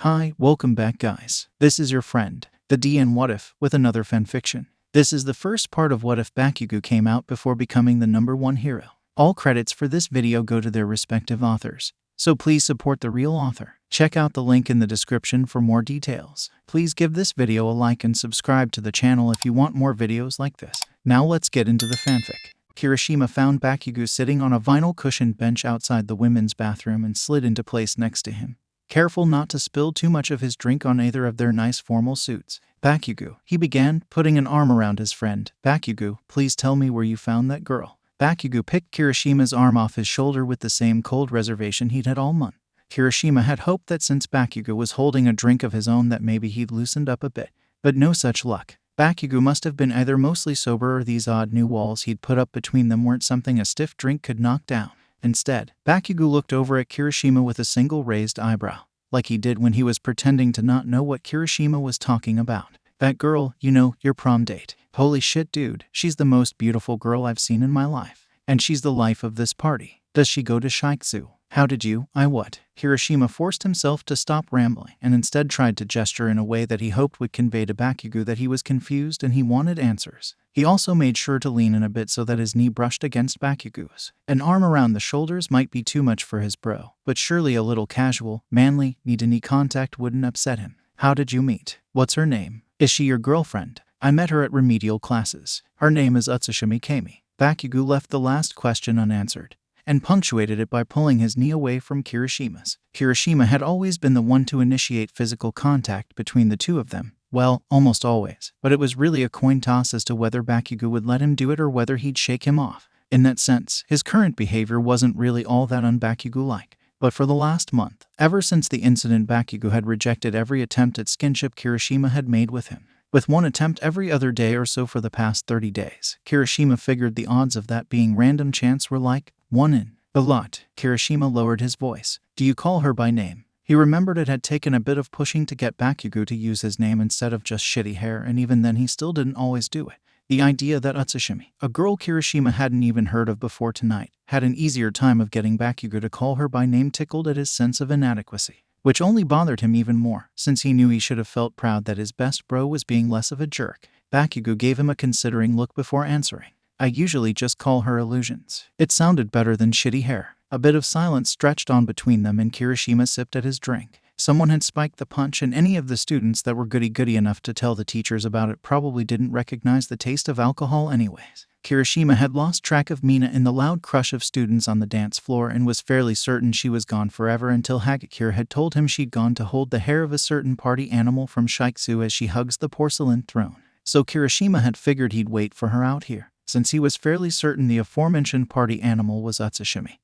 Hi, welcome back guys. This is your friend, the D and WhatIf, with another fanfiction. This is the first part of WhatIf Bakugou came out before becoming the #1 hero. All credits for this video go to their respective authors, so please support the real author. Check out the link in the description for more details. Please give this video a like and subscribe to the channel if you want more videos like this. Now let's get into the fanfic. Kirishima found Bakugou sitting on a vinyl cushioned bench outside the women's bathroom and slid into place next to him, careful not to spill too much of his drink on either of their nice formal suits. Bakugou, he began, putting an arm around his friend. Bakugou, please tell me where you found that girl. Bakugou picked Kirishima's arm off his shoulder with the same cold reservation he'd had all month. Kirishima had hoped that since Bakugou was holding a drink of his own that maybe he'd loosened up a bit, but no such luck. Bakugou must have been either mostly sober or these odd new walls he'd put up between them weren't something a stiff drink could knock down. Instead, Bakugou looked over at Kirishima with a single raised eyebrow, like he did when he was pretending to not know what Kirishima was talking about. That girl, you know, your prom date. Holy shit, dude, she's the most beautiful girl I've seen in my life. And she's the life of this party. Does she go to Shishikura? How did you, what? Kirishima forced himself to stop rambling and instead tried to gesture in a way that he hoped would convey to Bakugou that he was confused and he wanted answers. He also made sure to lean in a bit so that his knee brushed against Bakugou's. An arm around the shoulders might be too much for his bro, but surely a little casual, manly, knee-to-knee contact wouldn't upset him. How did you meet? What's her name? Is she your girlfriend? I met her at remedial classes. Her name is Utsushimi Kami. Bakugou left the last question unanswered and punctuated it by pulling his knee away from Kirishima's. Kirishima had always been the one to initiate physical contact between the two of them. Well, almost always. But it was really a coin toss as to whether Bakugou would let him do it or whether he'd shake him off. In that sense, his current behavior wasn't really all that un-Bakugou-like. But for the last month, ever since the incident, Bakugou had rejected every attempt at skinship Kirishima had made with him. With one attempt every other day or so for the past 30 days, Kirishima figured the odds of that being random chance were like 1 in a lot. Kirishima lowered his voice. Do you call her by name? He remembered it had taken a bit of pushing to get Bakugou to use his name instead of just shitty hair, and even then he still didn't always do it. The idea that Utsushimi, a girl Kirishima hadn't even heard of before tonight, had an easier time of getting Bakugou to call her by name tickled at his sense of inadequacy, which only bothered him even more, since he knew he should have felt proud that his best bro was being less of a jerk. Bakugou gave him a considering look before answering. I usually just call her illusions. It sounded better than shitty hair. A bit of silence stretched on between them and Kirishima sipped at his drink. Someone had spiked the punch and any of the students that were goody-goody enough to tell the teachers about it probably didn't recognize the taste of alcohol anyways. Kirishima had lost track of Mina in the loud crush of students on the dance floor and was fairly certain she was gone forever until Hagakure had told him she'd gone to hold the hair of a certain party animal from Shishikura as she hugs the porcelain throne. So Kirishima had figured he'd wait for her out here, since he was fairly certain the aforementioned party animal was Utsushimi.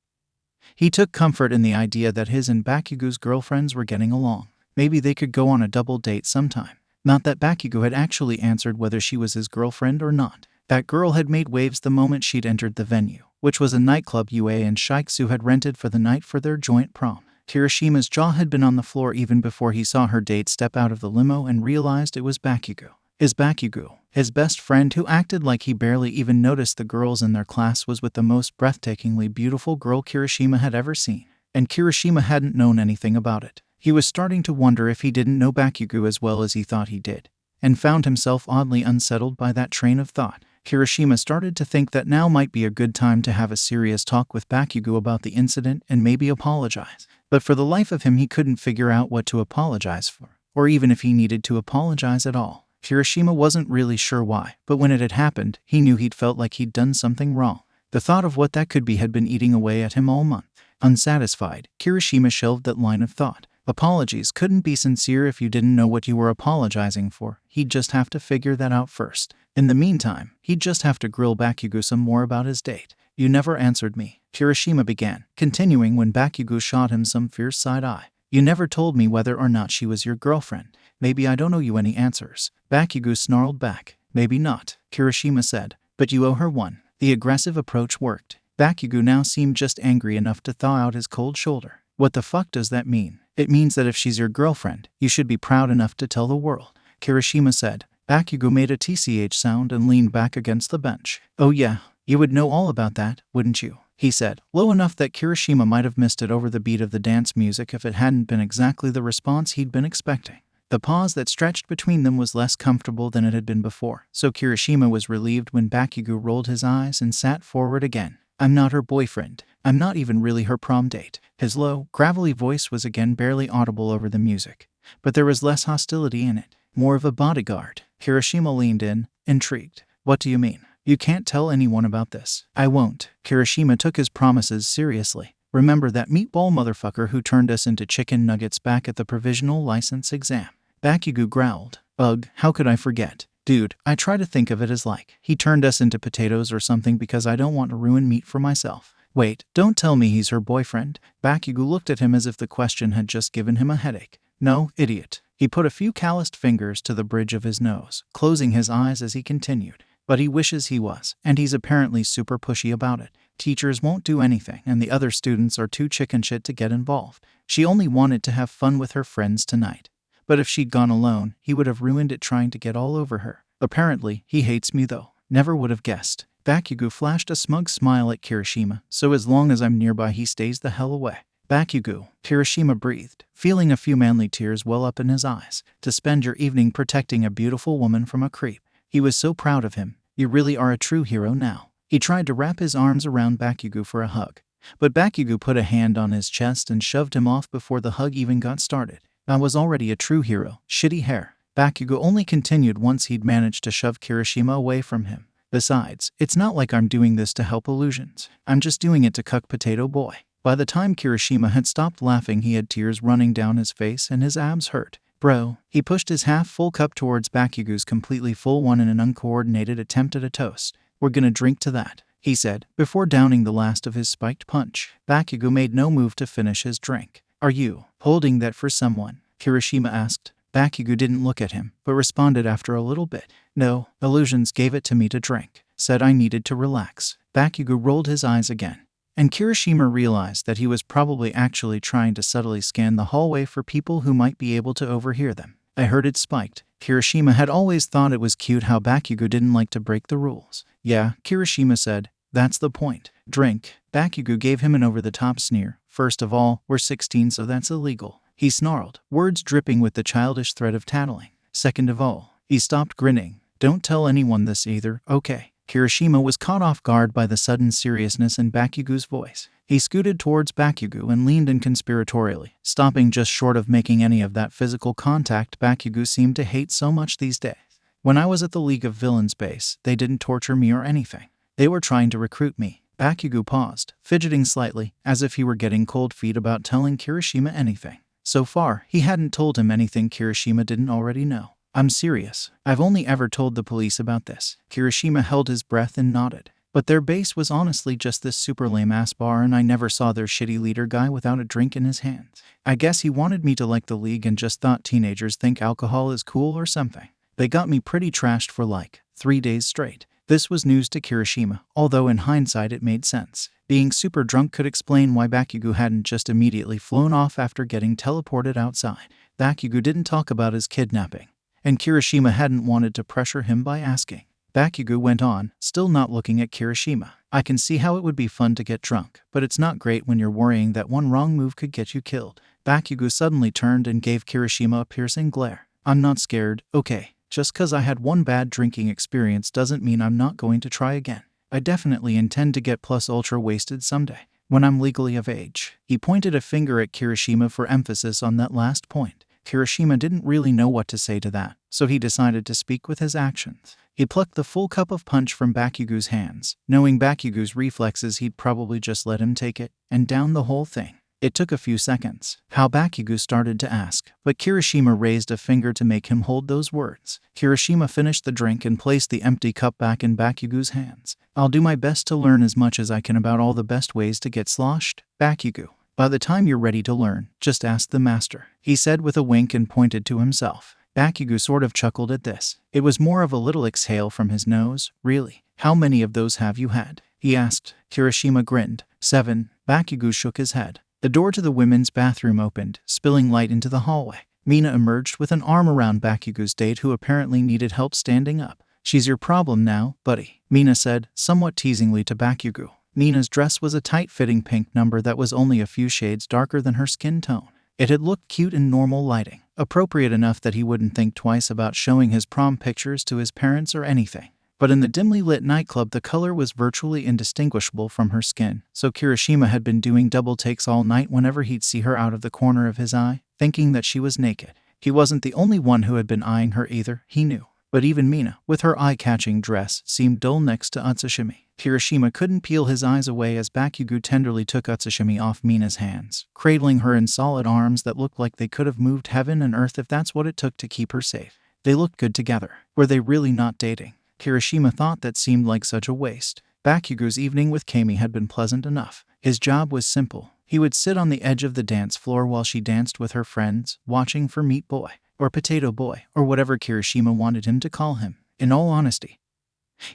He took comfort in the idea that his and Bakugou's girlfriends were getting along. Maybe they could go on a double date sometime. Not that Bakugou had actually answered whether she was his girlfriend or not. That girl had made waves the moment she'd entered the venue, which was a nightclub UA and Shishikura had rented for the night for their joint prom. Kirishima's jaw had been on the floor even before he saw her date step out of the limo and realized it was Bakugou. Bakugou, his best friend who acted like he barely even noticed the girls in their class, was with the most breathtakingly beautiful girl Kirishima had ever seen. And Kirishima hadn't known anything about it. He was starting to wonder if he didn't know Bakugou as well as he thought he did, and found himself oddly unsettled by that train of thought. Kirishima started to think that now might be a good time to have a serious talk with Bakugou about the incident and maybe apologize. But for the life of him he couldn't figure out what to apologize for, or even if he needed to apologize at all. Kirishima wasn't really sure why, but when it had happened, he knew he'd felt like he'd done something wrong. The thought of what that could be had been eating away at him all month. Unsatisfied, Kirishima shelved that line of thought. Apologies couldn't be sincere if you didn't know what you were apologizing for. He'd just have to figure that out first. In the meantime, he'd just have to grill Bakugou some more about his date. You never answered me, Kirishima began, continuing when Bakugou shot him some fierce side-eye. You never told me whether or not she was your girlfriend. Maybe I don't owe you any answers. Bakugou snarled back. Maybe not, Kirishima said, but you owe her one. The aggressive approach worked. Bakugou now seemed just angry enough to thaw out his cold shoulder. What the fuck does that mean? It means that if she's your girlfriend, you should be proud enough to tell the world, Kirishima said. Bakugou made a TCH sound and leaned back against the bench. Oh yeah, you would know all about that, wouldn't you? he said, low enough that Kirishima might have missed it over the beat of the dance music if it hadn't been exactly the response he'd been expecting. The pause that stretched between them was less comfortable than it had been before, so Kirishima was relieved when Bakugou rolled his eyes and sat forward again. I'm not her boyfriend. I'm not even really her prom date. His low, gravelly voice was again barely audible over the music, but there was less hostility in it, more of a bodyguard. Kirishima leaned in, intrigued. What do you mean? You can't tell anyone about this. I won't. Kirishima took his promises seriously. Remember that meatball motherfucker who turned us into chicken nuggets back at the provisional license exam? Bakugou growled. Ugh, how could I forget? Dude, I try to think of it as like, he turned us into potatoes or something because I don't want to ruin meat for myself. Wait, don't tell me he's her boyfriend. Bakugou looked at him as if the question had just given him a headache. No, idiot. He put a few calloused fingers to the bridge of his nose, closing his eyes as he continued. But he wishes he was, and he's apparently super pushy about it. Teachers won't do anything, and the other students are too chicken shit to get involved. She only wanted to have fun with her friends tonight. But if she'd gone alone, he would have ruined it trying to get all over her. Apparently, he hates me though. Never would have guessed. Bakugou flashed a smug smile at Kirishima, so as long as I'm nearby he stays the hell away. Bakugou, Kirishima breathed, feeling a few manly tears well up in his eyes. To spend your evening protecting a beautiful woman from a creep. He was so proud of him. You really are a true hero now. He tried to wrap his arms around Bakugou for a hug, but Bakugou put a hand on his chest and shoved him off before the hug even got started. I was already a true hero. Shitty hair. Bakugou only continued once he'd managed to shove Kirishima away from him. Besides, it's not like I'm doing this to help illusions. I'm just doing it to cuck potato boy. By the time Kirishima had stopped laughing, he had tears running down his face and his abs hurt. Bro, he pushed his half-full cup towards Bakugou's completely full one in an uncoordinated attempt at a toast. We're gonna drink to that, he said, before downing the last of his spiked punch. Bakugou made no move to finish his drink. Are you holding that for someone? Kirishima asked. Bakugou didn't look at him, but responded after a little bit. No, illusions gave it to me to drink. Said I needed to relax. Bakugou rolled his eyes again, and Kirishima realized that he was probably actually trying to subtly scan the hallway for people who might be able to overhear them. I heard it spiked. Kirishima had always thought it was cute how Bakugou didn't like to break the rules. Yeah, Kirishima said. That's the point. Drink. Bakugou gave him an over-the-top sneer. First of all, we're 16, so that's illegal. He snarled, words dripping with the childish threat of tattling. Second of all, he stopped grinning. Don't tell anyone this either, okay? Kirishima was caught off guard by the sudden seriousness in Bakugou's voice. He scooted towards Bakugou and leaned in conspiratorially, stopping just short of making any of that physical contact Bakugou seemed to hate so much these days. When I was at the League of Villains base, they didn't torture me or anything. They were trying to recruit me. Bakugou paused, fidgeting slightly, as if he were getting cold feet about telling Kirishima anything. So far, he hadn't told him anything Kirishima didn't already know. I'm serious. I've only ever told the police about this. Kirishima held his breath and nodded. But their base was honestly just this super lame-ass bar, and I never saw their shitty leader guy without a drink in his hands. I guess he wanted me to like the league and just thought teenagers think alcohol is cool or something. They got me pretty trashed for like 3 days straight. This was news to Kirishima, although in hindsight it made sense. Being super drunk could explain why Bakugou hadn't just immediately flown off after getting teleported outside. Bakugou didn't talk about his kidnapping, and Kirishima hadn't wanted to pressure him by asking. Bakugou went on, still not looking at Kirishima. I can see how it would be fun to get drunk, but it's not great when you're worrying that one wrong move could get you killed. Bakugou suddenly turned and gave Kirishima a piercing glare. I'm not scared, okay? Just 'cause I had one bad drinking experience doesn't mean I'm not going to try again. I definitely intend to get plus ultra wasted someday, when I'm legally of age. He pointed a finger at Kirishima for emphasis on that last point. Kirishima didn't really know what to say to that, so he decided to speak with his actions. He plucked the full cup of punch from Bakugou's hands. Knowing Bakugou's reflexes, he'd probably just let him take it, and down the whole thing. It took a few seconds. How Bakugou started to ask, but Kirishima raised a finger to make him hold those words. Kirishima finished the drink and placed the empty cup back in Bakugou's hands. I'll do my best to learn as much as I can about all the best ways to get sloshed, Bakugou. By the time you're ready to learn, just ask the master, he said with a wink and pointed to himself. Bakugou sort of chuckled at this. It was more of a little exhale from his nose. Really? How many of those have you had? He asked. Kirishima grinned. 7. Bakugou shook his head. The door to the women's bathroom opened, spilling light into the hallway. Mina emerged with an arm around Bakugou's date, who apparently needed help standing up. She's your problem now, buddy, Mina said, somewhat teasingly to Bakugou. Mina's dress was a tight-fitting pink number that was only a few shades darker than her skin tone. It had looked cute in normal lighting, appropriate enough that he wouldn't think twice about showing his prom pictures to his parents or anything. But in the dimly lit nightclub, the color was virtually indistinguishable from her skin, so Kirishima had been doing double takes all night whenever he'd see her out of the corner of his eye, thinking that she was naked. He wasn't the only one who had been eyeing her either, he knew. But even Mina, with her eye-catching dress, seemed dull next to Utsushimi. Kirishima couldn't peel his eyes away as Bakugou tenderly took Utsushimi off Mina's hands, cradling her in solid arms that looked like they could have moved heaven and earth if that's what it took to keep her safe. They looked good together. Were they really not dating? Kirishima thought that seemed like such a waste. Bakugou's evening with Kami had been pleasant enough. His job was simple. He would sit on the edge of the dance floor while she danced with her friends, watching for Meat Boy, or Potato Boy, or whatever Kirishima wanted him to call him. In all honesty,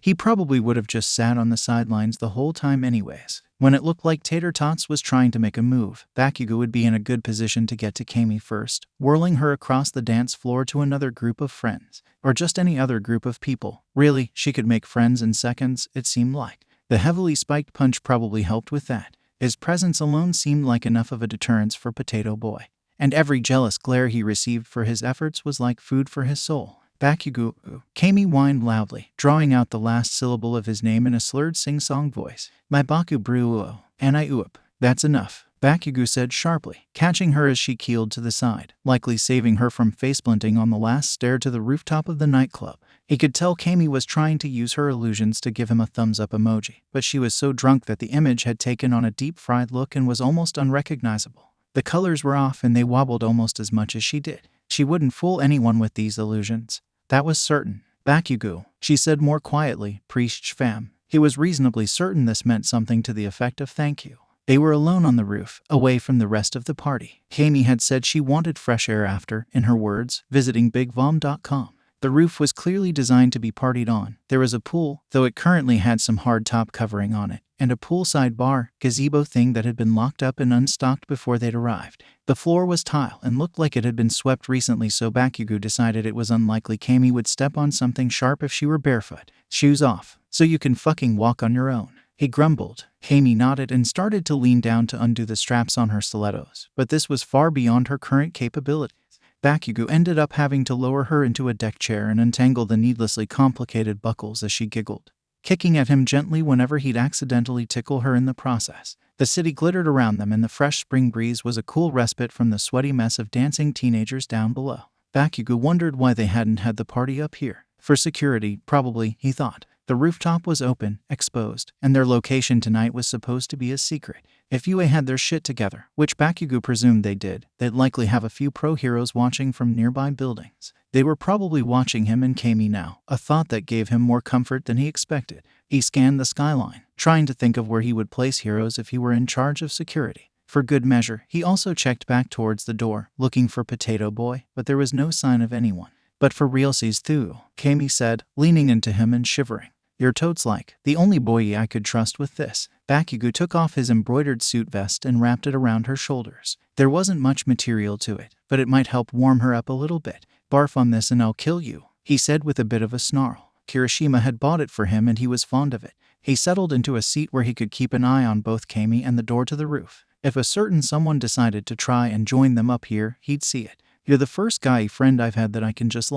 he probably would have just sat on the sidelines the whole time anyways. When it looked like Tater Tots was trying to make a move, Bakugou would be in a good position to get to Kami first, whirling her across the dance floor to another group of friends, or just any other group of people. Really, she could make friends in seconds, it seemed like. The heavily spiked punch probably helped with that. His presence alone seemed like enough of a deterrence for Potato Boy, and every jealous glare he received for his efforts was like food for his soul. Bakugou, Kami whined loudly, drawing out the last syllable of his name in a slurred sing-song voice. My Baku Bruo, and I oop. That's enough, Bakugou said sharply, catching her as she keeled to the side, likely saving her from face-planting on the last stair to the rooftop of the nightclub. He could tell Kami was trying to use her illusions to give him a thumbs-up emoji, but she was so drunk that the image had taken on a deep-fried look and was almost unrecognizable. The colors were off and they wobbled almost as much as she did. She wouldn't fool anyone with these illusions. That was certain. Bakugou, she said more quietly, preached fam. He was reasonably certain this meant something to the effect of thank you. They were alone on the roof, away from the rest of the party. Kami had said she wanted fresh air after, in her words, visiting BigVom.com. The roof was clearly designed to be partied on. There was a pool, though it currently had some hardtop covering on it, and a poolside bar, gazebo thing that had been locked up and unstocked before they'd arrived. The floor was tile and looked like it had been swept recently, so Bakugou decided it was unlikely Kami would step on something sharp if she were barefoot. Shoes off, so you can fucking walk on your own, he grumbled. Kami nodded and started to lean down to undo the straps on her stilettos, but this was far beyond her current capabilities. Bakugou ended up having to lower her into a deck chair and untangle the needlessly complicated buckles as she giggled, kicking at him gently whenever he'd accidentally tickle her in the process. The city glittered around them and the fresh spring breeze was a cool respite from the sweaty mess of dancing teenagers down below. Bakugou wondered why they hadn't had the party up here. For security, probably, he thought. The rooftop was open, exposed, and their location tonight was supposed to be a secret. If UA had their shit together, which Bakugou presumed they did, they'd likely have a few pro heroes watching from nearby buildings. They were probably watching him and Kami now, a thought that gave him more comfort than he expected. He scanned the skyline, trying to think of where he would place heroes if he were in charge of security. For good measure, he also checked back towards the door, looking for Potato Boy, but there was no sign of anyone. But for realsies too, Kami said, leaning into him and shivering. You're totes like the only boy I could trust with this. Bakugou took off his embroidered suit vest and wrapped it around her shoulders. There wasn't much material to it, but it might help warm her up a little bit. Barf on this and I'll kill you, he said with a bit of a snarl. Kirishima had bought it for him and he was fond of it. He settled into a seat where he could keep an eye on both Kami and the door to the roof. If a certain someone decided to try and join them up here, he'd see it. You're the first guy friend I've had that I can just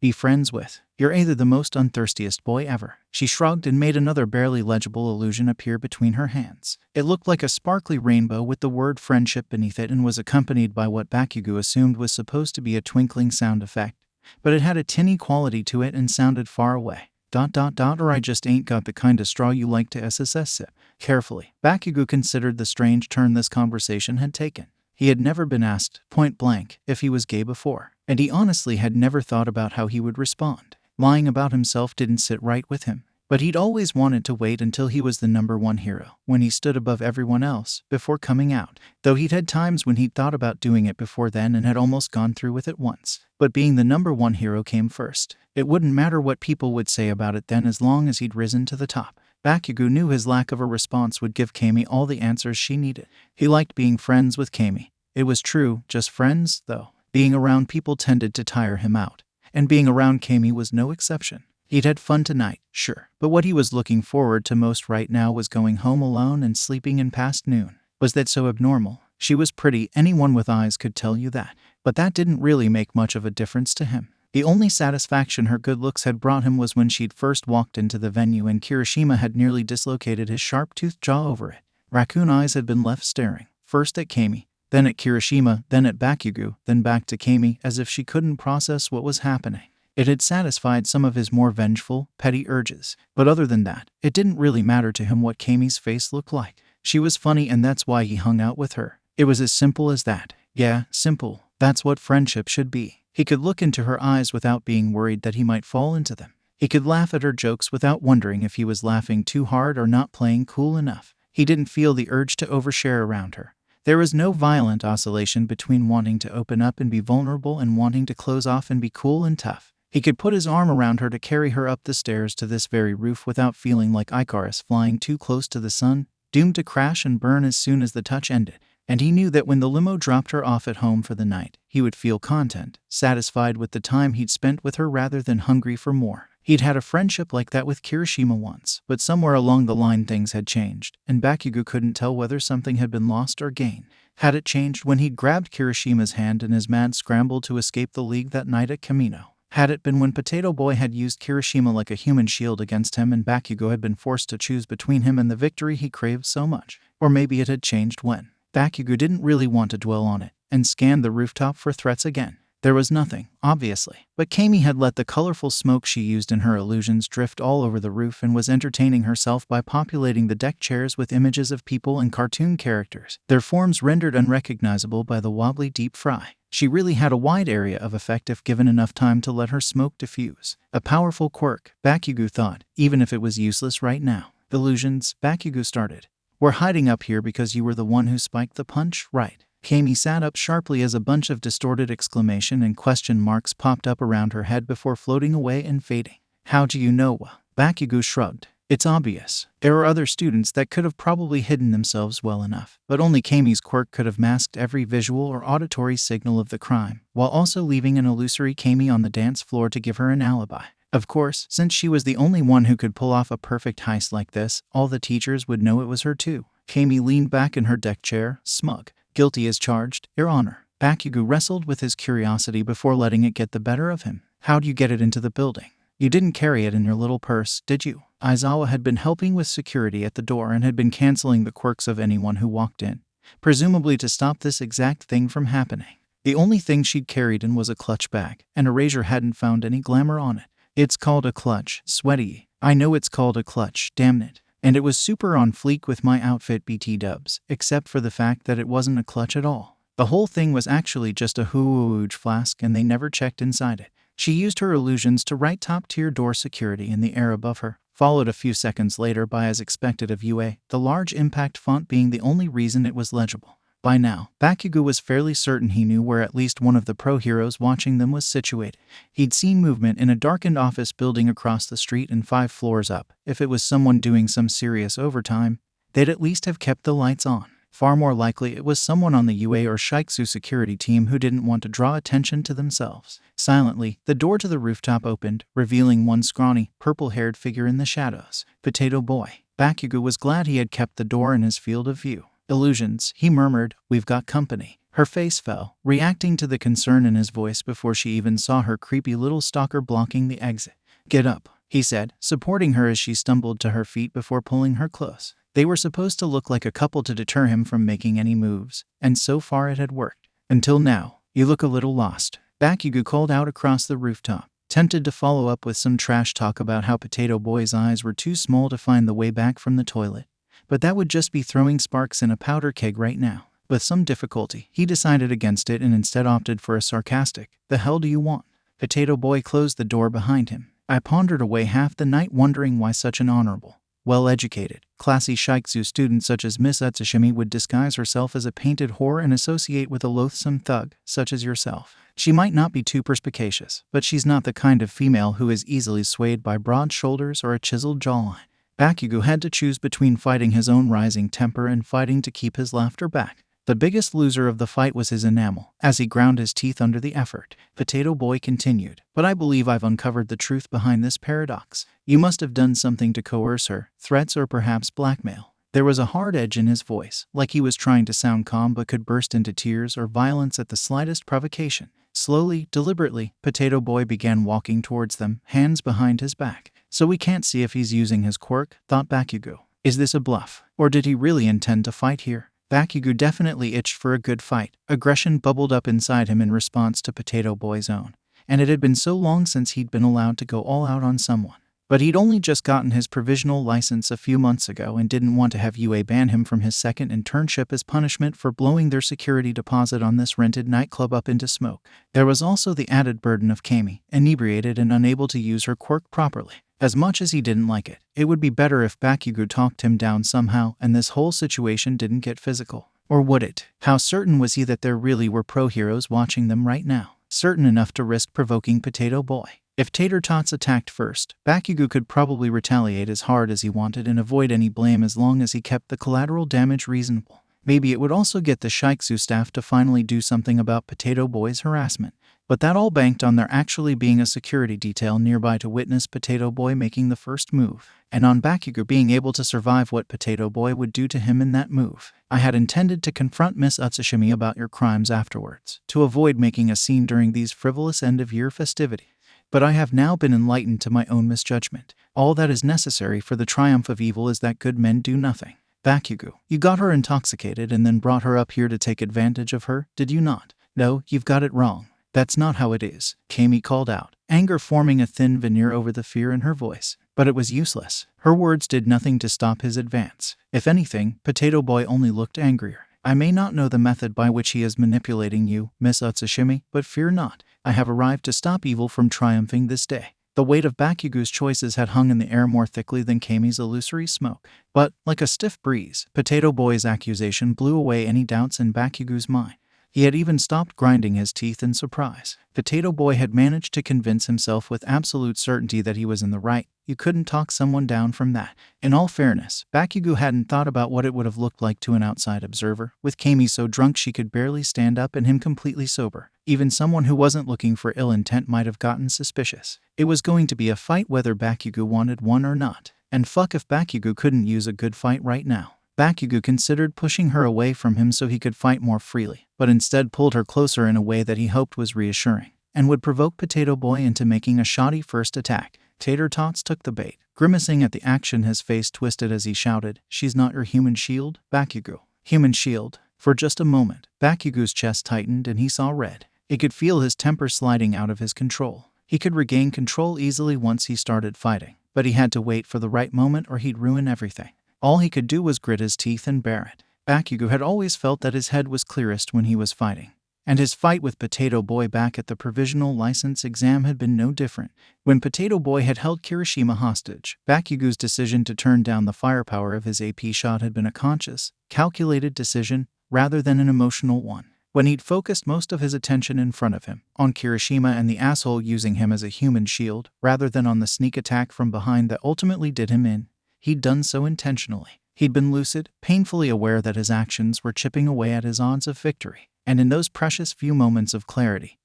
be friends with. You're either the most unthirstiest boy ever. She shrugged and made another barely legible illusion appear between her hands. It looked like a sparkly rainbow with the word friendship beneath it and was accompanied by what Bakugou assumed was supposed to be a twinkling sound effect, but it had a tinny quality to it and sounded far away. ... or I just ain't got the kind of straw you like to SSS sip. Carefully, Bakugou considered the strange turn this conversation had taken. He had never been asked, point blank, if he was gay before, and he honestly had never thought about how he would respond. Lying about himself didn't sit right with him, but he'd always wanted to wait until he was the #1 hero, when he stood above everyone else, before coming out, though he'd had times when he'd thought about doing it before then and had almost gone through with it once. But being the #1 hero came first. It wouldn't matter what people would say about it then as long as he'd risen to the top. Bakugou knew his lack of a response would give Kami all the answers she needed. He liked being friends with Kami. It was true, just friends, though. Being around people tended to tire him out, and being around Kami was no exception. He'd had fun tonight, sure, but what he was looking forward to most right now was going home alone and sleeping in past noon. Was that so abnormal? She was pretty, anyone with eyes could tell you that, but that didn't really make much of a difference to him. The only satisfaction her good looks had brought him was when she'd first walked into the venue and Kirishima had nearly dislocated his sharp-toothed jaw over it. Raccoon eyes had been left staring, first at Aimi, then at Kirishima, then at Bakugou, then back to Aimi, as if she couldn't process what was happening. It had satisfied some of his more vengeful, petty urges, but other than that, it didn't really matter to him what Aimi's face looked like. She was funny and that's why he hung out with her. It was as simple as that. Yeah, simple. That's what friendship should be. He could look into her eyes without being worried that he might fall into them. He could laugh at her jokes without wondering if he was laughing too hard or not playing cool enough. He didn't feel the urge to overshare around her. There was no violent oscillation between wanting to open up and be vulnerable and wanting to close off and be cool and tough. He could put his arm around her to carry her up the stairs to this very roof without feeling like Icarus flying too close to the sun, doomed to crash and burn as soon as the touch ended. And he knew that when the limo dropped her off at home for the night, he would feel content, satisfied with the time he'd spent with her rather than hungry for more. He'd had a friendship like that with Kirishima once, but somewhere along the line things had changed, and Bakugou couldn't tell whether something had been lost or gained. Had it changed when he'd grabbed Kirishima's hand in his mad scramble to escape the league that night at Camino? Had it been when Potato Boy had used Kirishima like a human shield against him and Bakugou had been forced to choose between him and the victory he craved so much? Or maybe it had changed when Bakugou didn't really want to dwell on it and scanned the rooftop for threats again. There was nothing, obviously, but Aimi had let the colorful smoke she used in her illusions drift all over the roof and was entertaining herself by populating the deck chairs with images of people and cartoon characters, their forms rendered unrecognizable by the wobbly deep fry. She really had a wide area of effect if given enough time to let her smoke diffuse. A powerful quirk, Bakugou thought, even if it was useless right now. Illusions, Bakugou started. We're hiding up here because you were the one who spiked the punch, right? Aimi sat up sharply as a bunch of distorted exclamation and question marks popped up around her head before floating away and fading. How do you know? Bakugou shrugged. It's obvious. There are other students that could have probably hidden themselves well enough, but only Aimi's quirk could have masked every visual or auditory signal of the crime, while also leaving an illusory Aimi on the dance floor to give her an alibi. Of course, since she was the only one who could pull off a perfect heist like this, all the teachers would know it was her too. Aimi leaned back in her deck chair, smug. Guilty as charged, Your Honor. Bakugou wrestled with his curiosity before letting it get the better of him. How'd you get it into the building? You didn't carry it in your little purse, did you? Aizawa had been helping with security at the door and had been canceling the quirks of anyone who walked in, presumably to stop this exact thing from happening. The only thing she'd carried in was a clutch bag, and Erasure hadn't found any glamour on it. It's called a clutch, sweaty. I know it's called a clutch, damn it. And it was super on fleek with my outfit BT dubs, except for the fact that it wasn't a clutch at all. The whole thing was actually just a hooge flask and they never checked inside it. She used her illusions to write top-tier door security in the air above her, followed a few seconds later by as expected of UA, the large impact font being the only reason it was legible. By now, Bakugou was fairly certain he knew where at least one of the pro heroes watching them was situated. He'd seen movement in a darkened office building across the street and 5 floors up. If it was someone doing some serious overtime, they'd at least have kept the lights on. Far more likely it was someone on the UA or Shiksu security team who didn't want to draw attention to themselves. Silently, the door to the rooftop opened, revealing one scrawny, purple-haired figure in the shadows. Potato Boy. Bakugou was glad he had kept the door in his field of view. Illusions, he murmured, we've got company. Her face fell, reacting to the concern in his voice before she even saw her creepy little stalker blocking the exit. Get up, he said, supporting her as she stumbled to her feet before pulling her close. They were supposed to look like a couple to deter him from making any moves, and so far it had worked. Until now, you look a little lost, Bakugou called out across the rooftop, tempted to follow up with some trash talk about how Potato Boy's eyes were too small to find the way back from the toilet. But that would just be throwing sparks in a powder keg right now. With some difficulty, he decided against it and instead opted for a sarcastic, "The hell do you want?" Potato Boy closed the door behind him. I pondered away half the night wondering why such an honorable, well-educated, classy Shiksu student such as Miss Utsushimi would disguise herself as a painted whore and associate with a loathsome thug, such as yourself. She might not be too perspicacious, but she's not the kind of female who is easily swayed by broad shoulders or a chiseled jawline. Bakugou had to choose between fighting his own rising temper and fighting to keep his laughter back. The biggest loser of the fight was his enamel, as he ground his teeth under the effort. Potato Boy continued, "But I believe I've uncovered the truth behind this paradox. You must have done something to coerce her, threats or perhaps blackmail." There was a hard edge in his voice, like he was trying to sound calm but could burst into tears or violence at the slightest provocation. Slowly, deliberately, Potato Boy began walking towards them, hands behind his back. "So we can't see if he's using his quirk," thought Bakugou. "Is this a bluff? Or did he really intend to fight here?" Bakugou definitely itched for a good fight. Aggression bubbled up inside him in response to Potato Boy's own. And it had been so long since he'd been allowed to go all out on someone. But he'd only just gotten his provisional license a few months ago and didn't want to have UA ban him from his second internship as punishment for blowing their security deposit on this rented nightclub up into smoke. There was also the added burden of Aimi, inebriated and unable to use her quirk properly. As much as he didn't like it, it would be better if Bakugou talked him down somehow and this whole situation didn't get physical. Or would it? How certain was he that there really were pro-heroes watching them right now? Certain enough to risk provoking Potato Boy. If Tater Tots attacked first, Bakugou could probably retaliate as hard as he wanted and avoid any blame as long as he kept the collateral damage reasonable. Maybe it would also get the Shiksu staff to finally do something about Potato Boy's harassment. But that all banked on there actually being a security detail nearby to witness Potato Boy making the first move, and on Bakugou being able to survive what Potato Boy would do to him in that move. "I had intended to confront Miss Utsushimi about your crimes afterwards, to avoid making a scene during these frivolous end-of-year festivities. But I have now been enlightened to my own misjudgment. All that is necessary for the triumph of evil is that good men do nothing. Bakugou, you got her intoxicated and then brought her up here to take advantage of her, did you not? No, you've got it wrong. That's not how it is," Aimi called out, anger forming a thin veneer over the fear in her voice. But it was useless. Her words did nothing to stop his advance. If anything, Potato Boy only looked angrier. "I may not know the method by which he is manipulating you, Miss Utsushimi, but fear not. I have arrived to stop evil from triumphing this day." The weight of Bakugou's choices had hung in the air more thickly than Aimi's illusory smoke. But, like a stiff breeze, Potato Boy's accusation blew away any doubts in Bakugou's mind. He had even stopped grinding his teeth in surprise. Potato Boy had managed to convince himself with absolute certainty that he was in the right. You couldn't talk someone down from that. In all fairness, Bakugou hadn't thought about what it would have looked like to an outside observer, with Aimi so drunk she could barely stand up and him completely sober. Even someone who wasn't looking for ill intent might have gotten suspicious. It was going to be a fight whether Bakugou wanted one or not. And fuck if Bakugou couldn't use a good fight right now. Bakugou considered pushing her away from him so he could fight more freely, but instead pulled her closer in a way that he hoped was reassuring, and would provoke Potato Boy into making a shoddy first attack. Tater Tots took the bait, grimacing at the action, his face twisted as he shouted, "She's not your human shield, Bakugou." Human shield? For just a moment, Bakugou's chest tightened and he saw red. He could feel his temper sliding out of his control. He could regain control easily once he started fighting, but he had to wait for the right moment or he'd ruin everything. All he could do was grit his teeth and bear it. Bakugou had always felt that his head was clearest when he was fighting. And his fight with Potato Boy back at the provisional license exam had been no different. When Potato Boy had held Kirishima hostage, Bakugou's decision to turn down the firepower of his AP shot had been a conscious, calculated decision rather than an emotional one. When he'd focused most of his attention in front of him, on Kirishima and the asshole using him as a human shield, rather than on the sneak attack from behind that ultimately did him in, he'd done so intentionally. He'd been lucid, painfully aware that his actions were chipping away at his odds of victory. And in those precious few moments of clarity,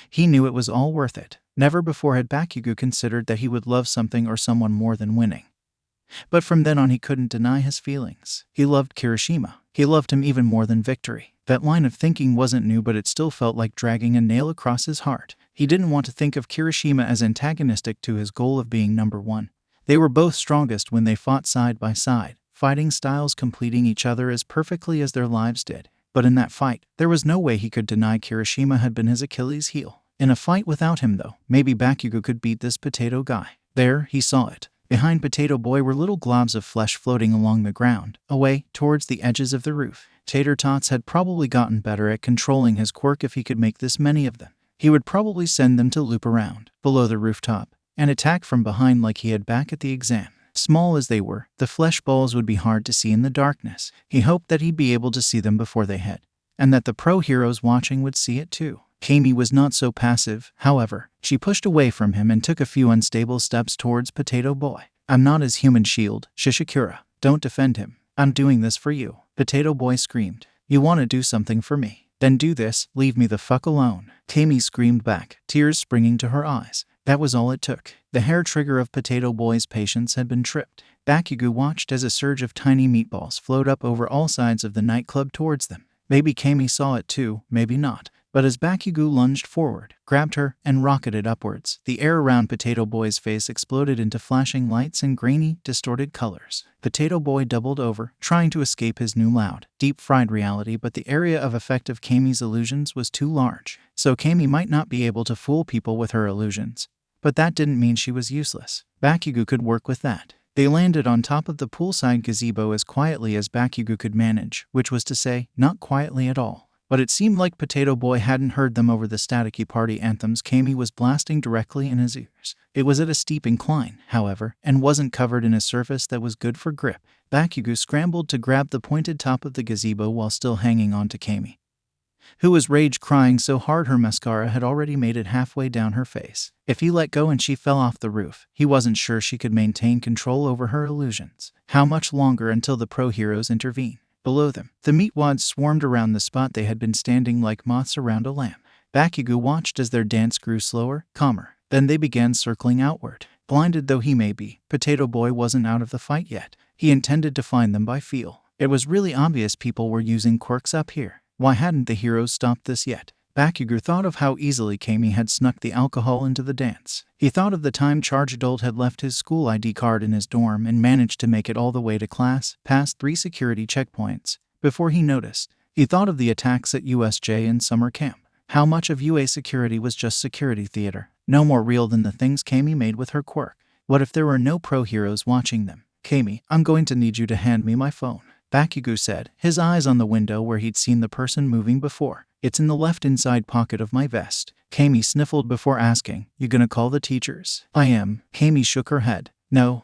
he knew it was all worth it. Never before had Bakugou considered that he would love something or someone more than winning. But from then on he couldn't deny his feelings. He loved Kirishima. He loved him even more than victory. That line of thinking wasn't new, but it still felt like dragging a nail across his heart. He didn't want to think of Kirishima as antagonistic to his goal of being number one. They were both strongest when they fought side by side, fighting styles completing each other as perfectly as their lives did. But in that fight, there was no way he could deny Kirishima had been his Achilles heel. In a fight without him, though, maybe Bakugou could beat this potato guy. There, he saw it. Behind Potato Boy were little globs of flesh floating along the ground, away, towards the edges of the roof. Tater Tots had probably gotten better at controlling his quirk if he could make this many of them. He would probably send them to loop around, below the rooftop, and attack from behind like he had back at the exam. Small as they were, the flesh balls would be hard to see in the darkness. He hoped that he'd be able to see them before they hit, and that the pro heroes watching would see it too. Aimi was not so passive, however. She pushed away from him and took a few unstable steps towards Potato Boy. "I'm not his human shield, Shishikura. Don't defend him. I'm doing this for you," Potato Boy screamed. You want to do something for me? Then do this, leave me the fuck alone. Aimi screamed back, tears springing to her eyes. That was all it took. The hair trigger of Potato Boy's patience had been tripped. Bakugou watched as a surge of tiny meatballs flowed up over all sides of the nightclub towards them. Maybe Aimi saw it too, maybe not. But as Bakugou lunged forward, grabbed her, and rocketed upwards, the air around Potato Boy's face exploded into flashing lights and grainy, distorted colors. Potato Boy doubled over, trying to escape his new loud, deep-fried reality, but the area of effect of Aimi's illusions was too large. So Aimi might not be able to fool people with her illusions. But that didn't mean she was useless. Bakugou could work with that. They landed on top of the poolside gazebo as quietly as Bakugou could manage, which was to say, not quietly at all. But it seemed like Potato Boy hadn't heard them over the staticky party anthems Aimi was blasting directly in his ears. It was at a steep incline, however, and wasn't covered in a surface that was good for grip. Bakugou scrambled to grab the pointed top of the gazebo while still hanging on to Aimi, who was rage-crying so hard her mascara had already made it halfway down her face. If he let go and she fell off the roof, he wasn't sure she could maintain control over her illusions. How much longer until the pro heroes intervene? Below them, the meatwads swarmed around the spot they had been standing like moths around a lamp. Bakugou watched as their dance grew slower, calmer. Then they began circling outward. Blinded though he may be, Potato Boy wasn't out of the fight yet. He intended to find them by feel. It was really obvious people were using quirks up here. Why hadn't the heroes stopped this yet? Bakugou thought of how easily Aimi had snuck the alcohol into the dance. He thought of the time Charge Adult had left his school ID card in his dorm and managed to make it all the way to class, past 3 security checkpoints, before he noticed. He thought of the attacks at USJ and summer camp. How much of UA security was just security theater, no more real than the things Aimi made with her quirk. What if there were no pro heroes watching them? Aimi, I'm going to need you to hand me my phone, Bakugou said, his eyes on the window where he'd seen the person moving before. It's in the left inside pocket of my vest. Aimi sniffled before asking, You gonna call the teachers? I am. Aimi shook her head. No.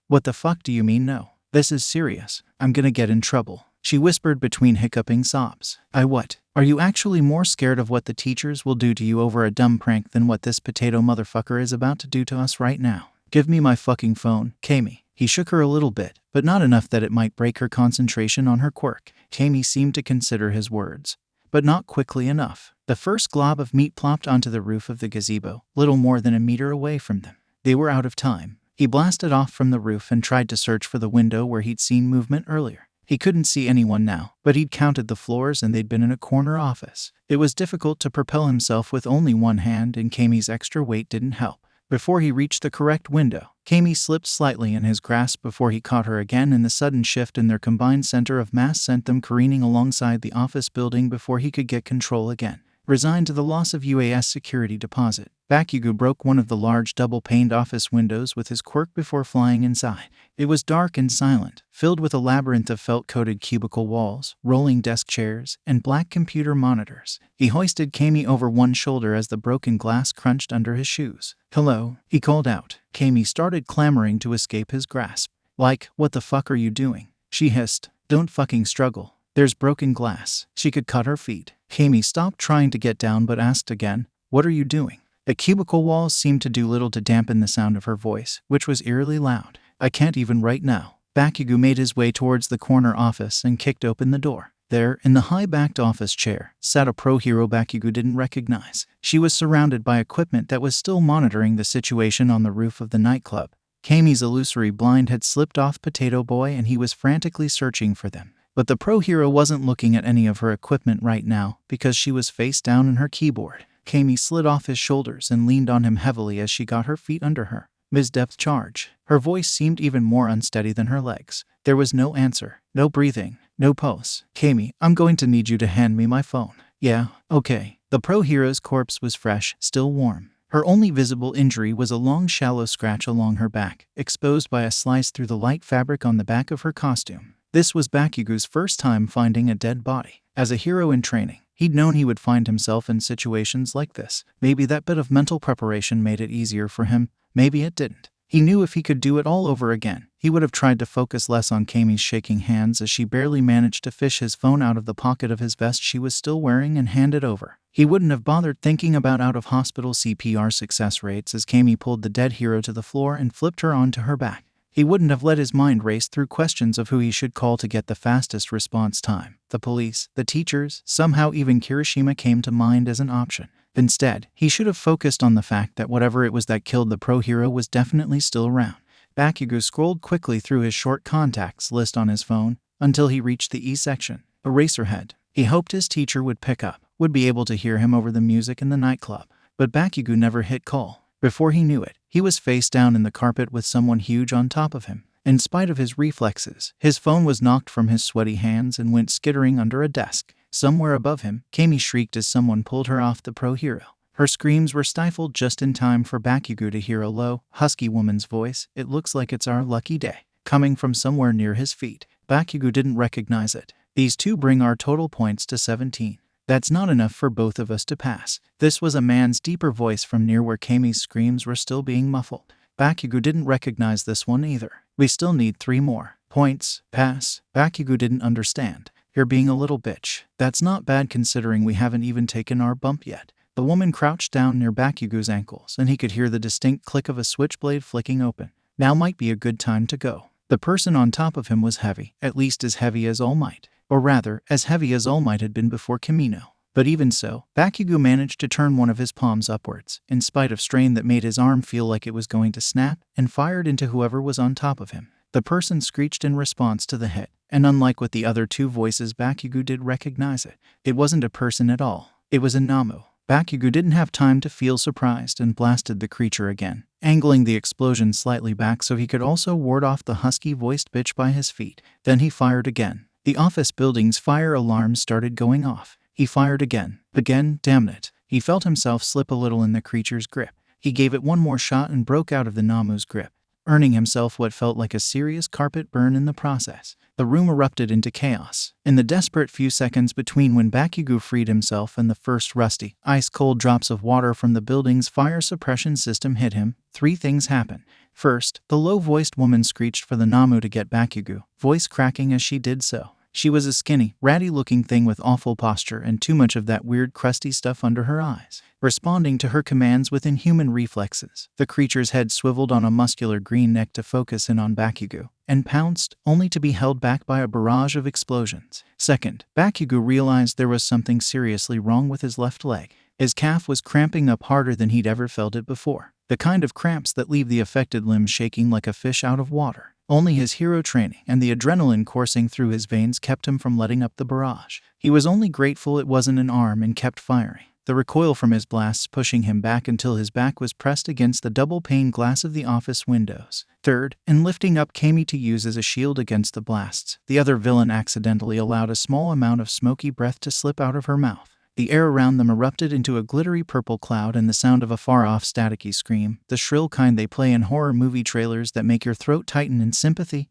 What the fuck do you mean no? This is serious. I'm gonna get in trouble, she whispered between hiccuping sobs. What? Are you actually more scared of what the teachers will do to you over a dumb prank than what this potato motherfucker is about to do to us right now? Give me my fucking phone, Aimi. He shook her a little bit, but not enough that it might break her concentration on her quirk. Aimi seemed to consider his words, but not quickly enough. The first glob of meat plopped onto the roof of the gazebo, little more than a meter away from them. They were out of time. He blasted off from the roof and tried to search for the window where he'd seen movement earlier. He couldn't see anyone now, but he'd counted the floors and they'd been in a corner office. It was difficult to propel himself with only one hand, and Aimi's extra weight didn't help. Before he reached the correct window, Aimi slipped slightly in his grasp before he caught her again, and the sudden shift in their combined center of mass sent them careening alongside the office building before he could get control again. Resigned to the loss of UAS security deposit, Bakugou broke one of the large double-paned office windows with his quirk before flying inside. It was dark and silent, filled with a labyrinth of felt-coated cubicle walls, rolling desk chairs, and black computer monitors. He hoisted Aimi over one shoulder as the broken glass crunched under his shoes. Hello, he called out. Aimi started clamoring to escape his grasp. Like, what the fuck are you doing? She hissed. Don't fucking struggle. There's broken glass. She could cut her feet. Aimi stopped trying to get down but asked again, What are you doing? The cubicle walls seemed to do little to dampen the sound of her voice, which was eerily loud. I can't even right now. Bakugou made his way towards the corner office and kicked open the door. There, in the high-backed office chair, sat a pro hero Bakugou didn't recognize. She was surrounded by equipment that was still monitoring the situation on the roof of the nightclub. Aimi's illusory blind had slipped off Potato Boy and he was frantically searching for them. But the pro hero wasn't looking at any of her equipment right now because she was face down in her keyboard. Aimi slid off his shoulders and leaned on him heavily as she got her feet under her. Ms. Depth Charge. Her voice seemed even more unsteady than her legs. There was no answer, no breathing, no pulse. Aimi, I'm going to need you to hand me my phone. Yeah, okay. The pro hero's corpse was fresh, still warm. Her only visible injury was a long shallow scratch along her back, exposed by a slice through the light fabric on the back of her costume. This was Bakugou's first time finding a dead body. As a hero in training, he'd known he would find himself in situations like this. Maybe that bit of mental preparation made it easier for him. Maybe it didn't. He knew if he could do it all over again, he would have tried to focus less on Aimi's shaking hands as she barely managed to fish his phone out of the pocket of his vest she was still wearing and hand it over. He wouldn't have bothered thinking about out-of-hospital CPR success rates as Aimi pulled the dead hero to the floor and flipped her onto her back. He wouldn't have let his mind race through questions of who he should call to get the fastest response time. The police, the teachers, somehow even Kirishima came to mind as an option. Instead, he should have focused on the fact that whatever it was that killed the pro hero was definitely still around. Bakugou scrolled quickly through his short contacts list on his phone until he reached the E section. Eraserhead. He hoped his teacher would pick up, would be able to hear him over the music in the nightclub. But Bakugou never hit call. Before he knew it, he was face down in the carpet with someone huge on top of him. In spite of his reflexes, his phone was knocked from his sweaty hands and went skittering under a desk. Somewhere above him, Aimi shrieked as someone pulled her off the pro hero. Her screams were stifled just in time for Bakugou to hear a low, husky woman's voice. "It looks like it's our lucky day," coming from somewhere near his feet. Bakugou didn't recognize it. "These two bring our total points to 17. That's not enough for both of us to pass." This was a man's deeper voice from near where Aimi's screams were still being muffled. Bakugou didn't recognize this one either. "We still need 3 more points. Pass." Bakugou didn't understand. "You're being a little bitch. That's not bad considering we haven't even taken our bump yet." The woman crouched down near Bakugou's ankles, and he could hear the distinct click of a switchblade flicking open. Now might be a good time to go. The person on top of him was heavy, at least as heavy as All Might. Or rather, as heavy as All Might had been before Kamino. But even so, Bakugou managed to turn one of his palms upwards, in spite of strain that made his arm feel like it was going to snap, and fired into whoever was on top of him. The person screeched in response to the hit, and unlike with the other two voices, Bakugou did recognize it. It wasn't a person at all. It was a Namu. Bakugou didn't have time to feel surprised and blasted the creature again, angling the explosion slightly back so he could also ward off the husky-voiced bitch by his feet. Then he fired again. The office building's fire alarms started going off. He fired again. Again, damn it. He felt himself slip a little in the creature's grip. He gave it one more shot and broke out of the Namu's grip, earning himself what felt like a serious carpet burn in the process. The room erupted into chaos. In the desperate few seconds between when Bakugou freed himself and the first rusty, ice-cold drops of water from the building's fire suppression system hit him, 3 things happened. First, the low-voiced woman screeched for the Namu to get Bakugou, voice cracking as she did so. She was a skinny, ratty-looking thing with awful posture and too much of that weird crusty stuff under her eyes. Responding to her commands with inhuman reflexes, the creature's head swiveled on a muscular green neck to focus in on Bakugou, and pounced, only to be held back by a barrage of explosions. Second, Bakugou realized there was something seriously wrong with his left leg. His calf was cramping up harder than he'd ever felt it before. The kind of cramps that leave the affected limb shaking like a fish out of water. Only his hero training and the adrenaline coursing through his veins kept him from letting up the barrage. He was only grateful it wasn't an arm and kept firing, the recoil from his blasts pushing him back until his back was pressed against the double-pane glass of the office windows. Third, in lifting up Aimi to use as a shield against the blasts, the other villain accidentally allowed a small amount of smoky breath to slip out of her mouth. The air around them erupted into a glittery purple cloud and the sound of a far-off staticky scream, the shrill kind they play in horror movie trailers that make your throat tighten in sympathy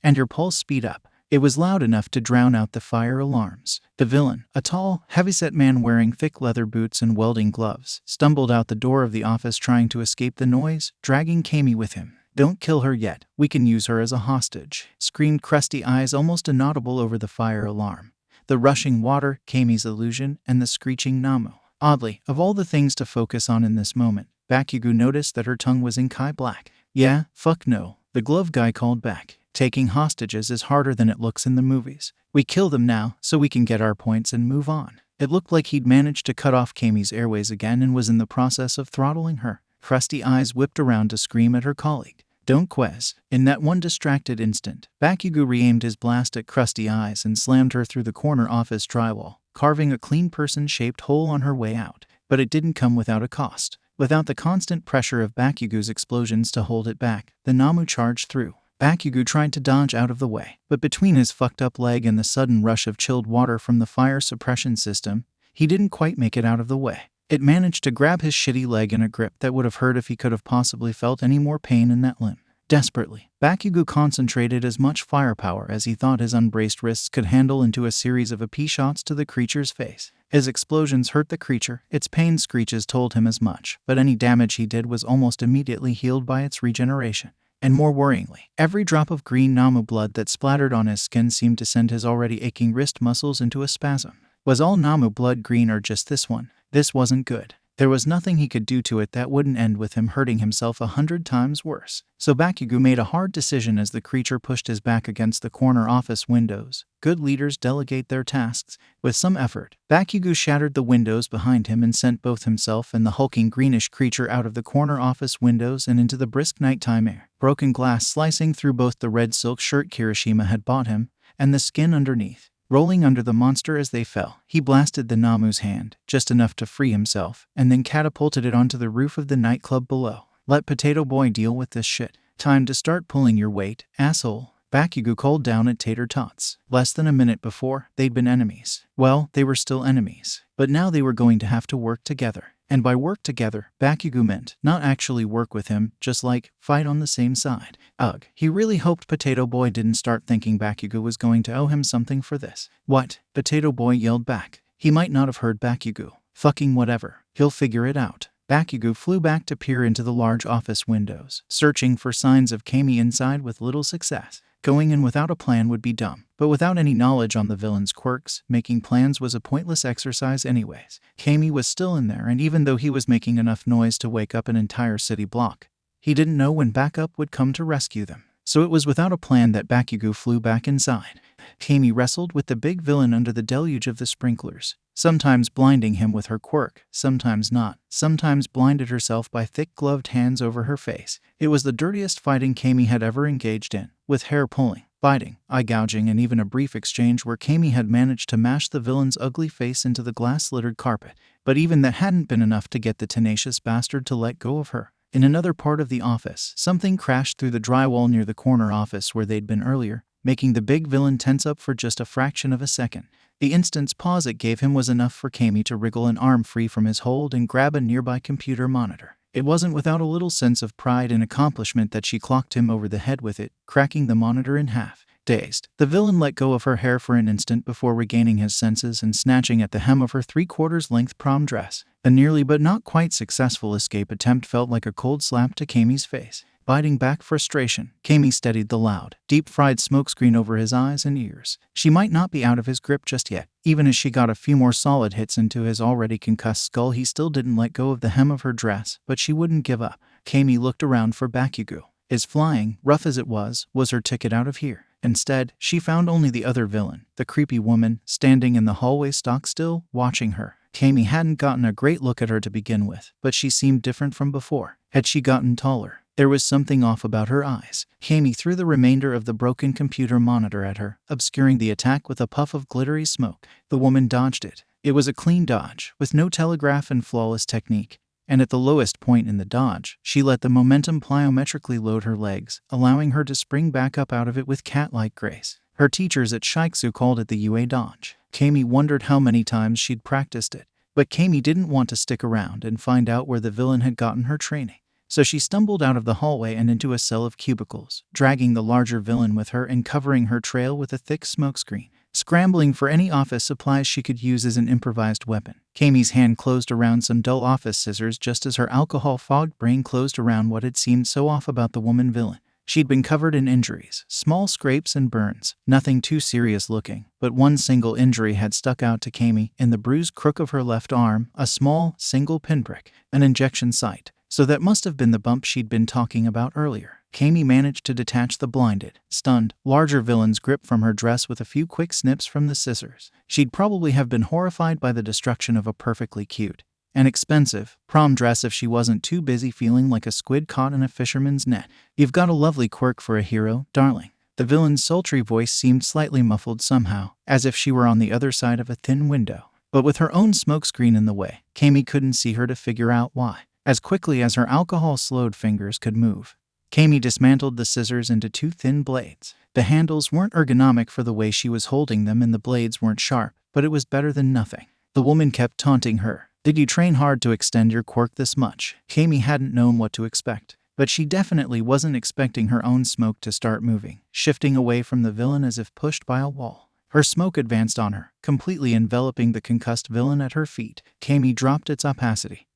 and your pulse speed up. It was loud enough to drown out the fire alarms. The villain, a tall, heavyset man wearing thick leather boots and welding gloves, stumbled out the door of the office trying to escape the noise, dragging Aimi with him. "Don't kill her yet. We can use her as a hostage," screamed Crusty Eyes almost inaudible over the fire alarm. The rushing water, Aimi's illusion, and the screeching Namu. Oddly, of all the things to focus on in this moment, Bakugou noticed that her tongue was inky black. "Yeah, fuck no," the glove guy called back. "Taking hostages is harder than it looks in the movies. We kill them now, so we can get our points and move on." It looked like he'd managed to cut off Aimi's airways again and was in the process of throttling her. Crusty Eyes whipped around to scream at her colleague. "Don't quez." In that one distracted instant, Bakugou re-aimed his blast at Crusty Eyes and slammed her through the corner office drywall, carving a clean person-shaped hole on her way out. But it didn't come without a cost. Without the constant pressure of Bakugou's explosions to hold it back, the Namu charged through. Bakugou tried to dodge out of the way, but between his fucked-up leg and the sudden rush of chilled water from the fire suppression system, he didn't quite make it out of the way. It managed to grab his shitty leg in a grip that would have hurt if he could have possibly felt any more pain in that limb. Desperately, Bakugou concentrated as much firepower as he thought his unbraced wrists could handle into a series of AP shots to the creature's face. His explosions hurt the creature, its pain screeches told him as much, but any damage he did was almost immediately healed by its regeneration. And more worryingly, every drop of green Namu blood that splattered on his skin seemed to send his already aching wrist muscles into a spasm. Was all Namu blood green or just this one? This wasn't good. There was nothing he could do to it that wouldn't end with him hurting himself 100 times worse. So Bakugou made a hard decision as the creature pushed his back against the corner office windows. Good leaders delegate their tasks. With some effort, Bakugou shattered the windows behind him and sent both himself and the hulking greenish creature out of the corner office windows and into the brisk nighttime air. Broken glass slicing through both the red silk shirt Kirishima had bought him and the skin underneath. Rolling under the monster as they fell, he blasted the Namu's hand, just enough to free himself, and then catapulted it onto the roof of the nightclub below. Let Potato Boy deal with this shit. Time to start pulling your weight, asshole. Bakugou called down at Tater Tots. Less than a minute before, they'd been enemies. Well, they were still enemies. But now they were going to have to work together. And by work together, Bakugou meant not actually work with him, just like fight on the same side. Ugh, he really hoped Potato Boy didn't start thinking Bakugou was going to owe him something for this. What? Potato Boy yelled back. He might not have heard Bakugou. Fucking whatever. He'll figure it out. Bakugou flew back to peer into the large office windows, searching for signs of Kami inside with little success. Going in without a plan would be dumb, but without any knowledge on the villain's quirks, making plans was a pointless exercise anyways. Kami was still in there, and even though he was making enough noise to wake up an entire city block, he didn't know when backup would come to rescue them. So it was without a plan that Bakugou flew back inside. Kami wrestled with the big villain under the deluge of the sprinklers, sometimes blinding him with her quirk, sometimes not, sometimes blinded herself by thick gloved hands over her face. It was the dirtiest fighting Kami had ever engaged in, with hair pulling, biting, eye gouging, and even a brief exchange where Kami had managed to mash the villain's ugly face into the glass-littered carpet. But even that hadn't been enough to get the tenacious bastard to let go of her. In another part of the office, something crashed through the drywall near the corner office where they'd been earlier, making the big villain tense up for just a fraction of a second. The instant's pause it gave him was enough for Kami to wriggle an arm free from his hold and grab a nearby computer monitor. It wasn't without a little sense of pride and accomplishment that she clocked him over the head with it, cracking the monitor in half. Dazed, the villain let go of her hair for an instant before regaining his senses and snatching at the hem of her 3/4 length prom dress. A nearly but not quite successful escape attempt felt like a cold slap to Kami's face. Biting back frustration, Kami steadied the loud, deep-fried smokescreen over his eyes and ears. She might not be out of his grip just yet. Even as she got a few more solid hits into his already concussed skull, he still didn't let go of the hem of her dress, but she wouldn't give up. Kami looked around for Bakugou. His flying, rough as it was her ticket out of here. Instead, she found only the other villain, the creepy woman, standing in the hallway stock still, watching her. Kami hadn't gotten a great look at her to begin with, but she seemed different from before. Had she gotten taller? There was something off about her eyes. Kami threw the remainder of the broken computer monitor at her, obscuring the attack with a puff of glittery smoke. The woman dodged it. It was a clean dodge, with no telegraph and flawless technique. And at the lowest point in the dodge, she let the momentum plyometrically load her legs, allowing her to spring back up out of it with cat-like grace. Her teachers at Shiksu called it the UA dodge. Kami wondered how many times she'd practiced it. But Kami didn't want to stick around and find out where the villain had gotten her training. So she stumbled out of the hallway and into a cell of cubicles, dragging the larger villain with her and covering her trail with a thick smokescreen. Scrambling for any office supplies she could use as an improvised weapon, Kami's hand closed around some dull office scissors just as her alcohol-fogged brain closed around what had seemed so off about the woman villain. She'd been covered in injuries, small scrapes and burns, nothing too serious looking, but one single injury had stuck out to Kami in the bruised crook of her left arm, a small, single pinprick, an injection site. So that must have been the bump she'd been talking about earlier. Kami managed to detach the blinded, stunned, larger villain's grip from her dress with a few quick snips from the scissors. She'd probably have been horrified by the destruction of a perfectly cute and expensive prom dress if she wasn't too busy feeling like a squid caught in a fisherman's net. You've got a lovely quirk for a hero, darling. The villain's sultry voice seemed slightly muffled somehow, as if she were on the other side of a thin window. But with her own smokescreen in the way, Kami couldn't see her to figure out why. As quickly as her alcohol-slowed fingers could move, Kami dismantled the scissors into two thin blades. The handles weren't ergonomic for the way she was holding them and the blades weren't sharp, but it was better than nothing. The woman kept taunting her. Did you train hard to extend your quirk this much? Kami hadn't known what to expect, but she definitely wasn't expecting her own smoke to start moving, shifting away from the villain as if pushed by a wall. Her smoke advanced on her, completely enveloping the concussed villain at her feet. Kami dropped its opacity,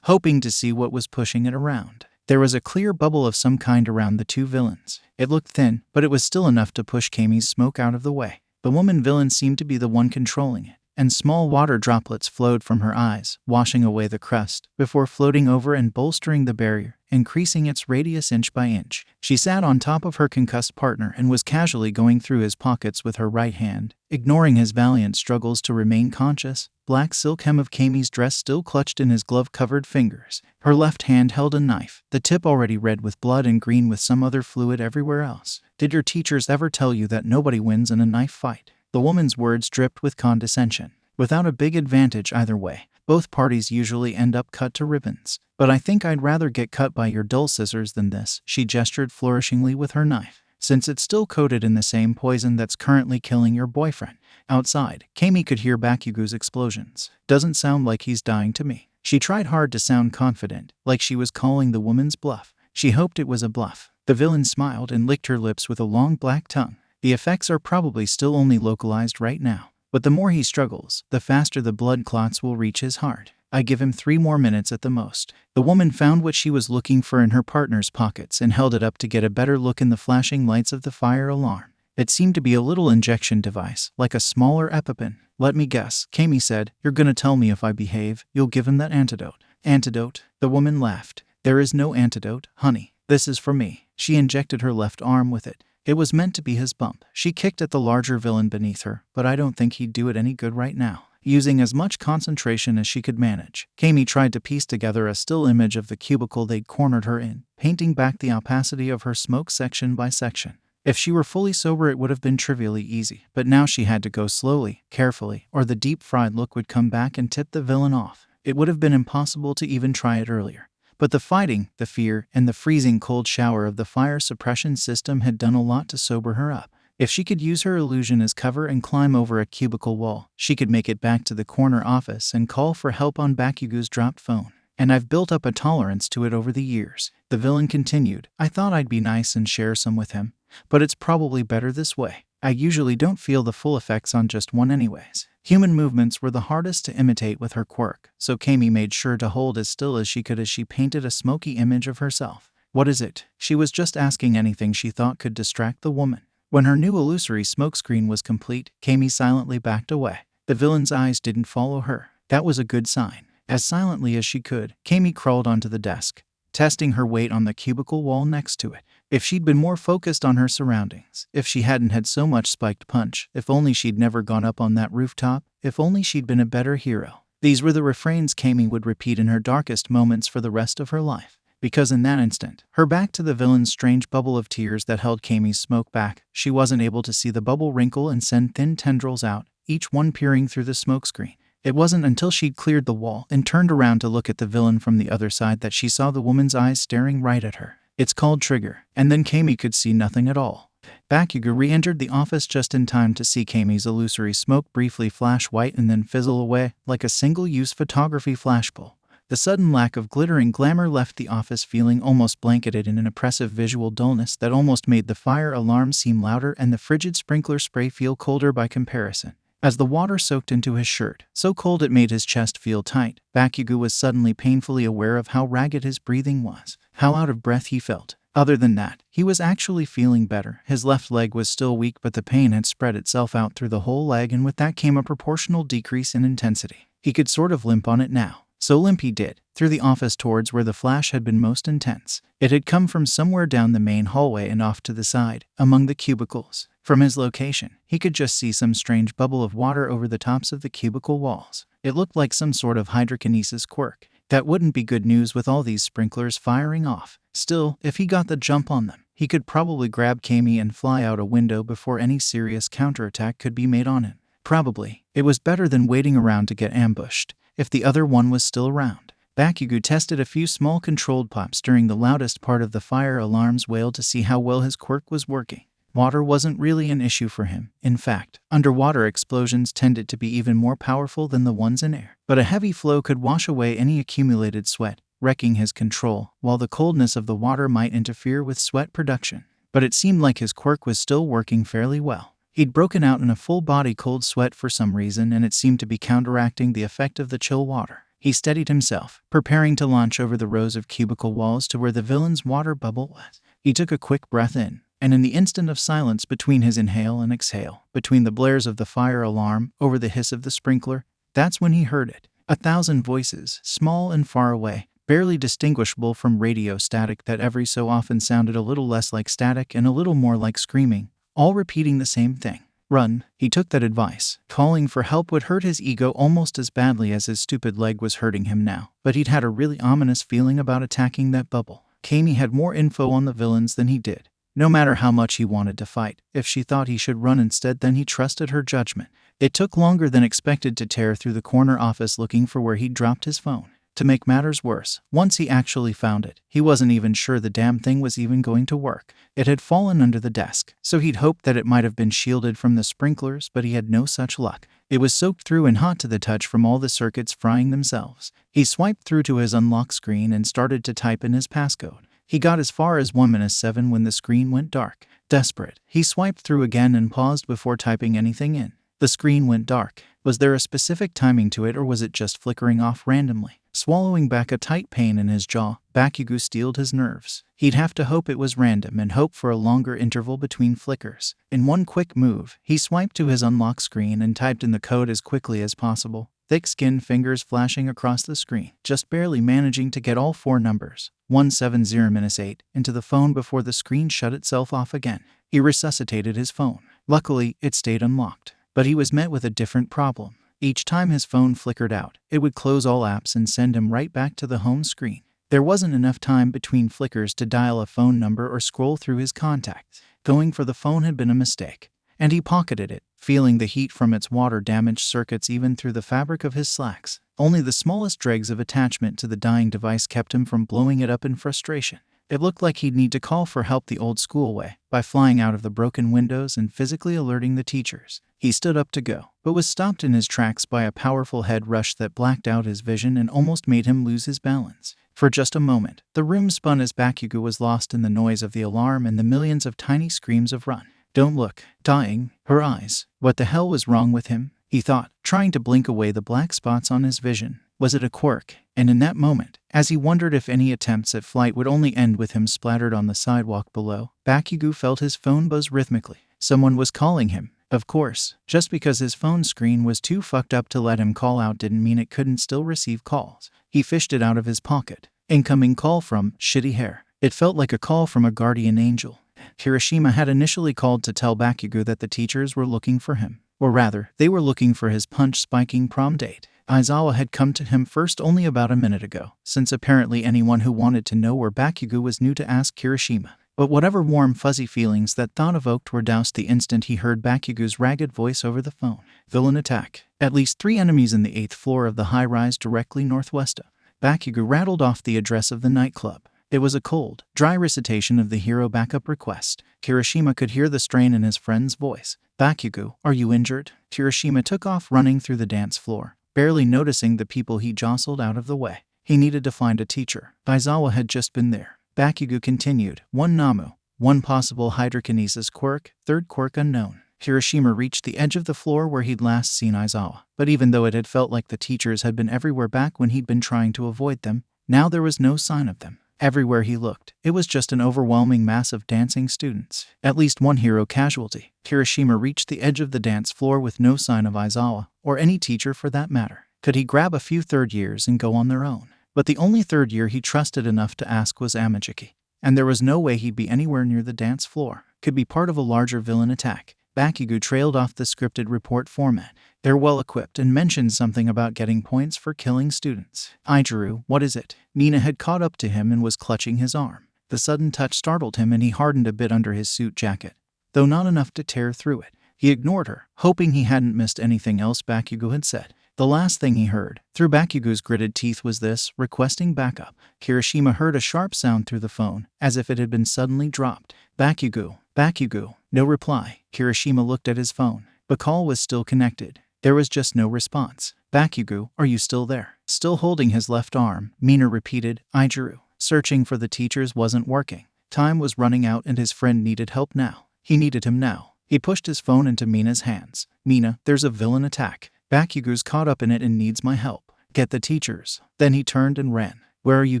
hoping to see what was pushing it around. There was a clear bubble of some kind around the two villains. It looked thin, but it was still enough to push Kami's smoke out of the way. The woman villain seemed to be the one controlling it, and small water droplets flowed from her eyes, washing away the crust, before floating over and bolstering the barrier, increasing its radius inch by inch. She sat on top of her concussed partner and was casually going through his pockets with her right hand, ignoring his valiant struggles to remain conscious. Black silk hem of Kami's dress still clutched in his glove-covered fingers. Her left hand held a knife, the tip already red with blood and green with some other fluid everywhere else. Did your teachers ever tell you that nobody wins in a knife fight? The woman's words dripped with condescension. Without a big advantage either way, both parties usually end up cut to ribbons. But I think I'd rather get cut by your dull scissors than this, she gestured flourishingly with her knife, since it's still coated in the same poison that's currently killing your boyfriend. Outside, Kami could hear Bakugou's explosions. Doesn't sound like he's dying to me. She tried hard to sound confident, like she was calling the woman's bluff. She hoped it was a bluff. The villain smiled and licked her lips with a long black tongue. The effects are probably still only localized right now, but the more he struggles, the faster the blood clots will reach his heart. I give him 3 more minutes at the most. The woman found what she was looking for in her partner's pockets and held it up to get a better look in the flashing lights of the fire alarm. It seemed to be a little injection device, like a smaller EpiPen. Let me guess, Kami said. You're gonna tell me if I behave, you'll give him that antidote. Antidote? The woman laughed. There is no antidote, honey. This is for me. She injected her left arm with it. It was meant to be his bump. She kicked at the larger villain beneath her, but I don't think he'd do it any good right now. Using as much concentration as she could manage, Kami tried to piece together a still image of the cubicle they'd cornered her in, painting back the opacity of her smoke section by section. If she were fully sober, it would have been trivially easy, but now she had to go slowly, carefully, or the deep-fried look would come back and tip the villain off. It would have been impossible to even try it earlier. But the fighting, the fear, and the freezing cold shower of the fire suppression system had done a lot to sober her up. If she could use her illusion as cover and climb over a cubicle wall, she could make it back to the corner office and call for help on Bakugou's dropped phone. And I've built up a tolerance to it over the years. The villain continued. I thought I'd be nice and share some with him, but it's probably better this way. I usually don't feel the full effects on just one anyways. Human movements were the hardest to imitate with her quirk, so Kami made sure to hold as still as she could as she painted a smoky image of herself. What is it? She was just asking anything she thought could distract the woman. When her new illusory smokescreen was complete, Kami silently backed away. The villain's eyes didn't follow her. That was a good sign. As silently as she could, Kami crawled onto the desk, testing her weight on the cubicle wall next to it. If she'd been more focused on her surroundings, if she hadn't had so much spiked punch, if only she'd never gone up on that rooftop, if only she'd been a better hero. These were the refrains Kami would repeat in her darkest moments for the rest of her life. Because in that instant, her back to the villain's strange bubble of tears that held Kami's smoke back, she wasn't able to see the bubble wrinkle and send thin tendrils out, each one peering through the smokescreen. It wasn't until she'd cleared the wall and turned around to look at the villain from the other side that she saw the woman's eyes staring right at her. It's called trigger, and then Kami could see nothing at all. Bakugou re-entered the office just in time to see Kami's illusory smoke briefly flash white and then fizzle away, like a single-use photography flashbulb. The sudden lack of glittering glamour left the office feeling almost blanketed in an oppressive visual dullness that almost made the fire alarm seem louder and the frigid sprinkler spray feel colder by comparison. As the water soaked into his shirt, so cold it made his chest feel tight, Bakugou was suddenly painfully aware of how ragged his breathing was, how out of breath he felt. Other than that, he was actually feeling better. His left leg was still weak, but the pain had spread itself out through the whole leg, and with that came a proportional decrease in intensity. He could sort of limp on it now. So limp he did, through the office towards where the flash had been most intense. It had come from somewhere down the main hallway and off to the side, among the cubicles. From his location, he could just see some strange bubble of water over the tops of the cubicle walls. It looked like some sort of hydrokinesis quirk. That wouldn't be good news with all these sprinklers firing off. Still, if he got the jump on them, he could probably grab Kami and fly out a window before any serious counterattack could be made on him. Probably. It was better than waiting around to get ambushed. If the other one was still around. Bakugou tested a few small controlled pops during the loudest part of the fire alarm's wail to see how well his quirk was working. Water wasn't really an issue for him. In fact, underwater explosions tended to be even more powerful than the ones in air. But a heavy flow could wash away any accumulated sweat, wrecking his control, while the coldness of the water might interfere with sweat production. But it seemed like his quirk was still working fairly well. He'd broken out in a full-body cold sweat for some reason, and it seemed to be counteracting the effect of the chill water. He steadied himself, preparing to launch over the rows of cubicle walls to where the villain's water bubble was. He took a quick breath in. and in the instant of silence between his inhale and exhale, between the blares of the fire alarm, over the hiss of the sprinkler, that's when he heard it. 1,000 voices, small and far away, barely distinguishable from radio static that every so often sounded a little less like static and a little more like screaming, all repeating the same thing. Run. He took that advice. Calling for help would hurt his ego almost as badly as his stupid leg was hurting him now, but he'd had a really ominous feeling about attacking that bubble. Aimi had more info on the villains than he did. No matter how much he wanted to fight, if she thought he should run instead, then he trusted her judgment. It took longer than expected to tear through the corner office looking for where he'd dropped his phone. To make matters worse, once he actually found it, he wasn't even sure the damn thing was even going to work. It had fallen under the desk, so he'd hoped that it might have been shielded from the sprinklers, but he had no such luck. It was soaked through and hot to the touch from all the circuits frying themselves. He swiped through to his unlock screen and started to type in his passcode. He got as far as 1-7 when the screen went dark. Desperate, he swiped through again and paused before typing anything in. The screen went dark. Was there a specific timing to it, or was it just flickering off randomly? Swallowing back a tight pain in his jaw, Bakugou steeled his nerves. He'd have to hope it was random and hope for a longer interval between flickers. In one quick move, he swiped to his unlock screen and typed in the code as quickly as possible. Thick-skinned fingers flashing across the screen, just barely managing to get all 4 numbers, 170-8, into the phone before the screen shut itself off again. He resuscitated his phone. Luckily, it stayed unlocked. But he was met with a different problem. Each time his phone flickered out, it would close all apps and send him right back to the home screen. There wasn't enough time between flickers to dial a phone number or scroll through his contacts. Going for the phone had been a mistake, and he pocketed it, feeling the heat from its water-damaged circuits even through the fabric of his slacks. Only the smallest dregs of attachment to the dying device kept him from blowing it up in frustration. It looked like he'd need to call for help the old-school way, by flying out of the broken windows and physically alerting the teachers. He stood up to go, but was stopped in his tracks by a powerful head rush that blacked out his vision and almost made him lose his balance. For just a moment, the room spun as Bakugou was lost in the noise of the alarm and the millions of tiny screams of "Run! Don't look! Dying!" Her eyes. What the hell was wrong with him? He thought, trying to blink away the black spots on his vision. Was it a quirk? And in that moment, as he wondered if any attempts at flight would only end with him splattered on the sidewalk below, Bakugou felt his phone buzz rhythmically. Someone was calling him. Of course, just because his phone screen was too fucked up to let him call out didn't mean it couldn't still receive calls. He fished it out of his pocket. Incoming call from Shitty Hair. It felt like a call from a guardian angel. Kirishima had initially called to tell Bakugou that the teachers were looking for him. Or rather, they were looking for his punch-spiking prom date. Aizawa had come to him first only about a minute ago, since apparently anyone who wanted to know where Bakugou was knew to ask Kirishima. But whatever warm, fuzzy feelings that thought evoked were doused the instant he heard Bakugou's ragged voice over the phone. Villain attack. At least 3 enemies in the 8th floor of the high-rise directly northwest. Bakugou rattled off the address of the nightclub. It was a cold, dry recitation of the hero backup request. Kirishima could hear the strain in his friend's voice. Bakugou, are you injured? Kirishima took off running through the dance floor, barely noticing the people he jostled out of the way. He needed to find a teacher. Aizawa had just been there. Bakugou continued. 1 Namu. 1 possible hydrokinesis quirk, 3rd quirk unknown. Kirishima reached the edge of the floor where he'd last seen Aizawa. But even though it had felt like the teachers had been everywhere back when he'd been trying to avoid them, now there was no sign of them. Everywhere he looked, it was just an overwhelming mass of dancing students. At least 1 hero casualty. Kirishima reached the edge of the dance floor with no sign of Aizawa, or any teacher for that matter. Could he grab a few 3rd years and go on their own? But the only 3rd year he trusted enough to ask was Amajiki. And there was no way he'd be anywhere near the dance floor. Could be part of a larger villain attack. Bakugou trailed off the scripted report format. They're well equipped and mentioned something about getting points for killing students. Ijuru, what is it? Mina had caught up to him and was clutching his arm. The sudden touch startled him and he hardened a bit under his suit jacket, though not enough to tear through it. He ignored her, hoping he hadn't missed anything else Bakugou had said. The last thing he heard, through Bakugou's gritted teeth, was this, requesting backup. Kirishima heard a sharp sound through the phone, as if it had been suddenly dropped. Bakugou. Bakugou. No reply. Kirishima looked at his phone. The call was still connected. There was just no response. Bakugou, are you still there? Still holding his left arm, Mina repeated, Ijuru. Searching for the teachers wasn't working. Time was running out and his friend needed help now. He needed him now. He pushed his phone into Mina's hands. Mina, there's a villain attack. Bakugou's caught up in it and needs my help. Get the teachers. Then he turned and ran. Where are you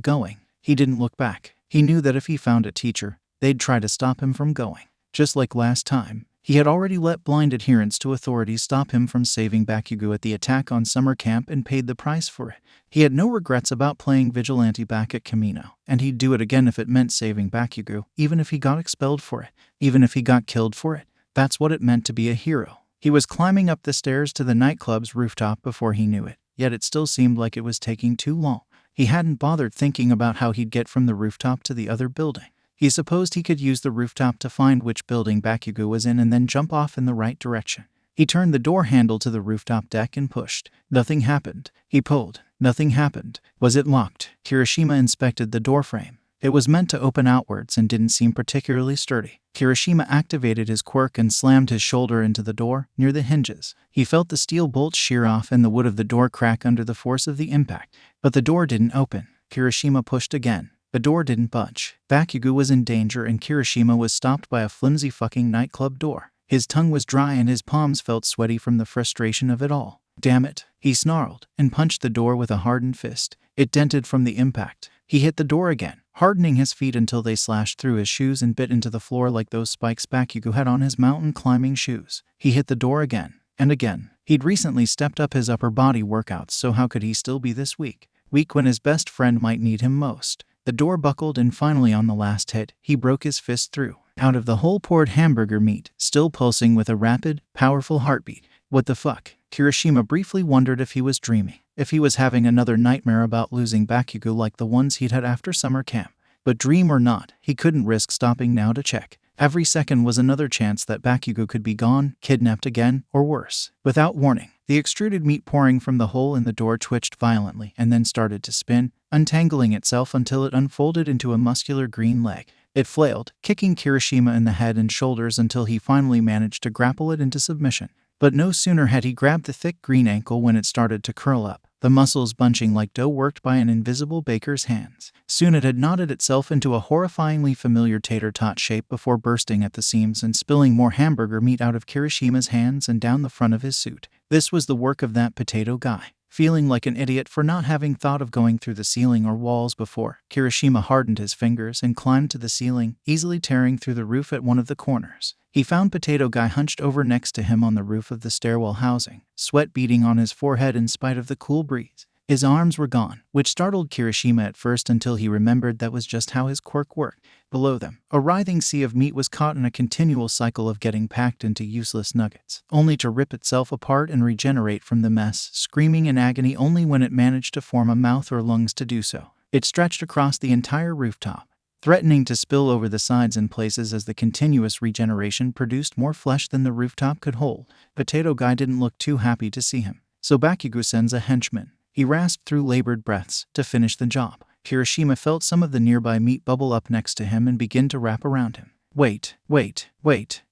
going? He didn't look back. He knew that if he found a teacher, they'd try to stop him from going. Just like last time, he had already let blind adherence to authorities stop him from saving Bakugou at the attack on summer camp and paid the price for it. He had no regrets about playing vigilante back at Kamino, and he'd do it again if it meant saving Bakugou, even if he got expelled for it, even if he got killed for it. That's what it meant to be a hero. He was climbing up the stairs to the nightclub's rooftop before he knew it, yet it still seemed like it was taking too long. He hadn't bothered thinking about how he'd get from the rooftop to the other building. He supposed he could use the rooftop to find which building Bakugou was in and then jump off in the right direction. He turned the door handle to the rooftop deck and pushed. Nothing happened. He pulled. Nothing happened. Was it locked? Kirishima inspected the doorframe. It was meant to open outwards and didn't seem particularly sturdy. Kirishima activated his quirk and slammed his shoulder into the door, near the hinges. He felt the steel bolts shear off and the wood of the door crack under the force of the impact. But the door didn't open. Kirishima pushed again. The door didn't budge. Bakugou was in danger and Kirishima was stopped by a flimsy fucking nightclub door. His tongue was dry and his palms felt sweaty from the frustration of it all. Damn it, he snarled, and punched the door with a hardened fist. It dented from the impact. He hit the door again, hardening his feet until they slashed through his shoes and bit into the floor like those spikes Bakugou had on his mountain climbing shoes. He hit the door again, and again. He'd recently stepped up his upper body workouts, so how could he still be this weak? Weak when his best friend might need him most. The door buckled and finally on the last hit, he broke his fist through. Out of the hole poured hamburger meat, still pulsing with a rapid, powerful heartbeat. What the fuck? Kirishima briefly wondered if he was dreaming, if he was having another nightmare about losing Bakugou like the ones he'd had after summer camp. But dream or not, he couldn't risk stopping now to check. Every second was another chance that Bakugou could be gone, kidnapped again, or worse. Without warning, the extruded meat pouring from the hole in the door twitched violently and then started to spin, untangling itself until it unfolded into a muscular green leg. It flailed, kicking Kirishima in the head and shoulders until he finally managed to grapple it into submission. But no sooner had he grabbed the thick green ankle when it started to curl up, the muscles bunching like dough worked by an invisible baker's hands. Soon it had knotted itself into a horrifyingly familiar tater-tot shape before bursting at the seams and spilling more hamburger meat out of Kirishima's hands and down the front of his suit. This was the work of that potato guy. Feeling like an idiot for not having thought of going through the ceiling or walls before, Kirishima hardened his fingers and climbed to the ceiling, easily tearing through the roof at one of the corners. He found Potato Guy hunched over next to him on the roof of the stairwell housing, sweat beading on his forehead in spite of the cool breeze. His arms were gone, which startled Kirishima at first until he remembered that was just how his quirk worked. Below them, a writhing sea of meat was caught in a continual cycle of getting packed into useless nuggets, only to rip itself apart and regenerate from the mess, screaming in agony only when it managed to form a mouth or lungs to do so. It stretched across the entire rooftop, threatening to spill over the sides in places as the continuous regeneration produced more flesh than the rooftop could hold. Potato Guy didn't look too happy to see him, so Bakugou sends a henchman. He rasped through labored breaths to finish the job. Kirishima felt some of the nearby meat bubble up next to him and begin to wrap around him. Wait.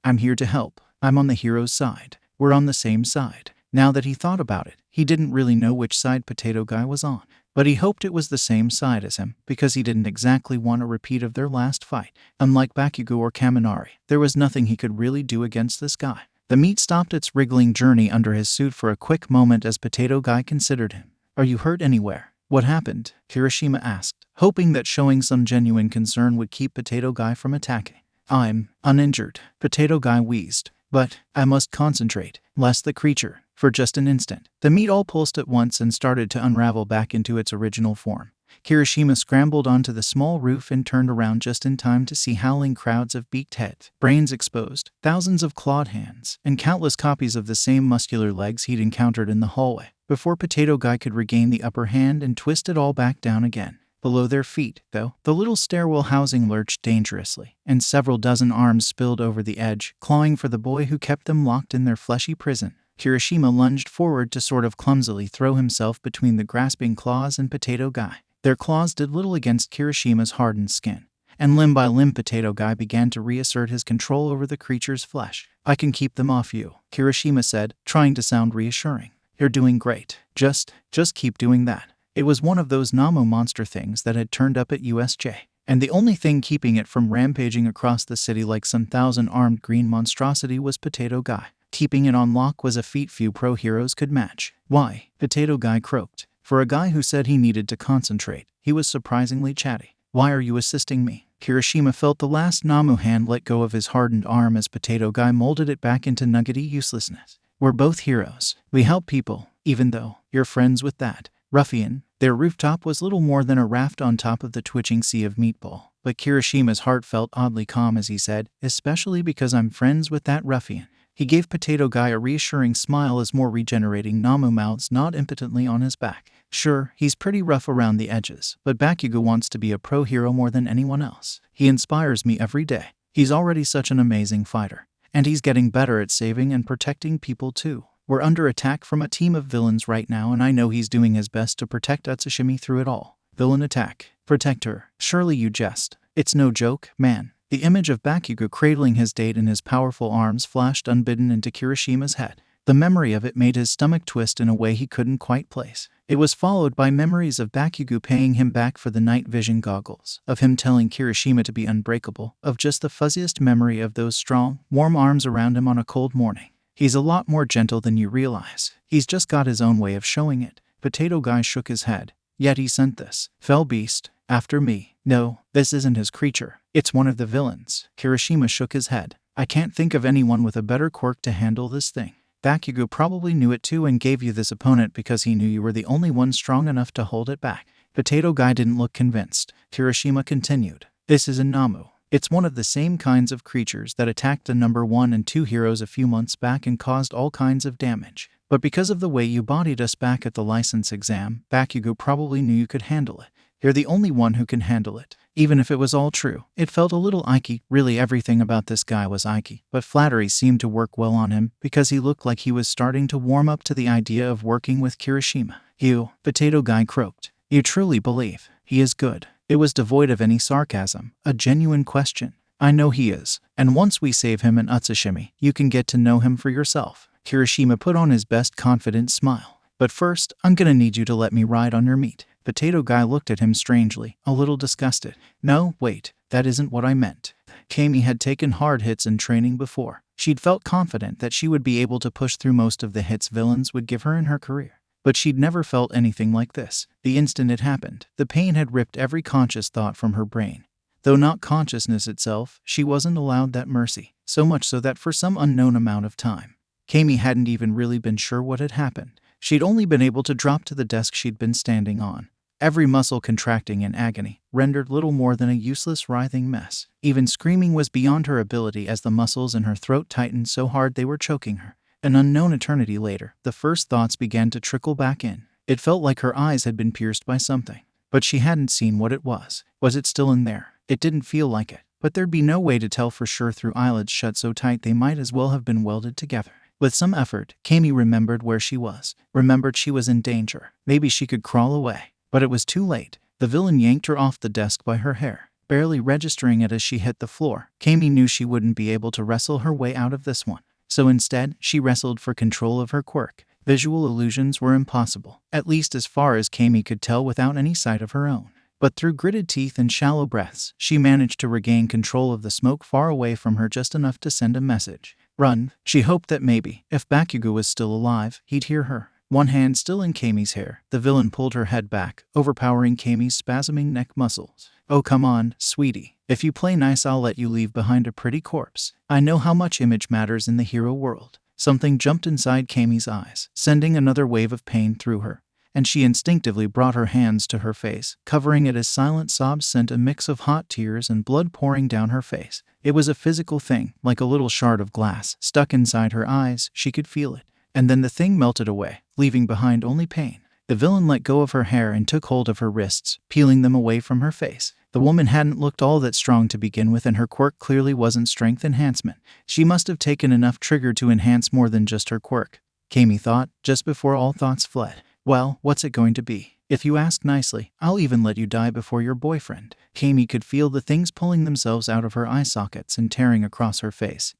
I'm here to help. I'm on the hero's side. We're on the same side. Now that he thought about it, he didn't really know which side Potato Guy was on. But he hoped it was the same side as him, because he didn't exactly want a repeat of their last fight. Unlike Bakugou or Kaminari, there was nothing he could really do against this guy. The meat stopped its wriggling journey under his suit for a quick moment as Potato Guy considered him. Are you hurt anywhere? What happened? Kirishima asked, hoping that showing some genuine concern would keep Potato Guy from attacking. I'm uninjured, Potato Guy wheezed. But I must concentrate, lest the creature, for just an instant. The meat all pulsed at once and started to unravel back into its original form. Kirishima scrambled onto the small roof and turned around just in time to see howling crowds of beaked heads, brains exposed, thousands of clawed hands, and countless copies of the same muscular legs he'd encountered in the hallway, before Potato Guy could regain the upper hand and twist it all back down again. Below their feet, though, the little stairwell housing lurched dangerously, and several dozen arms spilled over the edge, clawing for the boy who kept them locked in their fleshy prison. Kirishima lunged forward to sort of clumsily throw himself between the grasping claws and Potato Guy. Their claws did little against Kirishima's hardened skin, and limb by limb Potato Guy began to reassert his control over the creature's flesh. I can keep them off you, Kirishima said, trying to sound reassuring. You're doing great. Just keep doing that. It was one of those Namo monster things that had turned up at USJ, and the only thing keeping it from rampaging across the city like some thousand-armed green monstrosity was Potato Guy. Keeping it on lock was a feat few pro heroes could match. Why? Potato Guy croaked. For a guy who said he needed to concentrate, he was surprisingly chatty. Why are you assisting me? Kirishima felt the last Namu hand let go of his hardened arm as Potato Guy molded it back into nuggety uselessness. We're both heroes. We help people, even though you're friends with that ruffian. Their rooftop was little more than a raft on top of the twitching sea of meatball. But Kirishima's heart felt oddly calm as he said, especially because I'm friends with that ruffian. He gave Potato Guy a reassuring smile as more regenerating Namu mouths gnawed impotently on his back. Sure, he's pretty rough around the edges, but Bakugou wants to be a pro hero more than anyone else. He inspires me every day. He's already such an amazing fighter. And he's getting better at saving and protecting people too. We're under attack from a team of villains right now, and I know he's doing his best to protect Utsushimi through it all. Villain attack. Protect her. Surely you jest. It's no joke, man. The image of Bakugou cradling his date in his powerful arms flashed unbidden into Kirishima's head. The memory of it made his stomach twist in a way he couldn't quite place. It was followed by memories of Bakugou paying him back for the night vision goggles, of him telling Kirishima to be unbreakable, of just the fuzziest memory of those strong, warm arms around him on a cold morning. He's a lot more gentle than you realize. He's just got his own way of showing it. Potato Guy shook his head. Yet he sent this fell beast after me. No, this isn't his creature. It's one of the villains. Kirishima shook his head. I can't think of anyone with a better quirk to handle this thing. Bakugou probably knew it too and gave you this opponent because he knew you were the only one strong enough to hold it back. Potato Guy didn't look convinced. Kirishima continued. This is a Namu. It's one of the same kinds of creatures that attacked the number 1 and 2 heroes a few months back and caused all kinds of damage. But because of the way you bodied us back at the license exam, Bakugou probably knew you could handle it. You're the only one who can handle it. Even if it was all true, it felt a little icky. Really everything about this guy was icky, but flattery seemed to work well on him because he looked like he was starting to warm up to the idea of working with Kirishima. You, Potato Guy croaked. You truly believe he is good? It was devoid of any sarcasm, a genuine question. I know he is, and once we save him and Utsushimi, you can get to know him for yourself. Kirishima put on his best confident smile. But first, I'm gonna need you to let me ride on your meat. Potato Guy looked at him strangely, a little disgusted. No, wait, that isn't what I meant. Aimi had taken hard hits in training before. She'd felt confident that she would be able to push through most of the hits villains would give her in her career. But she'd never felt anything like this. The instant it happened, the pain had ripped every conscious thought from her brain. Though not consciousness itself, she wasn't allowed that mercy, so much so that for some unknown amount of time, Aimi hadn't even really been sure what had happened. She'd only been able to drop to the desk she'd been standing on. Every muscle contracting in agony, rendered little more than a useless writhing mess. Even screaming was beyond her ability as the muscles in her throat tightened so hard they were choking her. An unknown eternity later, the first thoughts began to trickle back in. It felt like her eyes had been pierced by something. But she hadn't seen what it was. Was it still in there? It didn't feel like it. But there'd be no way to tell for sure through eyelids shut so tight they might as well have been welded together. With some effort, Aimi remembered where she was. Remembered she was in danger. Maybe she could crawl away. But it was too late. The villain yanked her off the desk by her hair, barely registering it as she hit the floor. Aimi knew she wouldn't be able to wrestle her way out of this one. So instead, she wrestled for control of her quirk. Visual illusions were impossible, at least as far as Aimi could tell without any sight of her own. But through gritted teeth and shallow breaths, she managed to regain control of the smoke far away from her just enough to send a message. Run. She hoped that maybe, if Bakugou was still alive, he'd hear her. One hand still in Aimi's hair, the villain pulled her head back, overpowering Aimi's spasming neck muscles. Oh come on, sweetie. If you play nice I'll let you leave behind a pretty corpse. I know how much image matters in the hero world. Something jumped inside Aimi's eyes, sending another wave of pain through her, and she instinctively brought her hands to her face, covering it as silent sobs sent a mix of hot tears and blood pouring down her face. It was a physical thing, like a little shard of glass, stuck inside her eyes. She could feel it. And then the thing melted away, leaving behind only pain. The villain let go of her hair and took hold of her wrists, peeling them away from her face. The woman hadn't looked all that strong to begin with, and her quirk clearly wasn't strength enhancement. She must have taken enough trigger to enhance more than just her quirk. Aimi thought, just before all thoughts fled. Well, what's it going to be? If you ask nicely, I'll even let you die before your boyfriend. Aimi could feel the things pulling themselves out of her eye sockets and tearing across her face,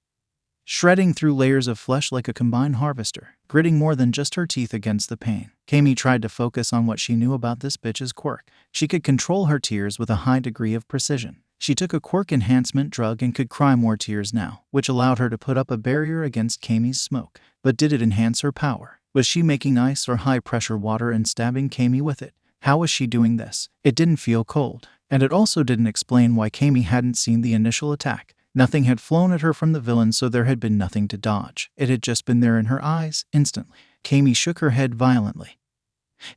shredding through layers of flesh like a combine harvester, gritting more than just her teeth against the pain. Aimi tried to focus on what she knew about this bitch's quirk. She could control her tears with a high degree of precision. She took a quirk enhancement drug and could cry more tears now, which allowed her to put up a barrier against Aimi's smoke. But did it enhance her power? Was she making ice or high-pressure water and stabbing Aimi with it? How was she doing this? It didn't feel cold. And it also didn't explain why Kami hadn't seen the initial attack. Nothing had flown at her from the villain, so there had been nothing to dodge. It had just been there in her eyes, instantly. Kami shook her head violently,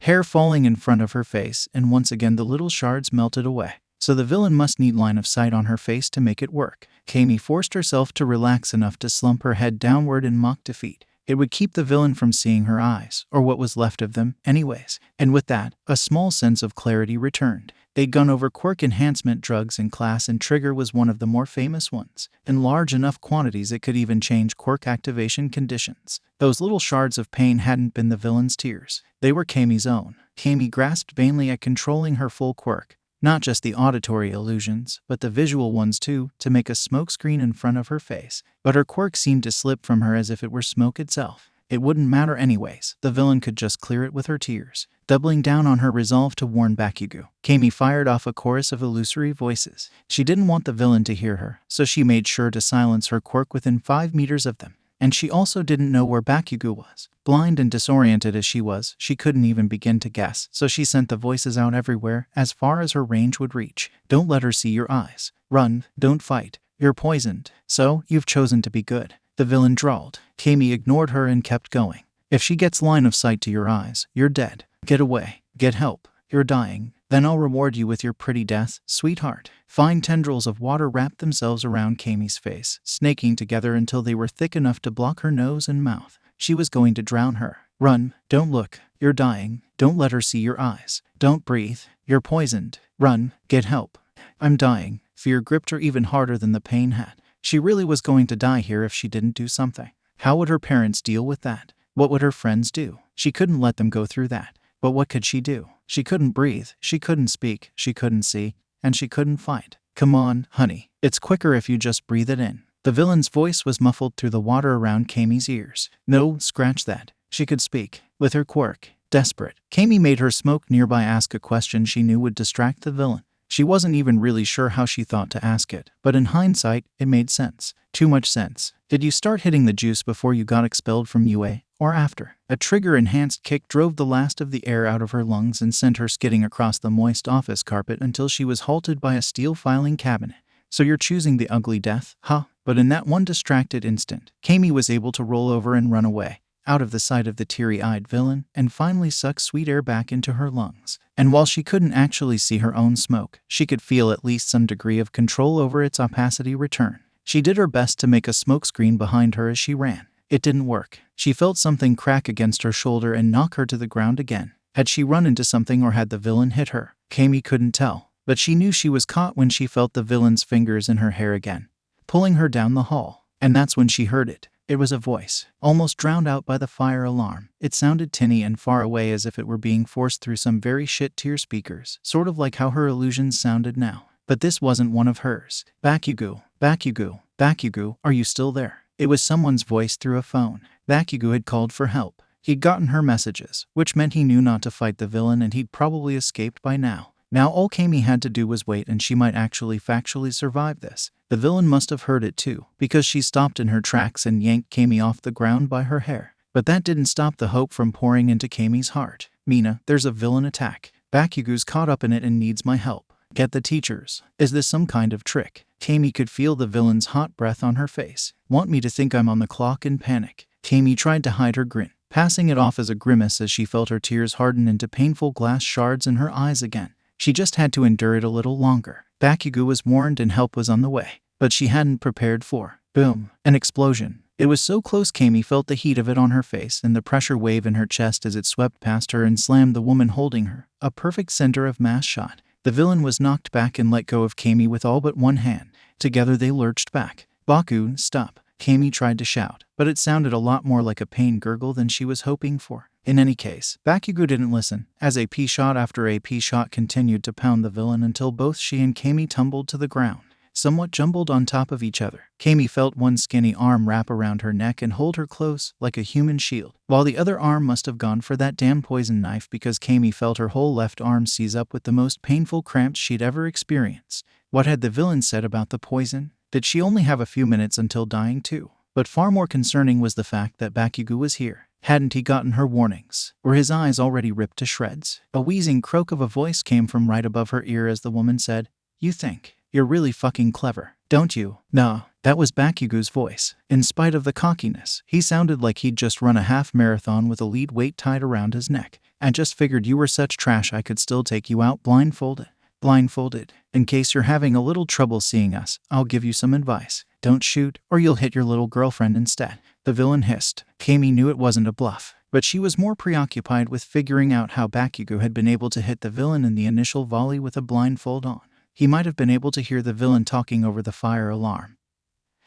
hair falling in front of her face, and once again the little shards melted away. So the villain must need line of sight on her face to make it work. Kami forced herself to relax enough to slump her head downward in mock defeat. It would keep the villain from seeing her eyes, or what was left of them, anyways. And with that, a small sense of clarity returned. They'd gone over quirk enhancement drugs in class, and Trigger was one of the more famous ones. In large enough quantities it could even change quirk activation conditions. Those little shards of pain hadn't been the villain's tears. They were Kami's own. Kami grasped vainly at controlling her full quirk. Not just the auditory illusions, but the visual ones too, to make a smokescreen in front of her face. But her quirk seemed to slip from her as if it were smoke itself. It wouldn't matter anyways. The villain could just clear it with her tears. Doubling down on her resolve to warn Bakugou, Kami fired off a chorus of illusory voices. She didn't want the villain to hear her, so she made sure to silence her quirk within 5 meters of them. And she also didn't know where Bakugou was. Blind and disoriented as she was, she couldn't even begin to guess, so she sent the voices out everywhere, as far as her range would reach. Don't let her see your eyes. Run, don't fight. You're poisoned. So, you've chosen to be good. The villain drawled. Kami ignored her and kept going. If she gets line of sight to your eyes, you're dead. Get away. Get help. You're dying. Then I'll reward you with your pretty death, sweetheart. Fine tendrils of water wrapped themselves around Kami's face, snaking together until they were thick enough to block her nose and mouth. She was going to drown her. Run. Don't look. You're dying. Don't let her see your eyes. Don't breathe. You're poisoned. Run. Get help. I'm dying. Fear gripped her even harder than the pain had. She really was going to die here if she didn't do something. How would her parents deal with that? What would her friends do? She couldn't let them go through that. But what could she do? She couldn't breathe, she couldn't speak, she couldn't see, and she couldn't fight. Come on, honey. It's quicker if you just breathe it in. The villain's voice was muffled through the water around Kami's ears. No, scratch that. She could speak. With her quirk. Desperate. Kami made her smoke nearby ask a question she knew would distract the villain. She wasn't even really sure how she thought to ask it, but in hindsight, it made sense. Too much sense. Did you start hitting the juice before you got expelled from UA, or after? A trigger-enhanced kick drove the last of the air out of her lungs and sent her skidding across the moist office carpet until she was halted by a steel filing cabinet. So you're choosing the ugly death, huh? But in that one distracted instant, Kami was able to roll over and run away, out of the sight of the teary-eyed villain, and finally suck sweet air back into her lungs. And while she couldn't actually see her own smoke, she could feel at least some degree of control over its opacity return. She did her best to make a smokescreen behind her as she ran. It didn't work. She felt something crack against her shoulder and knock her to the ground again. Had she run into something or had the villain hit her? Kami couldn't tell, but she knew she was caught when she felt the villain's fingers in her hair again, pulling her down the hall. And that's when she heard it. It was a voice, almost drowned out by the fire alarm. It sounded tinny and far away, as if it were being forced through some very shit-tier speakers, sort of like how her illusions sounded now. But this wasn't one of hers. Bakugou, Bakugou, Bakugou, are you still there? It was someone's voice through a phone. Bakugou had called for help. He'd gotten her messages, which meant he knew not to fight the villain, and he'd probably escaped by now. Now all Kami had to do was wait, and she might actually factually survive this. The villain must have heard it too, because she stopped in her tracks and yanked Kami off the ground by her hair. But that didn't stop the hope from pouring into Kami's heart. Mina, there's a villain attack. Bakugou's caught up in it and needs my help. Get the teachers. Is this some kind of trick? Kami could feel the villain's hot breath on her face. Want me to think I'm on the clock in panic? Kami tried to hide her grin, passing it off as a grimace as she felt her tears harden into painful glass shards in her eyes again. She just had to endure it a little longer. Bakugou was warned and help was on the way, but she hadn't prepared for. Boom. An explosion. It was so close Kami felt the heat of it on her face and the pressure wave in her chest as it swept past her and slammed the woman holding her, a perfect center of mass shot. The villain was knocked back and let go of Kami with all but one hand. Together they lurched back. Baku, stop. Kami tried to shout, but it sounded a lot more like a pain gurgle than she was hoping for. In any case, Bakugou didn't listen, as AP shot after AP shot continued to pound the villain until both she and Kami tumbled to the ground, somewhat jumbled on top of each other. Kami felt one skinny arm wrap around her neck and hold her close, like a human shield, while the other arm must have gone for that damn poison knife, because Kami felt her whole left arm seize up with the most painful cramps she'd ever experienced. What had the villain said about the poison? Did she only have a few minutes until dying too? But far more concerning was the fact that Bakugou was here. Hadn't he gotten her warnings? Were his eyes already ripped to shreds? A wheezing croak of a voice came from right above her ear as the woman said, "You think you're really fucking clever, don't you?" "No." That was Bakugou's voice. In spite of the cockiness, he sounded like he'd just run a half marathon with a lead weight tied around his neck. "I just figured you were such trash I could still take you out blindfolded. In case you're having a little trouble seeing us, I'll give you some advice. Don't shoot, or you'll hit your little girlfriend instead," the villain hissed. Aimi knew it wasn't a bluff, but she was more preoccupied with figuring out how Bakugou had been able to hit the villain in the initial volley with a blindfold on. He might have been able to hear the villain talking over the fire alarm,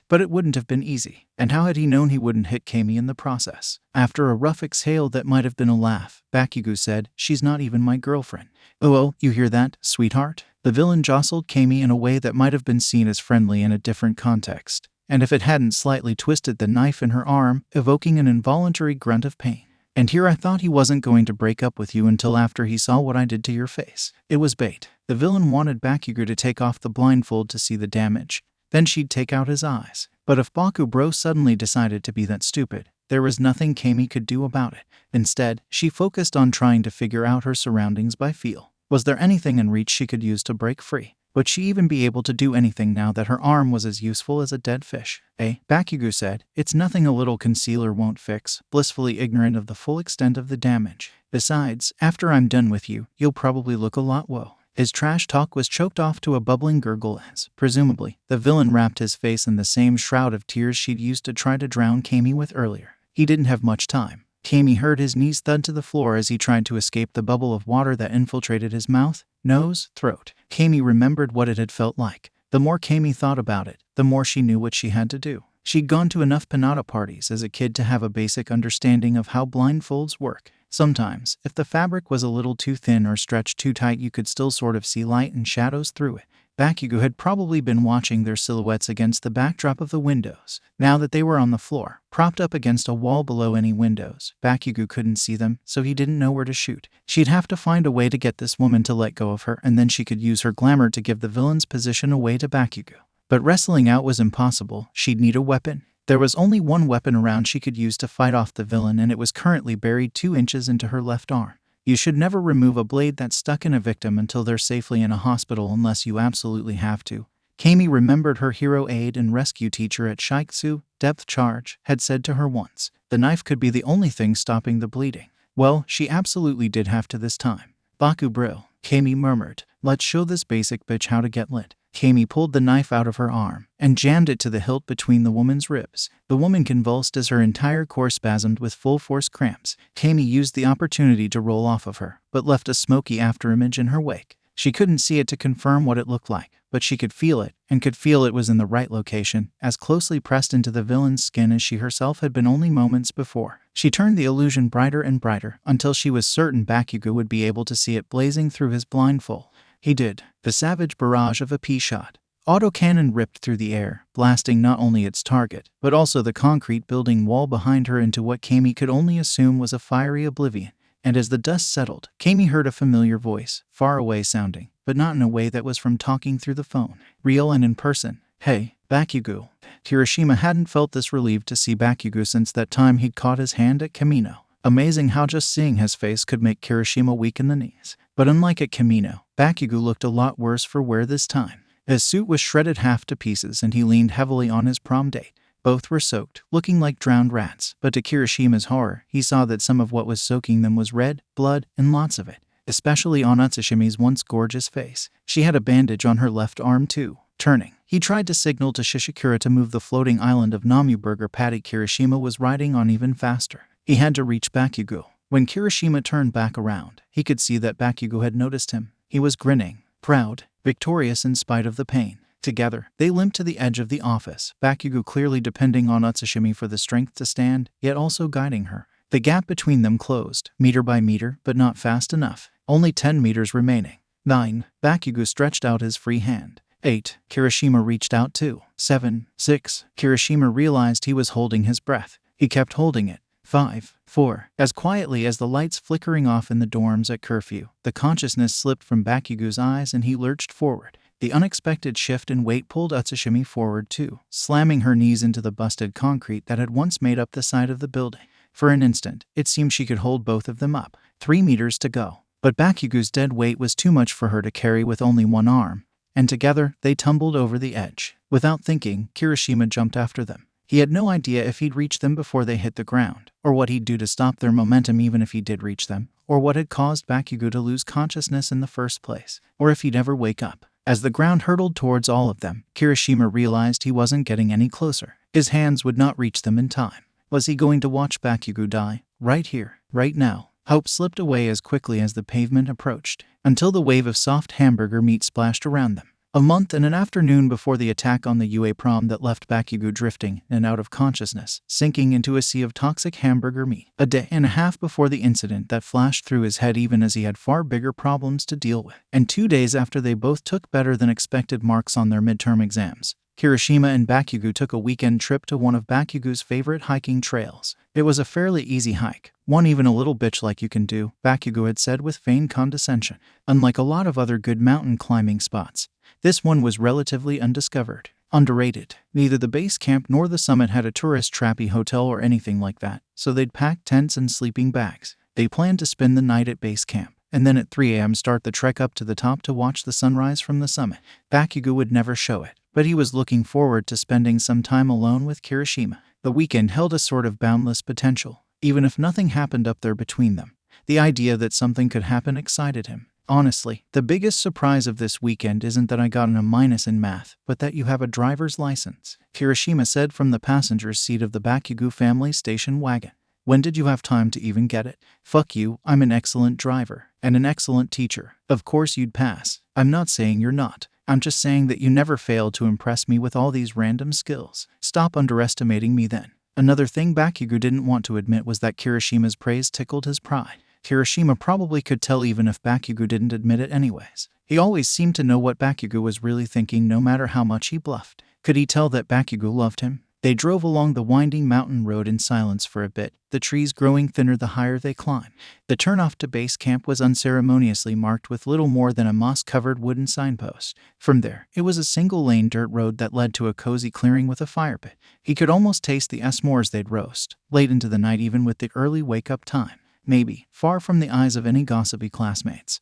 but it wouldn't have been easy. And how had he known he wouldn't hit Aimi in the process? After a rough exhale that might have been a laugh, Bakugou said, "She's not even my girlfriend." "Oh, you hear that, sweetheart?" The villain jostled Aimi in a way that might have been seen as friendly in a different context, and if it hadn't slightly twisted the knife in her arm, evoking an involuntary grunt of pain. "And here I thought he wasn't going to break up with you until after he saw what I did to your face." It was bait. The villain wanted Bakugou to take off the blindfold to see the damage. Then she'd take out his eyes. But if Bakugou suddenly decided to be that stupid, there was nothing Aimi could do about it. Instead, she focused on trying to figure out her surroundings by feel. Was there anything in reach she could use to break free? Would she even be able to do anything now that her arm was as useful as a dead fish? Bakugou said, "It's nothing a little concealer won't fix," blissfully ignorant of the full extent of the damage. "Besides, after I'm done with you, you'll probably look a lot woe." His trash talk was choked off to a bubbling gurgle as, presumably, the villain wrapped his face in the same shroud of tears she'd used to try to drown Aimi with earlier. He didn't have much time. Aimi heard his knees thud to the floor as he tried to escape the bubble of water that infiltrated his mouth, nose, throat. Aimi remembered what it had felt like. The more Aimi thought about it, the more she knew what she had to do. She'd gone to enough pinata parties as a kid to have a basic understanding of how blindfolds work. Sometimes, if the fabric was a little too thin or stretched too tight, you could still sort of see light and shadows through it. Bakugou had probably been watching their silhouettes against the backdrop of the windows. Now that they were on the floor, propped up against a wall below any windows, Bakugou couldn't see them, so he didn't know where to shoot. She'd have to find a way to get this woman to let go of her, and then she could use her glamour to give the villain's position away to Bakugou. But wrestling out was impossible. She'd need a weapon. There was only one weapon around she could use to fight off the villain, and it was currently buried 2 inches into her left arm. You should never remove a blade that's stuck in a victim until they're safely in a hospital unless you absolutely have to. Aimi remembered her hero aid and rescue teacher at Shiketsu, Depth Charge, had said to her once. The knife could be the only thing stopping the bleeding. Well, she absolutely did have to this time. "Bakugou," Aimi murmured. "Let's show this basic bitch how to get lit." Aimi pulled the knife out of her arm and jammed it to the hilt between the woman's ribs. The woman convulsed as her entire core spasmed with full-force cramps. Aimi used the opportunity to roll off of her, but left a smoky afterimage in her wake. She couldn't see it to confirm what it looked like, but she could feel it, and could feel it was in the right location, as closely pressed into the villain's skin as she herself had been only moments before. She turned the illusion brighter and brighter, until she was certain Bakugou would be able to see it blazing through his blindfold. He did. The savage barrage of a pea shot. Autocannon ripped through the air, blasting not only its target, but also the concrete building wall behind her into what Aimi could only assume was a fiery oblivion. And as the dust settled, Aimi heard a familiar voice, far away sounding, but not in a way that was from talking through the phone. Real and in person. "Hey, Bakugou." Kirishima hadn't felt this relieved to see Bakugou since that time he'd caught his hand at Kamino. Amazing how just seeing his face could make Kirishima weak in the knees. But unlike at Kamino, Bakugou looked a lot worse for wear this time. His suit was shredded half to pieces and he leaned heavily on his prom date. Both were soaked, looking like drowned rats, but to Kirishima's horror, he saw that some of what was soaking them was red, blood, and lots of it, especially on Utsushimi's once gorgeous face. She had a bandage on her left arm too. Turning, he tried to signal to Shishikura to move the floating island of Namuburger patty Kirishima was riding on even faster. He had to reach Bakugou. When Kirishima turned back around, he could see that Bakugou had noticed him. He was grinning, proud, victorious in spite of the pain. Together, they limped to the edge of the office, Bakugou clearly depending on Utsushimi for the strength to stand, yet also guiding her. The gap between them closed, meter by meter, but not fast enough. Only 10 meters remaining. 9. Bakugou stretched out his free hand. 8. Kirishima reached out too. 7. 6. Kirishima realized he was holding his breath. He kept holding it. 5. 4. As quietly as the lights flickering off in the dorms at curfew, the consciousness slipped from Bakugou's eyes and he lurched forward. The unexpected shift in weight pulled Utsushimi forward too, slamming her knees into the busted concrete that had once made up the side of the building. For an instant, it seemed she could hold both of them up. 3 meters to go. But Bakugo's dead weight was too much for her to carry with only one arm, and together they tumbled over the edge. Without thinking, Kirishima jumped after them. He had no idea if he'd reach them before they hit the ground, or what he'd do to stop their momentum even if he did reach them, or what had caused Bakugo to lose consciousness in the first place, or if he'd ever wake up. As the ground hurtled towards all of them, Kirishima realized he wasn't getting any closer. His hands would not reach them in time. Was he going to watch Bakugo die? Right here, right now. Hope slipped away as quickly as the pavement approached, until the wave of soft hamburger meat splashed around them. A month and an afternoon before the attack on the UA Prom that left Bakugo drifting in and out of consciousness, sinking into a sea of toxic hamburger meat. A day and a half before the incident that flashed through his head even as he had far bigger problems to deal with. And 2 days after they both took better than expected marks on their midterm exams, Kirishima and Bakugo took a weekend trip to one of Bakugo's favorite hiking trails. It was a fairly easy hike, one even a little bitch like you can do, Bakugo had said with feigned condescension. Unlike a lot of other good mountain climbing spots, this one was relatively undiscovered, underrated. Neither the base camp nor the summit had a tourist trappy hotel or anything like that, so they'd packed tents and sleeping bags. They planned to spend the night at base camp, and then at 3 a.m. start the trek up to the top to watch the sunrise from the summit. Bakugo would never show it, but he was looking forward to spending some time alone with Kirishima. The weekend held a sort of boundless potential, even if nothing happened up there between them. The idea that something could happen excited him. Honestly, the biggest surprise of this weekend isn't that I got an A- in math, but that you have a driver's license, Kirishima said from the passenger's seat of the Bakugo family station wagon. When did you have time to even get it? Fuck you, I'm an excellent driver, and an excellent teacher. Of course you'd pass. I'm not saying you're not. I'm just saying that you never failed to impress me with all these random skills. Stop underestimating me then. Another thing Bakugo didn't want to admit was that Kirishima's praise tickled his pride. Kirishima probably could tell even if Bakugo didn't admit it anyways. He always seemed to know what Bakugo was really thinking no matter how much he bluffed. Could he tell that Bakugo loved him? They drove along the winding mountain road in silence for a bit, the trees growing thinner the higher they climbed. The turnoff to base camp was unceremoniously marked with little more than a moss-covered wooden signpost. From there, it was a single-lane dirt road that led to a cozy clearing with a fire pit. He could almost taste the s'mores they'd roast, late into the night even with the early wake-up time. Maybe, far from the eyes of any gossipy classmates.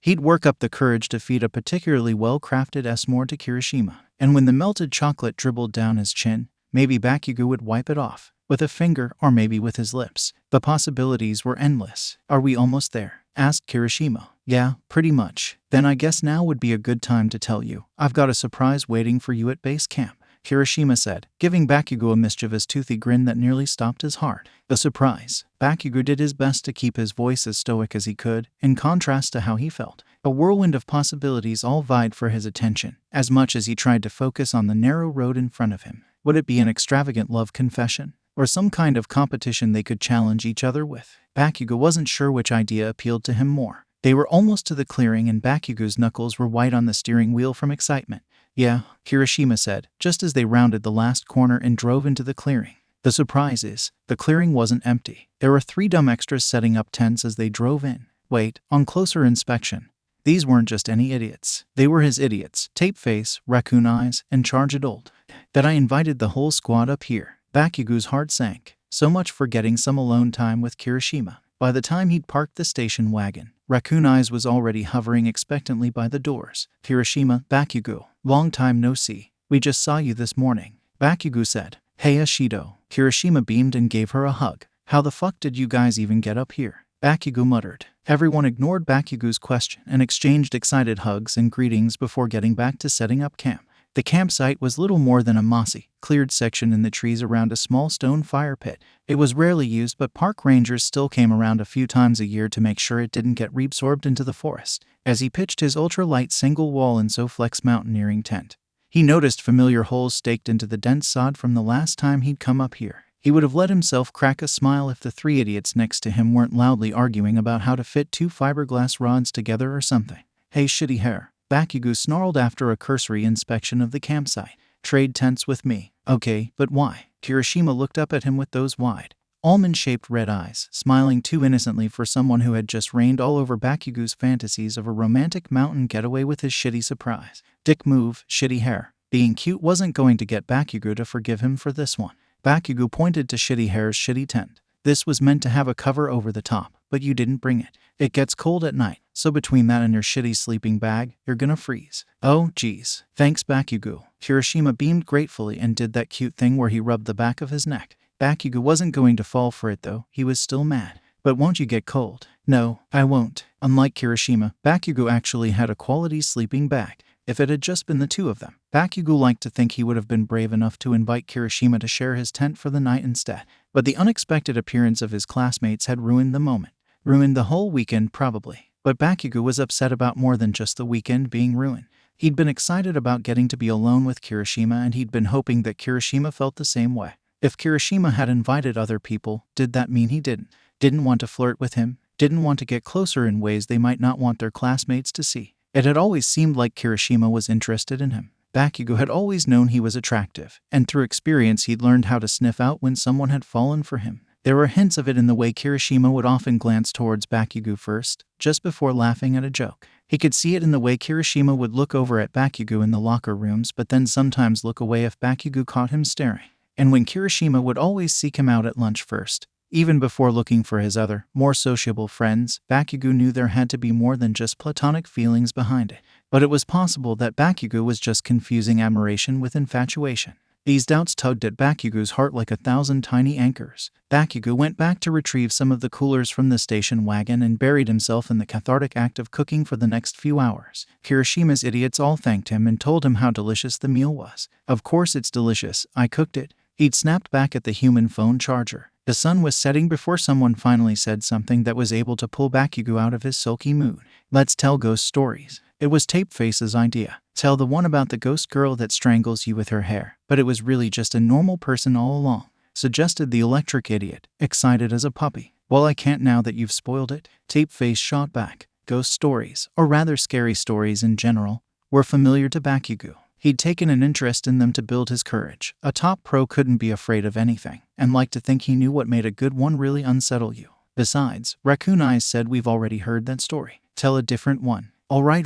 He'd work up the courage to feed a particularly well-crafted s'more to Kirishima, and when the melted chocolate dribbled down his chin, maybe Bakugo would wipe it off, with a finger or maybe with his lips. The possibilities were endless. Are we almost there? Asked Kirishima. Yeah, pretty much. Then I guess now would be a good time to tell you. I've got a surprise waiting for you at base camp, Kirishima said, giving Bakugo a mischievous toothy grin that nearly stopped his heart. A surprise. Bakugo did his best to keep his voice as stoic as he could, in contrast to how he felt. A whirlwind of possibilities all vied for his attention, as much as he tried to focus on the narrow road in front of him. Would it be an extravagant love confession? Or some kind of competition they could challenge each other with? Bakugo wasn't sure which idea appealed to him more. They were almost to the clearing and Bakugo's knuckles were white on the steering wheel from excitement. Yeah, Kirishima said, just as they rounded the last corner and drove into the clearing. The surprise is, the clearing wasn't empty. There were 3 dumb extras setting up tents as they drove in. Wait, on closer inspection, these weren't just any idiots. They were his idiots, tape face, raccoon eyes, and charged old. That I invited the whole squad up here. Bakugo's heart sank. So much for getting some alone time with Kirishima. By the time he'd parked the station wagon, Raccoon Eyes was already hovering expectantly by the doors. Kirishima, Bakugo, long time no see. We just saw you this morning, Bakugo said. Hey Ashido. Kirishima beamed and gave her a hug. How the fuck did you guys even get up here? Bakugo muttered. Everyone ignored Bakugo's question and exchanged excited hugs and greetings before getting back to setting up camp. The campsite was little more than a mossy, cleared section in the trees around a small stone fire pit. It was rarely used, but park rangers still came around a few times a year to make sure it didn't get reabsorbed into the forest. As he pitched his ultra-light single-wall and SoFlex mountaineering tent, he noticed familiar holes staked into the dense sod from the last time he'd come up here. He would have let himself crack a smile if the 3 idiots next to him weren't loudly arguing about how to fit 2 fiberglass rods together or something. Hey shitty hair. Bakugo snarled after a cursory inspection of the campsite. Trade tents with me. Okay, but why? Kirishima looked up at him with those wide, almond-shaped red eyes, smiling too innocently for someone who had just rained all over Bakugo's fantasies of a romantic mountain getaway with his shitty surprise. Dick move, shitty hair. Being cute wasn't going to get Bakugo to forgive him for this one. Bakugo pointed to Shitty Hair's shitty tent. This was meant to have a cover over the top, but you didn't bring it. It gets cold at night, so between that and your shitty sleeping bag, you're gonna freeze. Oh, geez. Thanks, Bakugou. Kirishima beamed gratefully and did that cute thing where he rubbed the back of his neck. Bakugou wasn't going to fall for it though, he was still mad. But won't you get cold? No, I won't. Unlike Kirishima, Bakugou actually had a quality sleeping bag. If it had just been the two of them, Bakugou liked to think he would have been brave enough to invite Kirishima to share his tent for the night instead. But the unexpected appearance of his classmates had ruined the moment. Ruined the whole weekend, probably. But Bakugou was upset about more than just the weekend being ruined. He'd been excited about getting to be alone with Kirishima, and he'd been hoping that Kirishima felt the same way. If Kirishima had invited other people, did that mean he didn't want to flirt with him? Didn't want to get closer in ways they might not want their classmates to see? It had always seemed like Kirishima was interested in him. Bakugou had always known he was attractive, and through experience he'd learned how to sniff out when someone had fallen for him. There were hints of it in the way Kirishima would often glance towards Bakugou first, just before laughing at a joke. He could see it in the way Kirishima would look over at Bakugou in the locker rooms, but then sometimes look away if Bakugou caught him staring. And when Kirishima would always seek him out at lunch first, even before looking for his other, more sociable friends, Bakugou knew there had to be more than just platonic feelings behind it. But it was possible that Bakugou was just confusing admiration with infatuation. These doubts tugged at Bakugou's heart like 1,000 tiny anchors. Bakugou went back to retrieve some of the coolers from the station wagon and buried himself in the cathartic act of cooking for the next few hours. Kirishima's idiots all thanked him and told him how delicious the meal was. Of course it's delicious, I cooked it. He'd snapped back at the human phone charger. The sun was setting before someone finally said something that was able to pull Bakugou out of his sulky mood. Let's tell ghost stories. It was Tapeface's idea. Tell the one about the ghost girl that strangles you with her hair, but it was really just a normal person all along, suggested the electric idiot, excited as a puppy. Well, I can't now that you've spoiled it. Tapeface shot back. Ghost stories, or rather scary stories in general, were familiar to Bakugou. He'd taken an interest in them to build his courage. A top pro couldn't be afraid of anything, and liked to think he knew what made a good one really unsettle you. Besides, Raccoon Eyes said we've already heard that story. Tell a different one. All right.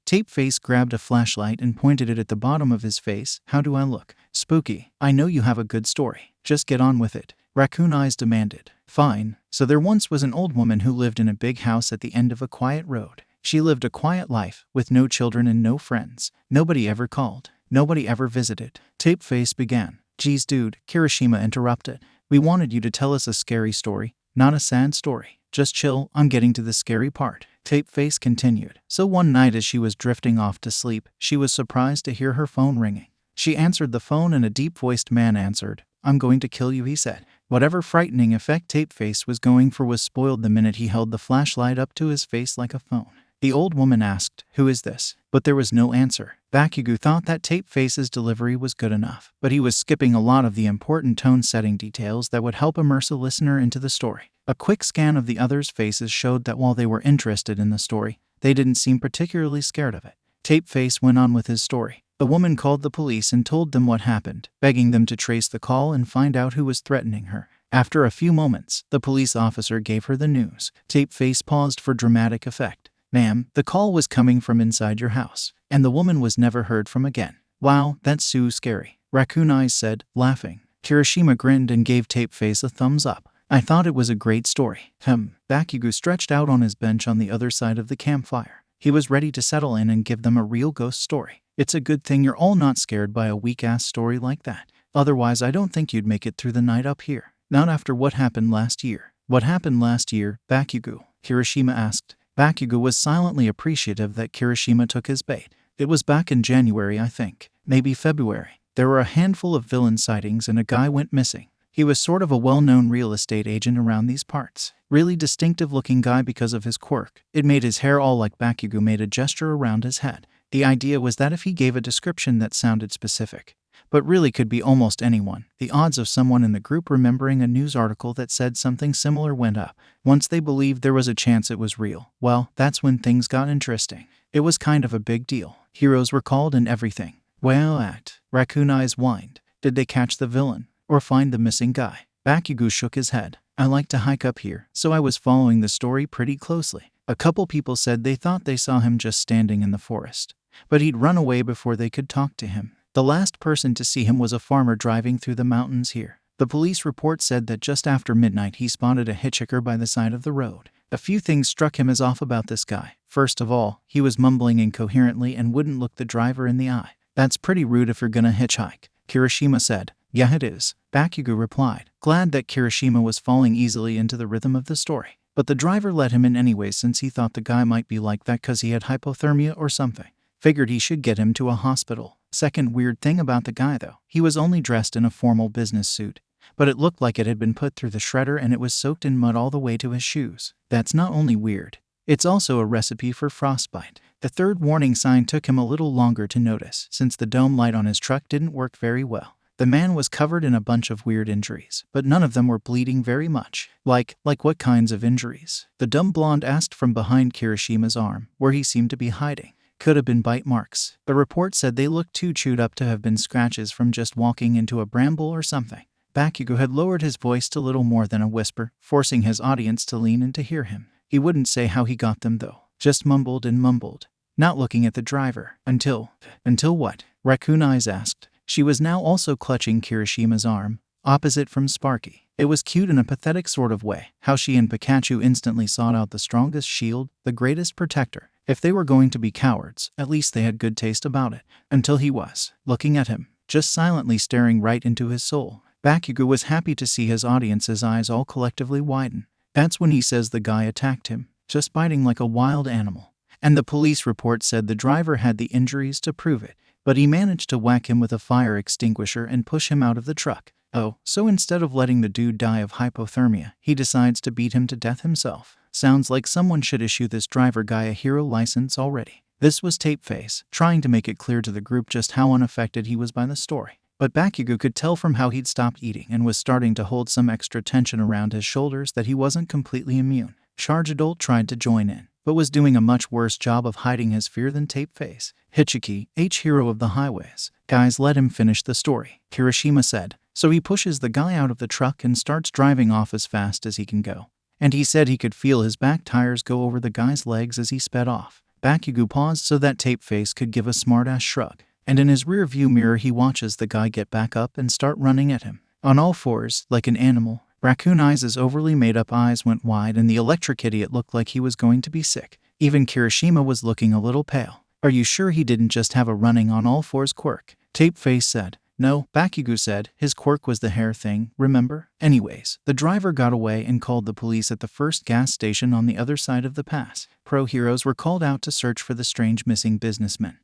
Tapeface grabbed a flashlight and pointed it at the bottom of his face. How do I look? Spooky. I know you have a good story. Just get on with it. Raccoon Eyes demanded. Fine. So there once was an old woman who lived in a big house at the end of a quiet road. She lived a quiet life, with no children and no friends. Nobody ever called. Nobody ever visited. Tapeface began. Geez dude, Kirishima interrupted. We wanted you to tell us a scary story, not a sad story. Just chill, I'm getting to the scary part. Tapeface continued. So one night as she was drifting off to sleep, she was surprised to hear her phone ringing. She answered the phone and a deep-voiced man answered. I'm going to kill you, he said. Whatever frightening effect Tapeface was going for was spoiled the minute he held the flashlight up to his face like a phone. The old woman asked, who is this? But there was no answer. Bakugou thought that Tapeface's delivery was good enough, but he was skipping a lot of the important tone-setting details that would help immerse a listener into the story. A quick scan of the others' faces showed that while they were interested in the story, they didn't seem particularly scared of it. Tapeface went on with his story. The woman called the police and told them what happened, begging them to trace the call and find out who was threatening her. After a few moments, the police officer gave her the news. Tapeface paused for dramatic effect. Ma'am, the call was coming from inside your house, and the woman was never heard from again. Wow, that's so scary, Raccoon Eyes said, laughing. Kirishima grinned and gave Tapeface a thumbs up. I thought it was a great story. Bakugou stretched out on his bench on the other side of the campfire. He was ready to settle in and give them a real ghost story. It's a good thing you're all not scared by a weak-ass story like that. Otherwise, I don't think you'd make it through the night up here. Not after what happened last year. What happened last year, Bakugou? Kirishima asked. Bakugou was silently appreciative that Kirishima took his bait. It was back in January, I think. Maybe February. There were a handful of villain sightings and a guy went missing. He was sort of a well-known real estate agent around these parts. Really distinctive-looking guy because of his quirk. It made his hair all like Bakugou made a gesture around his head. The idea was that if he gave a description that sounded specific, but really could be almost anyone, the odds of someone in the group remembering a news article that said something similar went up. Once they believed there was a chance it was real, well, that's when things got interesting. It was kind of a big deal. Heroes were called and everything. Well, Raccoon Eyes whined. Did they catch the villain? Or find the missing guy? Bakugou shook his head. I like to hike up here, so I was following the story pretty closely. A couple people said they thought they saw him just standing in the forest, but he'd run away before they could talk to him. The last person to see him was a farmer driving through the mountains here. The police report said that just after midnight he spotted a hitchhiker by the side of the road. A few things struck him as off about this guy. First of all, he was mumbling incoherently and wouldn't look the driver in the eye. "That's pretty rude if you're gonna hitchhike," Kirishima said. "Yeah, it is," Bakugou replied, glad that Kirishima was falling easily into the rhythm of the story. But the driver let him in anyway since he thought the guy might be like that cause he had hypothermia or something. Figured he should get him to a hospital. Second weird thing about the guy though, he was only dressed in a formal business suit, but it looked like it had been put through the shredder and it was soaked in mud all the way to his shoes. That's not only weird, it's also a recipe for frostbite. The third warning sign took him a little longer to notice since the dome light on his truck didn't work very well. The man was covered in a bunch of weird injuries, but none of them were bleeding very much. Like what kinds of injuries? The dumb blonde asked from behind Kirishima's arm, where he seemed to be hiding. Could have been bite marks. The report said they looked too chewed up to have been scratches from just walking into a bramble or something. Bakugou had lowered his voice to little more than a whisper, forcing his audience to lean in to hear him. He wouldn't say how he got them though, just mumbled and mumbled, not looking at the driver. Until what? Raccoon Eyes asked. She was now also clutching Kirishima's arm, opposite from Sparky. It was cute in a pathetic sort of way, how she and Pikachu instantly sought out the strongest shield, the greatest protector. If they were going to be cowards, at least they had good taste about it. Until he was, looking at him, just silently staring right into his soul. Bakugou was happy to see his audience's eyes all collectively widen. That's when he says the guy attacked him, just biting like a wild animal. And the police report said the driver had the injuries to prove it, but he managed to whack him with a fire extinguisher and push him out of the truck. Oh, so instead of letting the dude die of hypothermia, he decides to beat him to death himself. Sounds like someone should issue this driver guy a hero license already. This was Tapeface, trying to make it clear to the group just how unaffected he was by the story. But Bakugou could tell from how he'd stopped eating and was starting to hold some extra tension around his shoulders that he wasn't completely immune. Charge Adult tried to join in, but was doing a much worse job of hiding his fear than Tapeface. Hichiki, hero of the highways. Guys, let him finish the story, Kirishima said. So he pushes the guy out of the truck and starts driving off as fast as he can go. And he said he could feel his back tires go over the guy's legs as he sped off. Bakugou paused so that Tapeface could give a smartass shrug. And in his rear view mirror he watches the guy get back up and start running at him. On all fours, like an animal, Raccoon Eyes' overly made-up eyes went wide and the electric idiot looked like he was going to be sick. Even Kirishima was looking a little pale. Are you sure he didn't just have a running on all fours quirk? Tapeface said. No, Bakugou said, his quirk was the hair thing, remember? Anyways, the driver got away and called the police at the first gas station on the other side of the pass. Pro heroes were called out to search for the strange missing businessman.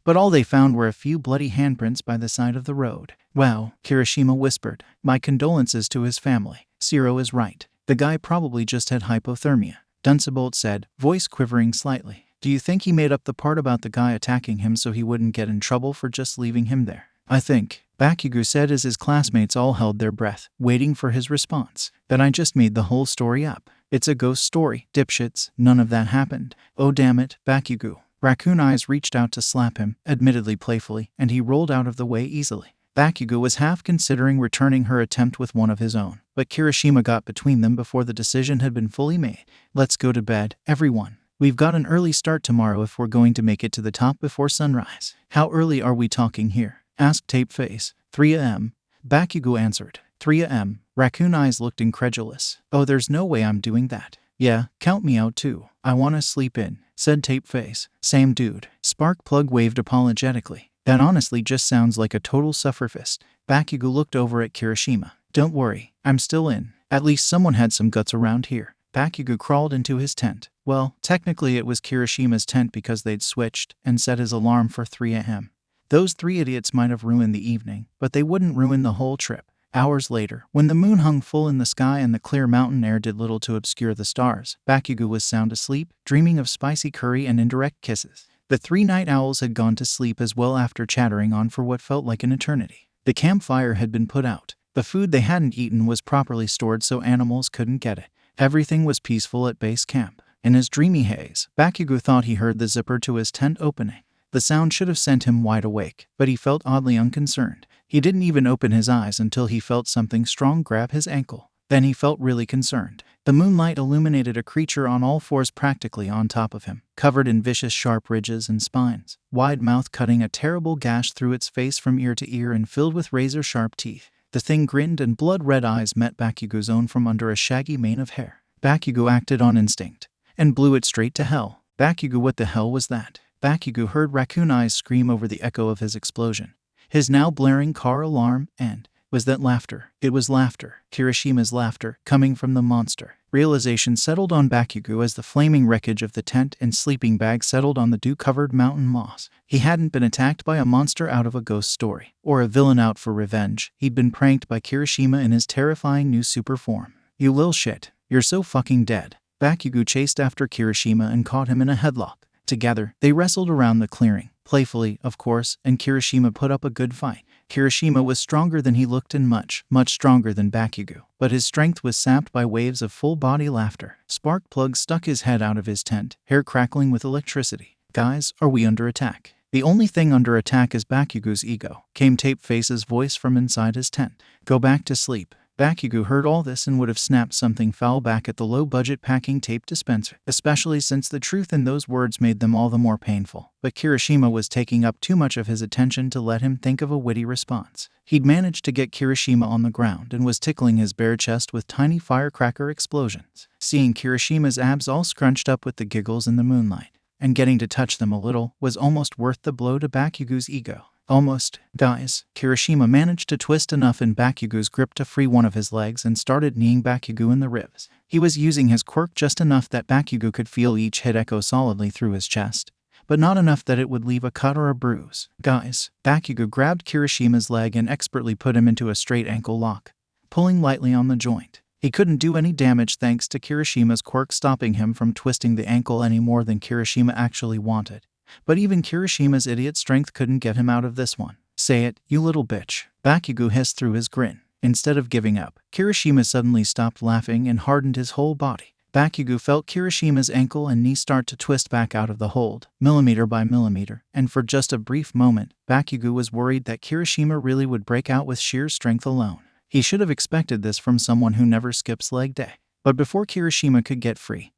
But all they found were a few bloody handprints by the side of the road. Wow, Kirishima whispered. My condolences to his family. Zero is right. The guy probably just had hypothermia. Dunsebolt said, voice quivering slightly. Do you think he made up the part about the guy attacking him so he wouldn't get in trouble for just leaving him there? I think, Bakugou said as his classmates all held their breath, waiting for his response. Then I just made the whole story up. It's a ghost story, dipshits. None of that happened. Oh damn it, Bakugou. Raccoon Eyes reached out to slap him, admittedly playfully, and he rolled out of the way easily. Bakugou was half considering returning her attempt with one of his own, but Kirishima got between them before the decision had been fully made. Let's go to bed, everyone. We've got an early start tomorrow if we're going to make it to the top before sunrise. How early are we talking here? Asked Tapeface. 3 a.m. Bakugou answered. 3 a.m. Raccoon Eyes looked incredulous. Oh, there's no way I'm doing that. Yeah, count me out too. I want to sleep in, said Tapeface. Same dude. Sparkplug waved apologetically. That honestly just sounds like a total sufferfest. Bakugou looked over at Kirishima. Don't worry, I'm still in. At least someone had some guts around here. Bakugou crawled into his tent. Well, technically it was Kirishima's tent because they'd switched and set his alarm for 3 a.m. Those three idiots might have ruined the evening, but they wouldn't ruin the whole trip. Hours later, when the moon hung full in the sky and the clear mountain air did little to obscure the stars, Bakugou was sound asleep, dreaming of spicy curry and indirect kisses. The three night owls had gone to sleep as well after chattering on for what felt like an eternity. The campfire had been put out. The food they hadn't eaten was properly stored so animals couldn't get it. Everything was peaceful at base camp. In his dreamy haze, Bakugou thought he heard the zipper to his tent opening. The sound should have sent him wide awake, but he felt oddly unconcerned. He didn't even open his eyes until he felt something strong grab his ankle. Then he felt really concerned. The moonlight illuminated a creature on all fours practically on top of him, covered in vicious sharp ridges and spines, wide mouth cutting a terrible gash through its face from ear to ear and filled with razor-sharp teeth. The thing grinned and blood-red eyes met Bakugo's own from under a shaggy mane of hair. Bakugo acted on instinct and blew it straight to hell. Bakugo, what the hell was that? Bakugo heard Raccoon Eyes scream over the echo of his explosion, his now blaring car alarm, and was that laughter? It was laughter. Kirishima's laughter, coming from the monster. Realization settled on Bakugo as the flaming wreckage of the tent and sleeping bag settled on the dew-covered mountain moss. He hadn't been attacked by a monster out of a ghost story, or a villain out for revenge. He'd been pranked by Kirishima in his terrifying new super form. You lil shit. You're so fucking dead. Bakugo chased after Kirishima and caught him in a headlock. Together, they wrestled around the clearing, playfully, of course, and Kirishima put up a good fight. Kirishima was stronger than he looked and much stronger than Bakugo, but his strength was sapped by waves of full-body laughter. Sparkplug stuck his head out of his tent, hair crackling with electricity. Guys, are we under attack? The only thing under attack is Bakugo's ego, came Tapeface's voice from inside his tent. Go back to sleep. Bakugo heard all this and would have snapped something foul back at the low-budget packing tape dispenser, especially since the truth in those words made them all the more painful. But Kirishima was taking up too much of his attention to let him think of a witty response. He'd managed to get Kirishima on the ground and was tickling his bare chest with tiny firecracker explosions. Seeing Kirishima's abs all scrunched up with the giggles in the moonlight, and getting to touch them a little, was almost worth the blow to Bakugo's ego. Almost. Guys, Kirishima managed to twist enough in Bakugo's grip to free one of his legs and started kneeing Bakugo in the ribs. He was using his quirk just enough that Bakugo could feel each hit echo solidly through his chest, but not enough that it would leave a cut or a bruise. Guys, Bakugo grabbed Kirishima's leg and expertly put him into a straight ankle lock, pulling lightly on the joint. He couldn't do any damage thanks to Kirishima's quirk stopping him from twisting the ankle any more than Kirishima actually wanted. But even Kirishima's idiot strength couldn't get him out of this one. Say it, you little bitch. Bakugo hissed through his grin. Instead of giving up, Kirishima suddenly stopped laughing and hardened his whole body. Bakugo felt Kirishima's ankle and knee start to twist back out of the hold, millimeter by millimeter, and for just a brief moment, Bakugo was worried that Kirishima really would break out with sheer strength alone. He should have expected this from someone who never skips leg day. But before Kirishima could get free,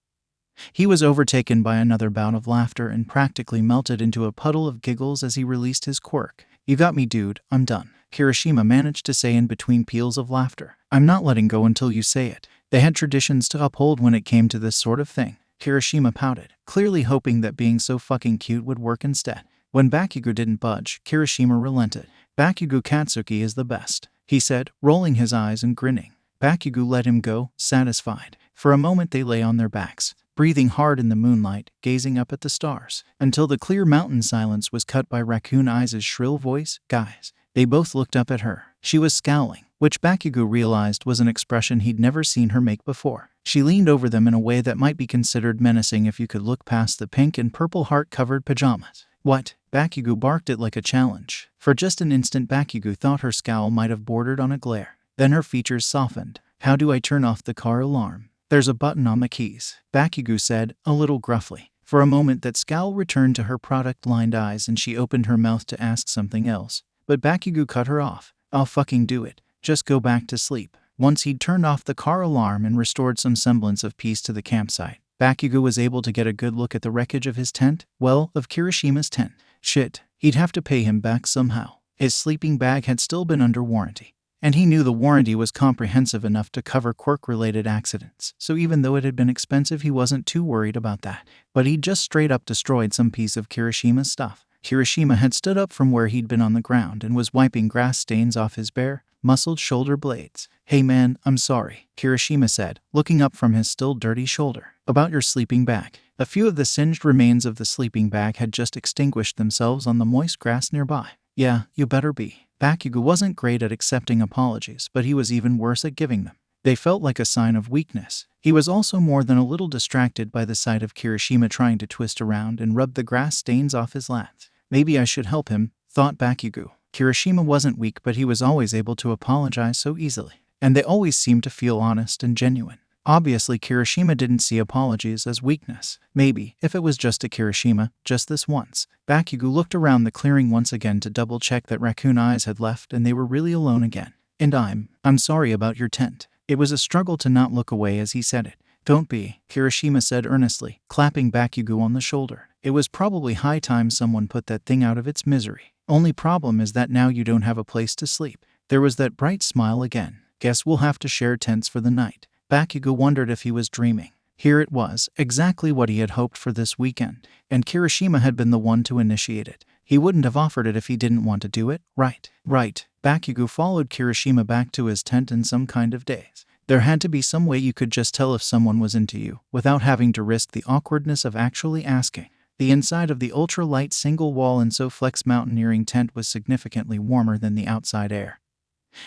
he was overtaken by another bout of laughter and practically melted into a puddle of giggles as he released his quirk. You got me, dude, I'm done. Kirishima managed to say in between peals of laughter. I'm not letting go until you say it. They had traditions to uphold when it came to this sort of thing. Kirishima pouted, clearly hoping that being so fucking cute would work instead. When Bakugo didn't budge, Kirishima relented. Bakugo Katsuki is the best, he said, rolling his eyes and grinning. Bakugo let him go, satisfied. For a moment they lay on their backs, breathing hard in the moonlight, gazing up at the stars, until the clear mountain silence was cut by Raccoon Eyes' shrill voice. Guys. They both looked up at her. She was scowling, which Bakugo realized was an expression he'd never seen her make before. She leaned over them in a way that might be considered menacing if you could look past the pink and purple heart-covered pajamas. What? Bakugo barked it like a challenge. For just an instant Bakugo thought her scowl might have bordered on a glare. Then her features softened. How do I turn off the car alarm? There's a button on the keys, Bakugo said, a little gruffly. For a moment that scowl returned to her product-lined eyes and she opened her mouth to ask something else. But Bakugo cut her off. I'll fucking do it. Just go back to sleep. Once he'd turned off the car alarm and restored some semblance of peace to the campsite, Bakugo was able to get a good look at the wreckage of his tent. Well, of Kirishima's tent. Shit, he'd have to pay him back somehow. His sleeping bag had still been under warranty, and he knew the warranty was comprehensive enough to cover quirk-related accidents, so even though it had been expensive he wasn't too worried about that. But he'd just straight up destroyed some piece of Kirishima's stuff. Kirishima had stood up from where he'd been on the ground and was wiping grass stains off his bare, muscled shoulder blades. Hey man, I'm sorry, Kirishima said, looking up from his still dirty shoulder. About your sleeping bag. A few of the singed remains of the sleeping bag had just extinguished themselves on the moist grass nearby. Yeah, you better be. Bakugo wasn't great at accepting apologies, but he was even worse at giving them. They felt like a sign of weakness. He was also more than a little distracted by the sight of Kirishima trying to twist around and rub the grass stains off his lats. Maybe I should help him, thought Bakugo. Kirishima wasn't weak, but he was always able to apologize so easily. And they always seemed to feel honest and genuine. Obviously, Kirishima didn't see apologies as weakness. Maybe, if it was just to Kirishima, just this once. Bakugo looked around the clearing once again to double-check that Raccoon Eyes had left and they were really alone again. And I'm sorry about your tent. It was a struggle to not look away as he said it. Don't be, Kirishima said earnestly, clapping Bakugo on the shoulder. It was probably high time someone put that thing out of its misery. Only problem is that now you don't have a place to sleep. There was that bright smile again. Guess we'll have to share tents for the night. Bakugo wondered if he was dreaming. Here it was, exactly what he had hoped for this weekend, and Kirishima had been the one to initiate it. He wouldn't have offered it if he didn't want to do it, right? Right. Bakugo followed Kirishima back to his tent in some kind of daze. There had to be some way you could just tell if someone was into you, without having to risk the awkwardness of actually asking. The inside of the ultra-light single-wall and SoFlex mountaineering tent was significantly warmer than the outside air.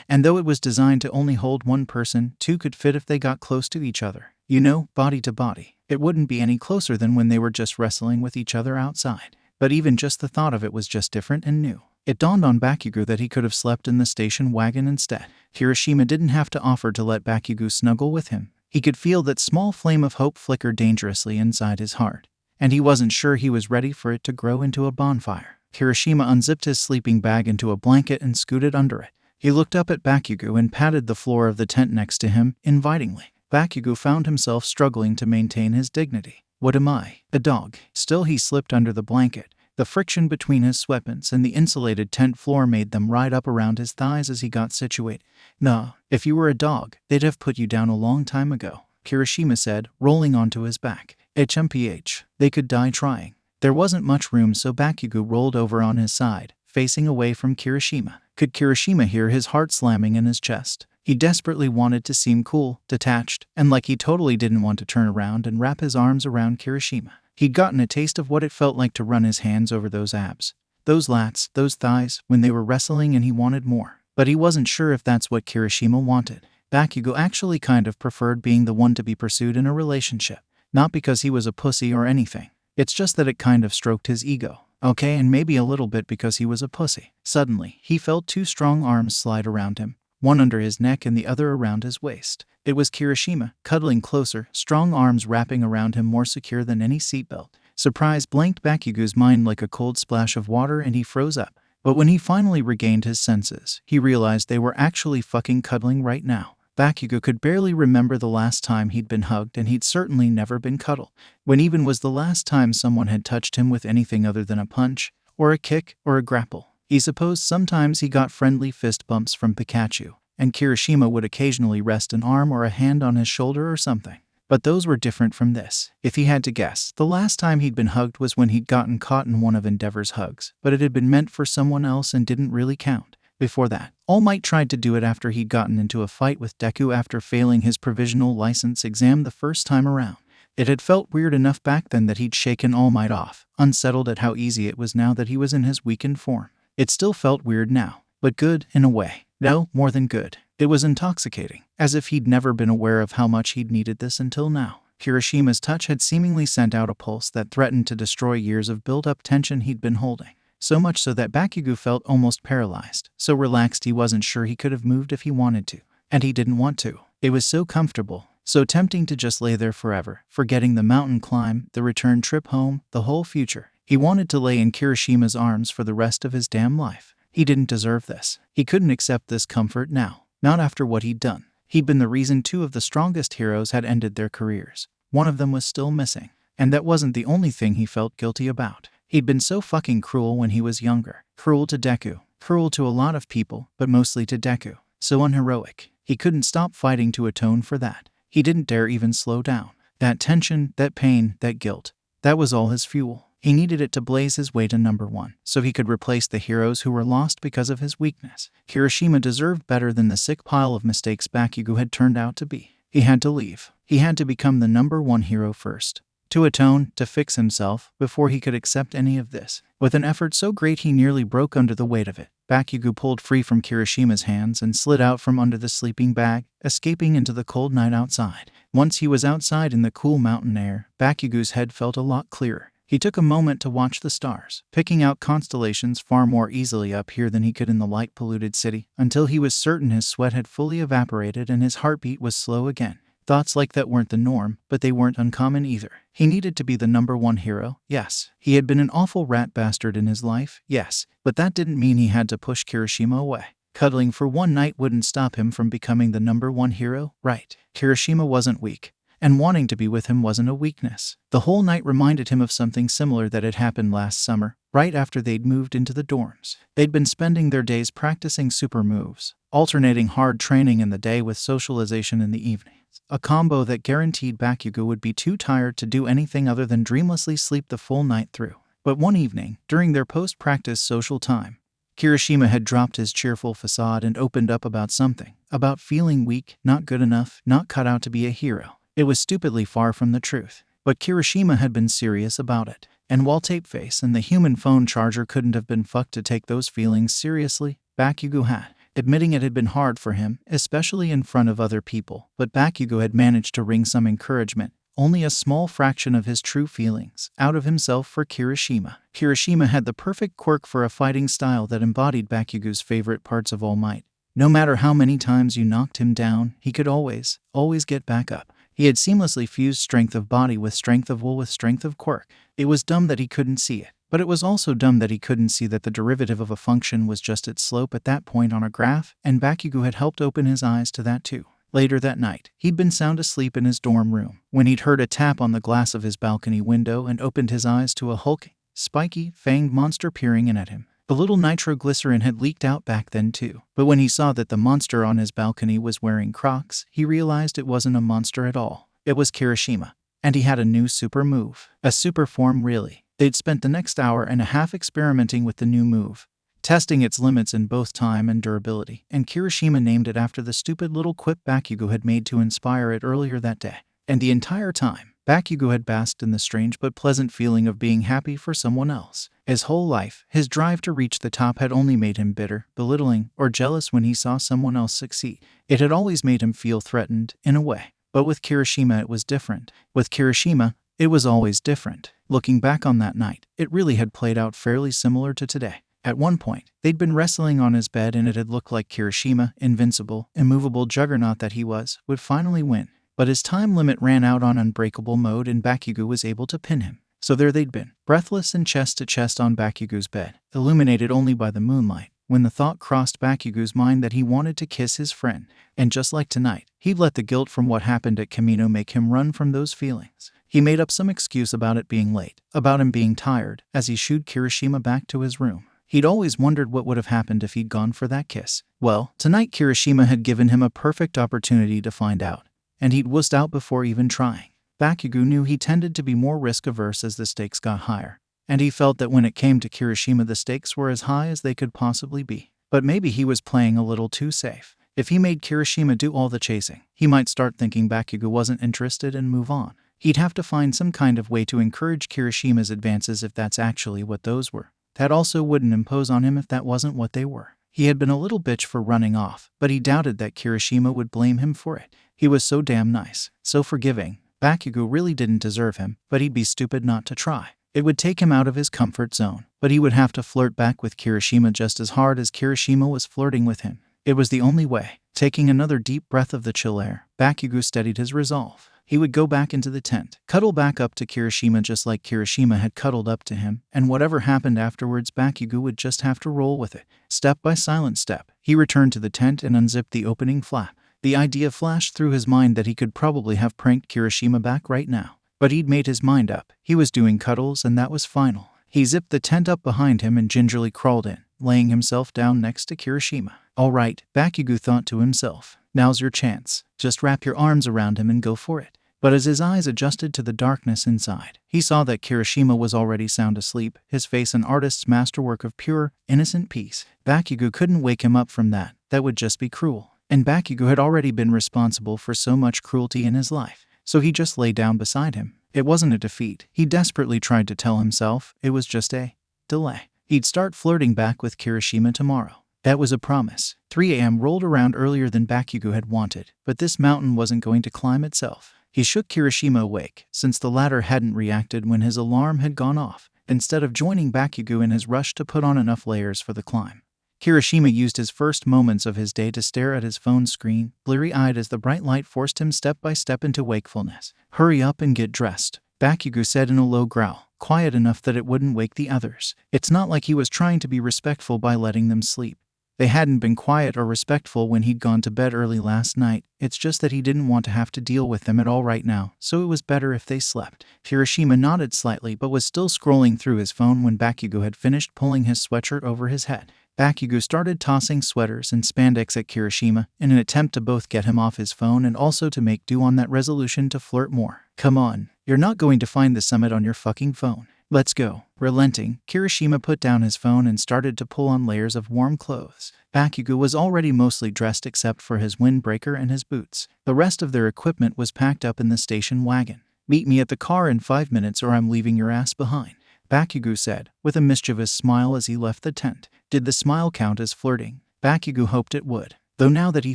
And though it was designed to only hold one person, two could fit if they got close to each other. You know, body to body. It wouldn't be any closer than when they were just wrestling with each other outside. But even just the thought of it was just different and new. It dawned on Bakugo that he could have slept in the station wagon instead. Kirishima didn't have to offer to let Bakugo snuggle with him. He could feel that small flame of hope flicker dangerously inside his heart, and he wasn't sure he was ready for it to grow into a bonfire. Kirishima unzipped his sleeping bag into a blanket and scooted under it. He looked up at Bakugo and patted the floor of the tent next to him, invitingly. Bakugo found himself struggling to maintain his dignity. What am I? A dog? Still, he slipped under the blanket. The friction between his sweatpants and the insulated tent floor made them ride up around his thighs as he got situated. No, if you were a dog, they'd have put you down a long time ago, Kirishima said, rolling onto his back. HMPH. They could die trying. There wasn't much room, so Bakugo rolled over on his side, facing away from Kirishima. Could Kirishima hear his heart slamming in his chest? He desperately wanted to seem cool, detached, and like he totally didn't want to turn around and wrap his arms around Kirishima. He'd gotten a taste of what it felt like to run his hands over those abs, those lats, those thighs, when they were wrestling, and he wanted more. But he wasn't sure if that's what Kirishima wanted. Bakugo actually kind of preferred being the one to be pursued in a relationship. Not because he was a pussy or anything. It's just that it kind of stroked his ego. Okay, and maybe a little bit because he was a pussy. Suddenly, he felt two strong arms slide around him, one under his neck and the other around his waist. It was Kirishima, cuddling closer, strong arms wrapping around him more secure than any seatbelt. Surprise blanked Bakugo's mind like a cold splash of water, and he froze up. But when he finally regained his senses, he realized they were actually fucking cuddling right now. Bakugo could barely remember the last time he'd been hugged, and he'd certainly never been cuddled. When even was the last time someone had touched him with anything other than a punch, or a kick, or a grapple? He supposed sometimes he got friendly fist bumps from Pikachu, and Kirishima would occasionally rest an arm or a hand on his shoulder or something. But those were different from this. If he had to guess, the last time he'd been hugged was when he'd gotten caught in one of Endeavor's hugs, but it had been meant for someone else and didn't really count. Before that, All Might tried to do it after he'd gotten into a fight with Deku after failing his provisional license exam the first time around. It had felt weird enough back then that he'd shaken All Might off, unsettled at how easy it was now that he was in his weakened form. It still felt weird now, but good in a way. No, more than good. It was intoxicating, as if he'd never been aware of how much he'd needed this until now. Kirishima's touch had seemingly sent out a pulse that threatened to destroy years of built-up tension he'd been holding. So much so that Bakugo felt almost paralyzed, so relaxed he wasn't sure he could have moved if he wanted to. And he didn't want to. It was so comfortable, so tempting to just lay there forever, forgetting the mountain climb, the return trip home, the whole future. He wanted to lay in Kirishima's arms for the rest of his damn life. He didn't deserve this. He couldn't accept this comfort now. Not after what he'd done. He'd been the reason two of the strongest heroes had ended their careers. One of them was still missing. And that wasn't the only thing he felt guilty about. He'd been so fucking cruel when he was younger. Cruel to Deku. Cruel to a lot of people, but mostly to Deku. So unheroic. He couldn't stop fighting to atone for that. He didn't dare even slow down. That tension, that pain, that guilt. That was all his fuel. He needed it to blaze his way to number one, so he could replace the heroes who were lost because of his weakness. Kirishima deserved better than the sick pile of mistakes Bakugo had turned out to be. He had to leave. He had to become the number one hero first. To atone, to fix himself, before he could accept any of this. With an effort so great he nearly broke under the weight of it, Bakugo pulled free from Kirishima's hands and slid out from under the sleeping bag, escaping into the cold night outside. Once he was outside in the cool mountain air, Bakugo's head felt a lot clearer. He took a moment to watch the stars, picking out constellations far more easily up here than he could in the light-polluted city, until he was certain his sweat had fully evaporated and his heartbeat was slow again. Thoughts like that weren't the norm, but they weren't uncommon either. He needed to be the number one hero, yes. He had been an awful rat bastard in his life, yes. But that didn't mean he had to push Kirishima away. Cuddling for one night wouldn't stop him from becoming the number one hero, right? Kirishima wasn't weak. and wanting to be with him wasn't a weakness. The whole night reminded him of something similar that had happened last summer, right after they'd moved into the dorms. They'd been spending their days practicing super moves, alternating hard training in the day with socialization in the evenings. A combo that guaranteed Bakugou would be too tired to do anything other than dreamlessly sleep the full night through. But one evening, during their post-practice social time, Kirishima had dropped his cheerful facade and opened up about something. About feeling weak, not good enough, not cut out to be a hero. It was stupidly far from the truth. But Kirishima had been serious about it. And while Tapeface and the human phone charger couldn't have been fucked to take those feelings seriously, Bakugou had. Admitting it had been hard for him, especially in front of other people, but Bakugou had managed to wring some encouragement, only a small fraction of his true feelings, out of himself for Kirishima. Kirishima had the perfect quirk for a fighting style that embodied Bakugou's favorite parts of All Might. No matter how many times you knocked him down, he could always get back up. He had seamlessly fused strength of body with strength of will with strength of quirk. It was dumb that he couldn't see it. But it was also dumb that he couldn't see that the derivative of a function was just its slope at that point on a graph, and Bakugou had helped open his eyes to that too. Later that night, he'd been sound asleep in his dorm room when he'd heard a tap on the glass of his balcony window and opened his eyes to a hulking, spiky, fanged monster peering in at him. The little nitroglycerin had leaked out back then too, but when he saw that the monster on his balcony was wearing Crocs, he realized it wasn't a monster at all. It was Kirishima, and he had a new super move. A super form, really. They'd spent the next hour and a half experimenting with the new move, testing its limits in both time and durability, and Kirishima named it after the stupid little quip Bakugou had made to inspire it earlier that day. And the entire time, Bakugou had basked in the strange but pleasant feeling of being happy for someone else. His whole life, his drive to reach the top had only made him bitter, belittling, or jealous when he saw someone else succeed. It had always made him feel threatened, in a way. But with Kirishima it was different. With Kirishima, it was always different. Looking back on that night, it really had played out fairly similar to today. At one point, they'd been wrestling on his bed and it had looked like Kirishima, invincible, immovable juggernaut that he was, would finally win. But his time limit ran out on unbreakable mode and Bakugou was able to pin him. So there they'd been, breathless and chest to chest on Bakugou's bed, illuminated only by the moonlight, when the thought crossed Bakugou's mind that he wanted to kiss his friend. And just like tonight, he'd let the guilt from what happened at Camino make him run from those feelings. He made up some excuse about it being late, about him being tired, as he shooed Kirishima back to his room. He'd always wondered what would have happened if he'd gone for that kiss. Well, tonight Kirishima had given him a perfect opportunity to find out, and he'd wussed out before even trying. Bakugou knew he tended to be more risk-averse as the stakes got higher, and he felt that when it came to Kirishima the stakes were as high as they could possibly be. But maybe he was playing a little too safe. If he made Kirishima do all the chasing, he might start thinking Bakugou wasn't interested and move on. He'd have to find some kind of way to encourage Kirishima's advances if that's actually what those were. That also wouldn't impose on him if that wasn't what they were. He had been a little bitch for running off, but he doubted that Kirishima would blame him for it. He was so damn nice, so forgiving. Bakugou really didn't deserve him, but he'd be stupid not to try. It would take him out of his comfort zone, but he would have to flirt back with Kirishima just as hard as Kirishima was flirting with him. It was the only way. Taking another deep breath of the chill air, Bakugou steadied his resolve. He would go back into the tent, cuddle back up to Kirishima just like Kirishima had cuddled up to him, and whatever happened afterwards Bakugou would just have to roll with it. Step by silent step, he returned to the tent and unzipped the opening flap. The idea flashed through his mind that he could probably have pranked Kirishima back right now. But he'd made his mind up. He was doing cuddles and that was final. He zipped the tent up behind him and gingerly crawled in, laying himself down next to Kirishima. All right, Bakugou thought to himself. Now's your chance. Just wrap your arms around him and go for it. But as his eyes adjusted to the darkness inside, he saw that Kirishima was already sound asleep, his face an artist's masterwork of pure, innocent peace. Bakugou couldn't wake him up from that. That would just be cruel. And Bakugou had already been responsible for so much cruelty in his life. So he just lay down beside him. It wasn't a defeat. He desperately tried to tell himself it was just a delay. He'd start flirting back with Kirishima tomorrow. That was a promise. 3 a.m. rolled around earlier than Bakugou had wanted, but this mountain wasn't going to climb itself. He shook Kirishima awake, since the latter hadn't reacted when his alarm had gone off, instead of joining Bakugou in his rush to put on enough layers for the climb. Kirishima used his first moments of his day to stare at his phone screen, bleary-eyed as the bright light forced him step by step into wakefulness. Hurry up and get dressed, Bakugou said in a low growl, quiet enough that it wouldn't wake the others. It's not like he was trying to be respectful by letting them sleep. They hadn't been quiet or respectful when he'd gone to bed early last night. It's just that he didn't want to have to deal with them at all right now, so it was better if they slept. Kirishima nodded slightly but was still scrolling through his phone when Bakugou had finished pulling his sweatshirt over his head. Bakugou started tossing sweaters and spandex at Kirishima in an attempt to both get him off his phone and also to make do on that resolution to flirt more. Come on, you're not going to find the summit on your fucking phone. Let's go. Relenting, Kirishima put down his phone and started to pull on layers of warm clothes. Bakugou was already mostly dressed except for his windbreaker and his boots. The rest of their equipment was packed up in the station wagon. Meet me at the car in 5 minutes or I'm leaving your ass behind, Bakugou said, with a mischievous smile as he left the tent. Did the smile count as flirting? Bakugou hoped it would. Though now that he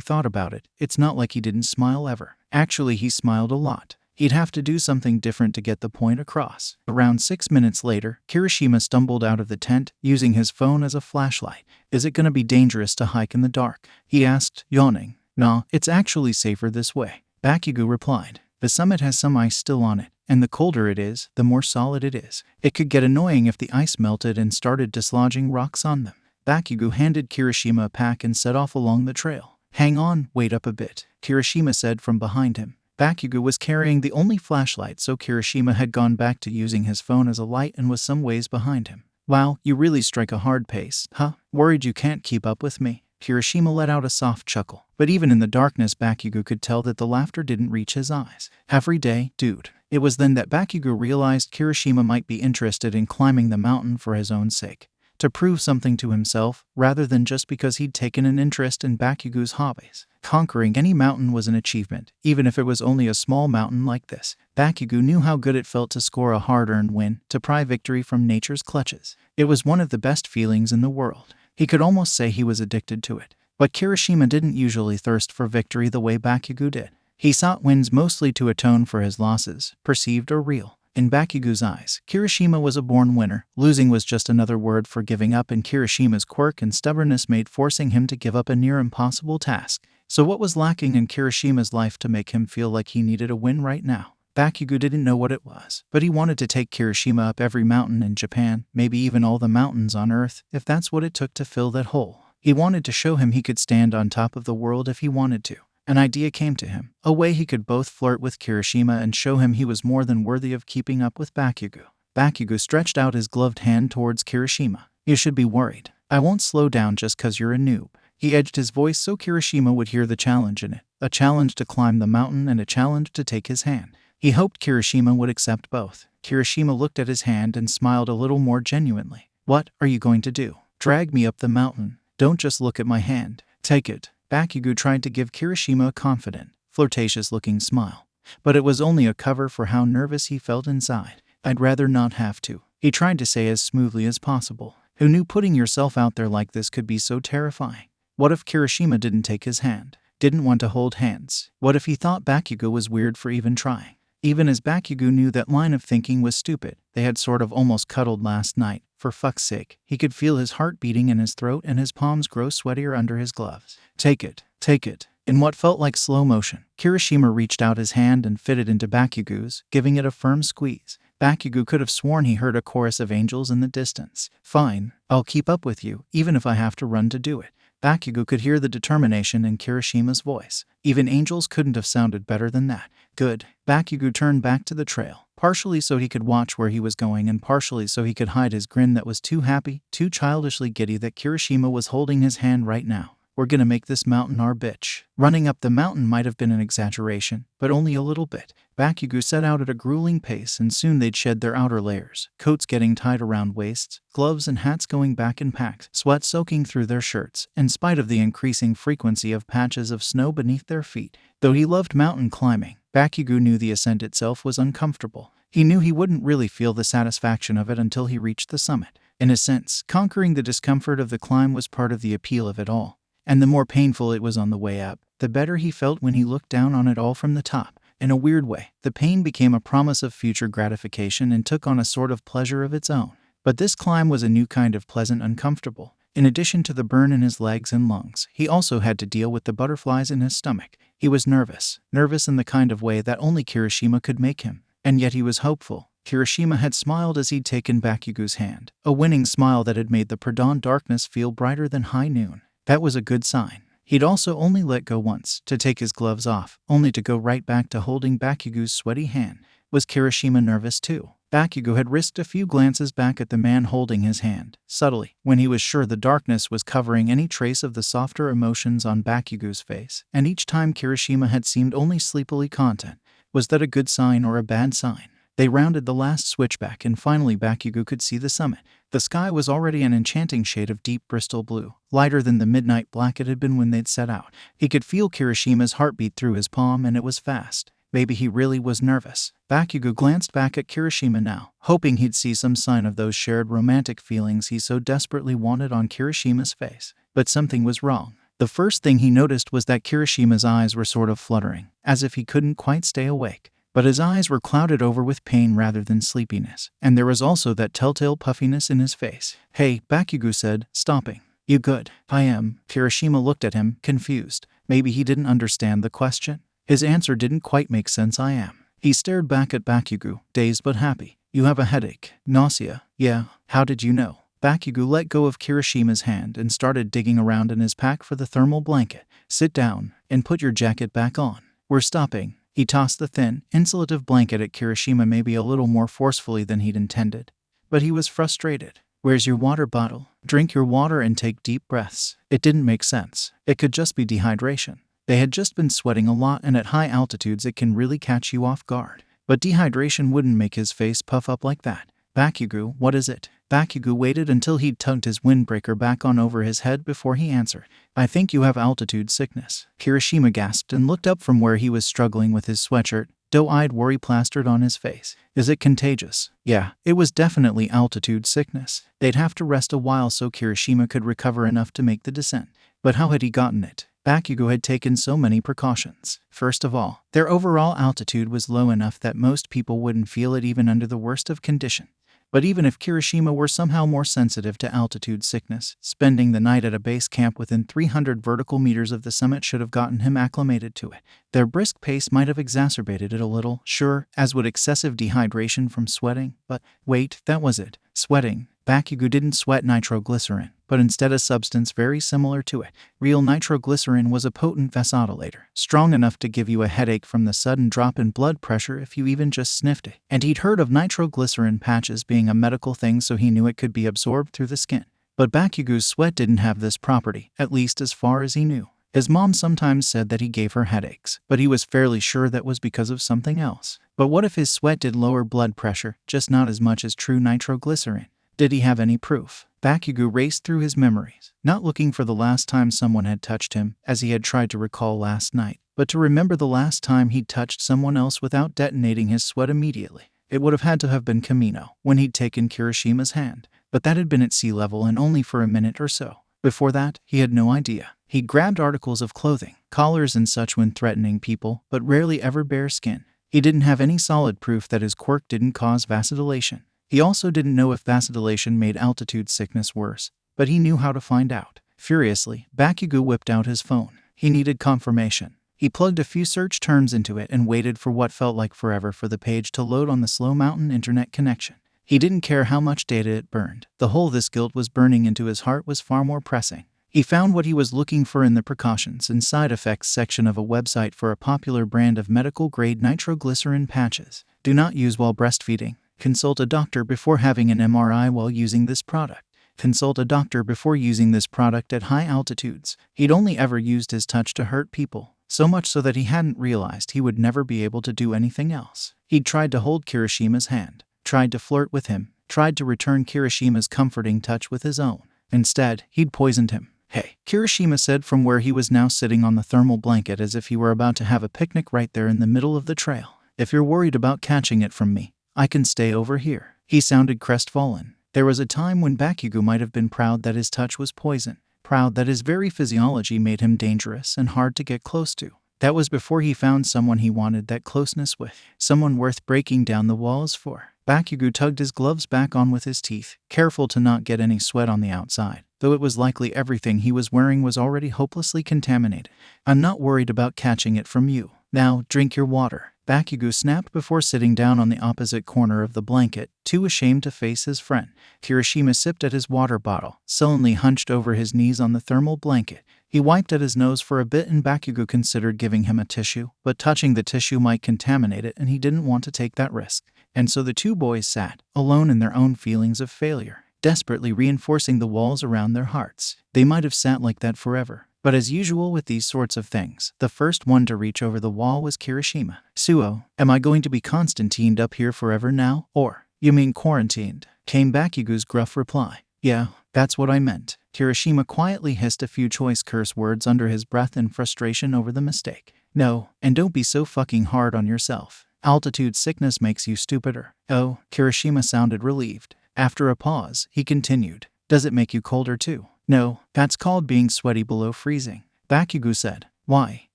thought about it, it's not like he didn't smile ever. Actually, he smiled a lot. He'd have to do something different to get the point across. Around 6 minutes later, Kirishima stumbled out of the tent, using his phone as a flashlight. Is it gonna be dangerous to hike in the dark? He asked, yawning. Nah, it's actually safer this way, Bakugou replied. The summit has some ice still on it, and the colder it is, the more solid it is. It could get annoying if the ice melted and started dislodging rocks on them. Bakugou handed Kirishima a pack and set off along the trail. Hang on, wait up a bit, Kirishima said from behind him. Bakugou was carrying the only flashlight, so Kirishima had gone back to using his phone as a light and was some ways behind him. Wow, you really strike a hard pace, huh? Worried you can't keep up with me? Kirishima let out a soft chuckle, but even in the darkness Bakugou could tell that the laughter didn't reach his eyes. Every day, dude. It was then that Bakugou realized Kirishima might be interested in climbing the mountain for his own sake, to prove something to himself, rather than just because he'd taken an interest in Bakugou's hobbies. Conquering any mountain was an achievement, even if it was only a small mountain like this. Bakugou knew how good it felt to score a hard-earned win, to pry victory from nature's clutches. It was one of the best feelings in the world. He could almost say he was addicted to it. But Kirishima didn't usually thirst for victory the way Bakugou did. He sought wins mostly to atone for his losses, perceived or real. In Bakugou's eyes, Kirishima was a born winner. Losing was just another word for giving up, and Kirishima's quirk and stubbornness made forcing him to give up a near impossible task. So what was lacking in Kirishima's life to make him feel like he needed a win right now? Bakugou didn't know what it was, but he wanted to take Kirishima up every mountain in Japan, maybe even all the mountains on Earth, if that's what it took to fill that hole. He wanted to show him he could stand on top of the world if he wanted to. An idea came to him, a way he could both flirt with Kirishima and show him he was more than worthy of keeping up with Bakugou. Bakugou stretched out his gloved hand towards Kirishima. You should be worried. I won't slow down just 'cause you're a noob. He edged his voice so Kirishima would hear the challenge in it, a challenge to climb the mountain and a challenge to take his hand. He hoped Kirishima would accept both. Kirishima looked at his hand and smiled a little more genuinely. What are you going to do? Drag me up the mountain? Don't just look at my hand. Take it. Bakugou tried to give Kirishima a confident, flirtatious-looking smile, but it was only a cover for how nervous he felt inside. I'd rather not have to, he tried to say as smoothly as possible. Who knew putting yourself out there like this could be so terrifying? What if Kirishima didn't take his hand? Didn't want to hold hands? What if he thought Bakugou was weird for even trying? Even as Bakugou knew that line of thinking was stupid, they had sort of almost cuddled last night. For fuck's sake, he could feel his heart beating in his throat and his palms grow sweatier under his gloves. Take it. Take it. In what felt like slow motion, Kirishima reached out his hand and fitted into Bakugou's, giving it a firm squeeze. Bakugou could have sworn he heard a chorus of angels in the distance. Fine, I'll keep up with you, even if I have to run to do it. Bakugou could hear the determination in Kirishima's voice. Even angels couldn't have sounded better than that. Good. Bakugou turned back to the trail, partially so he could watch where he was going and partially so he could hide his grin that was too happy, too childishly giddy that Kirishima was holding his hand right now. We're gonna make this mountain our bitch. Running up the mountain might have been an exaggeration, but only a little bit. Bakugou set out at a grueling pace and soon they'd shed their outer layers, coats getting tied around waists, gloves and hats going back in packs, sweat soaking through their shirts, in spite of the increasing frequency of patches of snow beneath their feet. Though he loved mountain climbing, Bakugou knew the ascent itself was uncomfortable. He knew he wouldn't really feel the satisfaction of it until he reached the summit. In a sense, conquering the discomfort of the climb was part of the appeal of it all. And the more painful it was on the way up, the better he felt when he looked down on it all from the top. In a weird way, the pain became a promise of future gratification and took on a sort of pleasure of its own. But this climb was a new kind of pleasant uncomfortable. In addition to the burn in his legs and lungs, he also had to deal with the butterflies in his stomach. He was nervous in the kind of way that only Kirishima could make him. And yet he was hopeful. Kirishima had smiled as he'd taken Bakugou's hand, a winning smile that had made the pre-dawn darkness feel brighter than high noon. That was a good sign. He'd also only let go once, to take his gloves off, only to go right back to holding Bakugo's sweaty hand. Was Kirishima nervous too? Bakugo had risked a few glances back at the man holding his hand, subtly, when he was sure the darkness was covering any trace of the softer emotions on Bakugo's face, and each time Kirishima had seemed only sleepily content. Was that a good sign or a bad sign? They rounded the last switchback and finally Bakugo could see the summit. The sky was already an enchanting shade of deep Bristol blue, lighter than the midnight black it had been when they'd set out. He could feel Kirishima's heartbeat through his palm and it was fast. Maybe he really was nervous. Bakugo glanced back at Kirishima now, hoping he'd see some sign of those shared romantic feelings he so desperately wanted on Kirishima's face. But something was wrong. The first thing he noticed was that Kirishima's eyes were sort of fluttering, as if he couldn't quite stay awake. But his eyes were clouded over with pain rather than sleepiness, and there was also that telltale puffiness in his face. "Hey," Bakugo said, stopping. "You good?" "I am." Kirishima looked at him, confused. Maybe he didn't understand the question. His answer didn't quite make sense. "I am." He stared back at Bakugo, dazed but happy. "You have a headache. Nausea." "Yeah. How did you know?" Bakugo let go of Kirishima's hand and started digging around in his pack for the thermal blanket. "Sit down, and put your jacket back on. We're stopping." He tossed the thin, insulative blanket at Kirishima maybe a little more forcefully than he'd intended. But he was frustrated. "Where's your water bottle? Drink your water and take deep breaths." It didn't make sense. It could just be dehydration. They had just been sweating a lot and at high altitudes it can really catch you off guard. But dehydration wouldn't make his face puff up like that. "Bakugo, what is it?" Bakugo waited until he'd tugged his windbreaker back on over his head before he answered. "I think you have altitude sickness." Kirishima gasped and looked up from where he was struggling with his sweatshirt, doe-eyed worry plastered on his face. "Is it contagious?" Yeah, it was definitely altitude sickness. They'd have to rest a while so Kirishima could recover enough to make the descent. But how had he gotten it? Bakugo had taken so many precautions. First of all, their overall altitude was low enough that most people wouldn't feel it even under the worst of conditions. But even if Kirishima were somehow more sensitive to altitude sickness, spending the night at a base camp within 300 vertical meters of the summit should have gotten him acclimated to it. Their brisk pace might have exacerbated it a little, sure, as would excessive dehydration from sweating, but wait, that was it. Sweating. Bakugo didn't sweat nitroglycerin, but instead a substance very similar to it. Real nitroglycerin was a potent vasodilator, strong enough to give you a headache from the sudden drop in blood pressure if you even just sniffed it. And he'd heard of nitroglycerin patches being a medical thing, so he knew it could be absorbed through the skin. But Bakugo's sweat didn't have this property, at least as far as he knew. His mom sometimes said that he gave her headaches, but he was fairly sure that was because of something else. But what if his sweat did lower blood pressure, just not as much as true nitroglycerin? Did he have any proof? Bakugo raced through his memories, not looking for the last time someone had touched him, as he had tried to recall last night, but to remember the last time he'd touched someone else without detonating his sweat immediately. It would have had to have been Kamino, when he'd taken Kirishima's hand, but that had been at sea level and only for a minute or so. Before that, he had no idea. He grabbed articles of clothing, collars and such when threatening people, but rarely ever bare skin. He didn't have any solid proof that his quirk didn't cause vasodilation. He also didn't know if vasodilation made altitude sickness worse, but he knew how to find out. Furiously, Bakugo whipped out his phone. He needed confirmation. He plugged a few search terms into it and waited for what felt like forever for the page to load on the slow mountain internet connection. He didn't care how much data it burned. The hole this guilt was burning into his heart was far more pressing. He found what he was looking for in the precautions and side effects section of a website for a popular brand of medical-grade nitroglycerin patches. Do not use while breastfeeding. Consult a doctor before having an MRI while using this product. Consult a doctor before using this product at high altitudes. He'd only ever used his touch to hurt people, so much so that he hadn't realized he would never be able to do anything else. He'd tried to hold Kirishima's hand, tried to flirt with him, tried to return Kirishima's comforting touch with his own. Instead, he'd poisoned him. "Hey," Kirishima said from where he was now sitting on the thermal blanket as if he were about to have a picnic right there in the middle of the trail. "If you're worried about catching it from me, I can stay over here." He sounded crestfallen. There was a time when Bakugo might have been proud that his touch was poison, proud that his very physiology made him dangerous and hard to get close to. That was before he found someone he wanted that closeness with, someone worth breaking down the walls for. Bakugo tugged his gloves back on with his teeth, careful to not get any sweat on the outside, though it was likely everything he was wearing was already hopelessly contaminated. "I'm not worried about catching it from you." Now, drink your water. Bakugou snapped before sitting down on the opposite corner of the blanket, too ashamed to face his friend. Kirishima sipped at his water bottle, sullenly hunched over his knees on the thermal blanket. He wiped at his nose for a bit and Bakugou considered giving him a tissue, but touching the tissue might contaminate it and he didn't want to take that risk. And so the two boys sat, alone in their own feelings of failure, desperately reinforcing the walls around their hearts. They might have sat like that forever. But as usual with these sorts of things, the first one to reach over the wall was Kirishima. Suo, am I going to be Constantined up here forever now? Or, you mean quarantined? Came Bakugou's gruff reply. Yeah, that's what I meant. Kirishima quietly hissed a few choice curse words under his breath in frustration over the mistake. No, and don't be so fucking hard on yourself. Altitude sickness makes you stupider. Oh, Kirishima sounded relieved. After a pause, he continued. Does it make you colder too? No, that's called being sweaty below freezing. Bakugou said. Why,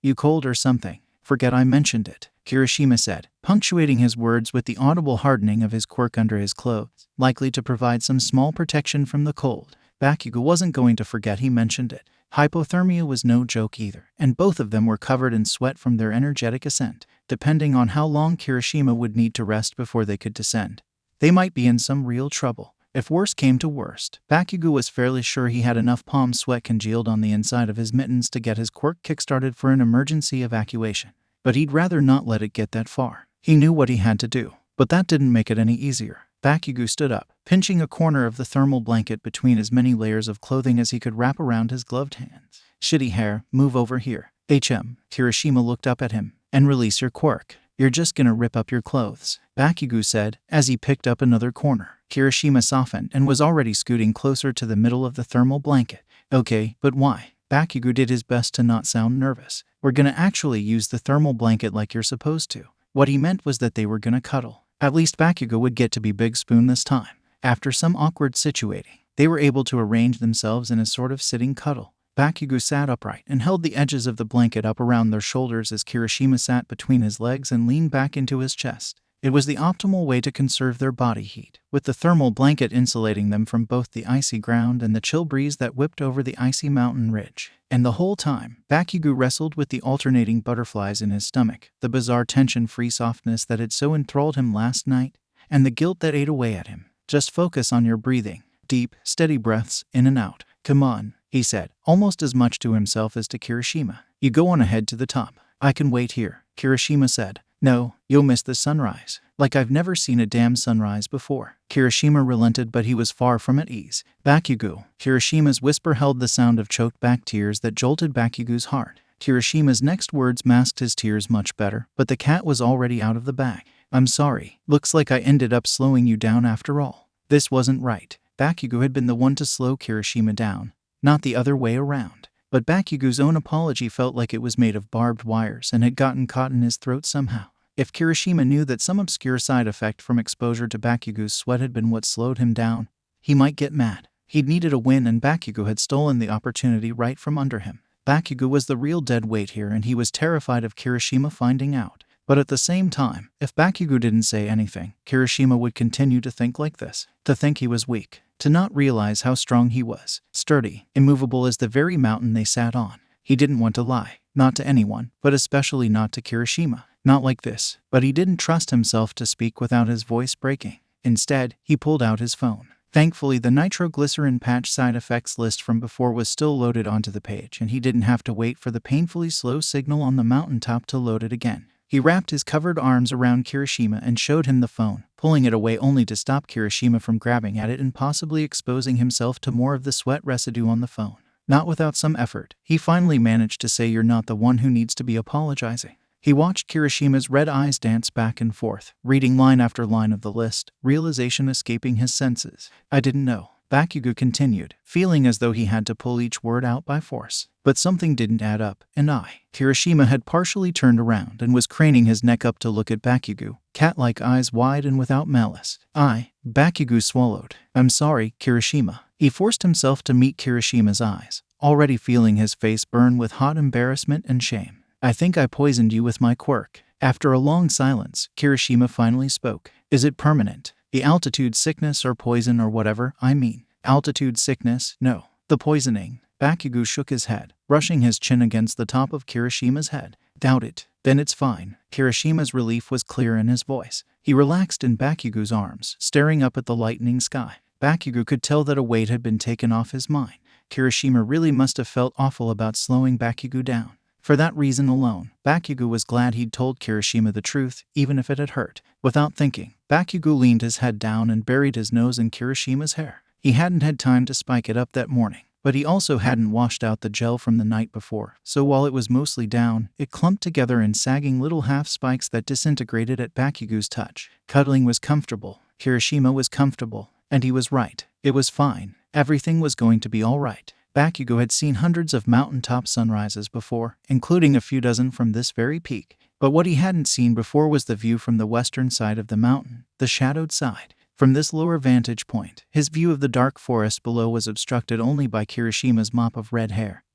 you cold or something? Forget I mentioned it. Kirishima said, punctuating his words with the audible hardening of his quirk under his clothes, likely to provide some small protection from the cold. Bakugou wasn't going to forget he mentioned it. Hypothermia was no joke either, and both of them were covered in sweat from their energetic ascent. Depending on how long Kirishima would need to rest before they could descend, they might be in some real trouble. If worse came to worst, Bakugou was fairly sure he had enough palm sweat congealed on the inside of his mittens to get his quirk kickstarted for an emergency evacuation. But he'd rather not let it get that far. He knew what he had to do, but that didn't make it any easier. Bakugou stood up, pinching a corner of the thermal blanket between as many layers of clothing as he could wrap around his gloved hands. Shitty hair, move over here. Kirishima looked up at him. And release your quirk. You're just gonna rip up your clothes, Bakugou said, as he picked up another corner. Kirishima softened and was already scooting closer to the middle of the thermal blanket. Okay, but why? Bakugou did his best to not sound nervous. We're gonna actually use the thermal blanket like you're supposed to. What he meant was that they were gonna cuddle. At least Bakugou would get to be Big Spoon this time. After some awkward situating, they were able to arrange themselves in a sort of sitting cuddle. Bakugou sat upright and held the edges of the blanket up around their shoulders as Kirishima sat between his legs and leaned back into his chest. It was the optimal way to conserve their body heat, with the thermal blanket insulating them from both the icy ground and the chill breeze that whipped over the icy mountain ridge. And the whole time, Bakugou wrestled with the alternating butterflies in his stomach, the bizarre tension-free softness that had so enthralled him last night, and the guilt that ate away at him. Just focus on your breathing. Deep, steady breaths in and out. Come on, he said, almost as much to himself as to Kirishima. You go on ahead to the top. I can wait here, Kirishima said. No, you'll miss the sunrise. Like I've never seen a damn sunrise before. Kirishima relented, but he was far from at ease. Bakugou. Kirishima's whisper held the sound of choked back tears that jolted Bakugou's heart. Kirishima's next words masked his tears much better, but the cat was already out of the bag. I'm sorry. Looks like I ended up slowing you down after all. This wasn't right. Bakugou had been the one to slow Kirishima down, not the other way around. But Bakugou's own apology felt like it was made of barbed wires and had gotten caught in his throat somehow. If Kirishima knew that some obscure side effect from exposure to Bakugou's sweat had been what slowed him down, he might get mad. He'd needed a win and Bakugou had stolen the opportunity right from under him. Bakugou was the real dead weight here and he was terrified of Kirishima finding out. But at the same time, if Bakugou didn't say anything, Kirishima would continue to think like this. To think he was weak. To not realize how strong he was. Sturdy, immovable as the very mountain they sat on. He didn't want to lie. Not to anyone, but especially not to Kirishima. Not like this. But he didn't trust himself to speak without his voice breaking. Instead, he pulled out his phone. Thankfully, the nitroglycerin patch side effects list from before was still loaded onto the page, and he didn't have to wait for the painfully slow signal on the mountaintop to load it again. He wrapped his covered arms around Kirishima and showed him the phone, pulling it away only to stop Kirishima from grabbing at it and possibly exposing himself to more of the sweat residue on the phone. Not without some effort, he finally managed to say, "You're not the one who needs to be apologizing." He watched Kirishima's red eyes dance back and forth, reading line after line of the list, realization escaping his senses. "I didn't know," Bakugou continued, feeling as though he had to pull each word out by force. But something didn't add up, and Kirishima had partially turned around and was craning his neck up to look at Bakugou, cat-like eyes wide and without malice. Bakugou swallowed. "I'm sorry, Kirishima." He forced himself to meet Kirishima's eyes, already feeling his face burn with hot embarrassment and shame. "I think I poisoned you with my quirk." After a long silence, Kirishima finally spoke. "Is it permanent? The altitude sickness or poison or whatever, I mean." "Altitude sickness? No. The poisoning." Bakugou shook his head, brushing his chin against the top of Kirishima's head. "Doubt it. Then it's fine. Kirishima's relief was clear in his voice. He relaxed in Bakugo's arms, staring up at the lightening sky. Bakugo could tell that a weight had been taken off his mind. Kirishima really must have felt awful about slowing Bakugo down. For that reason alone, Bakugo was glad he'd told Kirishima the truth, even if it had hurt. Without thinking, Bakugo leaned his head down and buried his nose in Kirishima's hair. He hadn't had time to spike it up that morning, but he also hadn't washed out the gel from the night before, so while it was mostly down, it clumped together in sagging little half-spikes that disintegrated at Bakugo's touch. Cuddling was comfortable. Kirishima was comfortable. And he was right. It was fine. Everything was going to be all right. Bakugo had seen hundreds of mountaintop sunrises before, including a few dozen from this very peak. But what he hadn't seen before was the view from the western side of the mountain, the shadowed side. From this lower vantage point, his view of the dark forest below was obstructed only by Kirishima's mop of red hair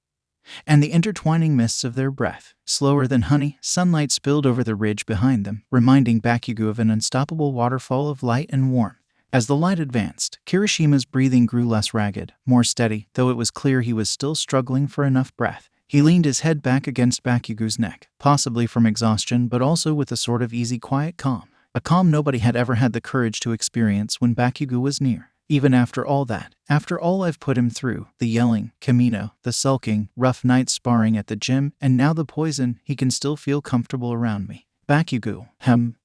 and the intertwining mists of their breath. Slower than honey, sunlight spilled over the ridge behind them, reminding Bakugo of an unstoppable waterfall of light and warmth. As the light advanced, Kirishima's breathing grew less ragged, more steady, though it was clear he was still struggling for enough breath. He leaned his head back against Bakugo's neck, possibly from exhaustion but also with a sort of easy, quiet calm. A calm nobody had ever had the courage to experience when Bakugo was near. Even after all that, after all I've put him through, the yelling, Kamino, the sulking, rough nights sparring at the gym, and now the poison, he can still feel comfortable around me. Bakugo,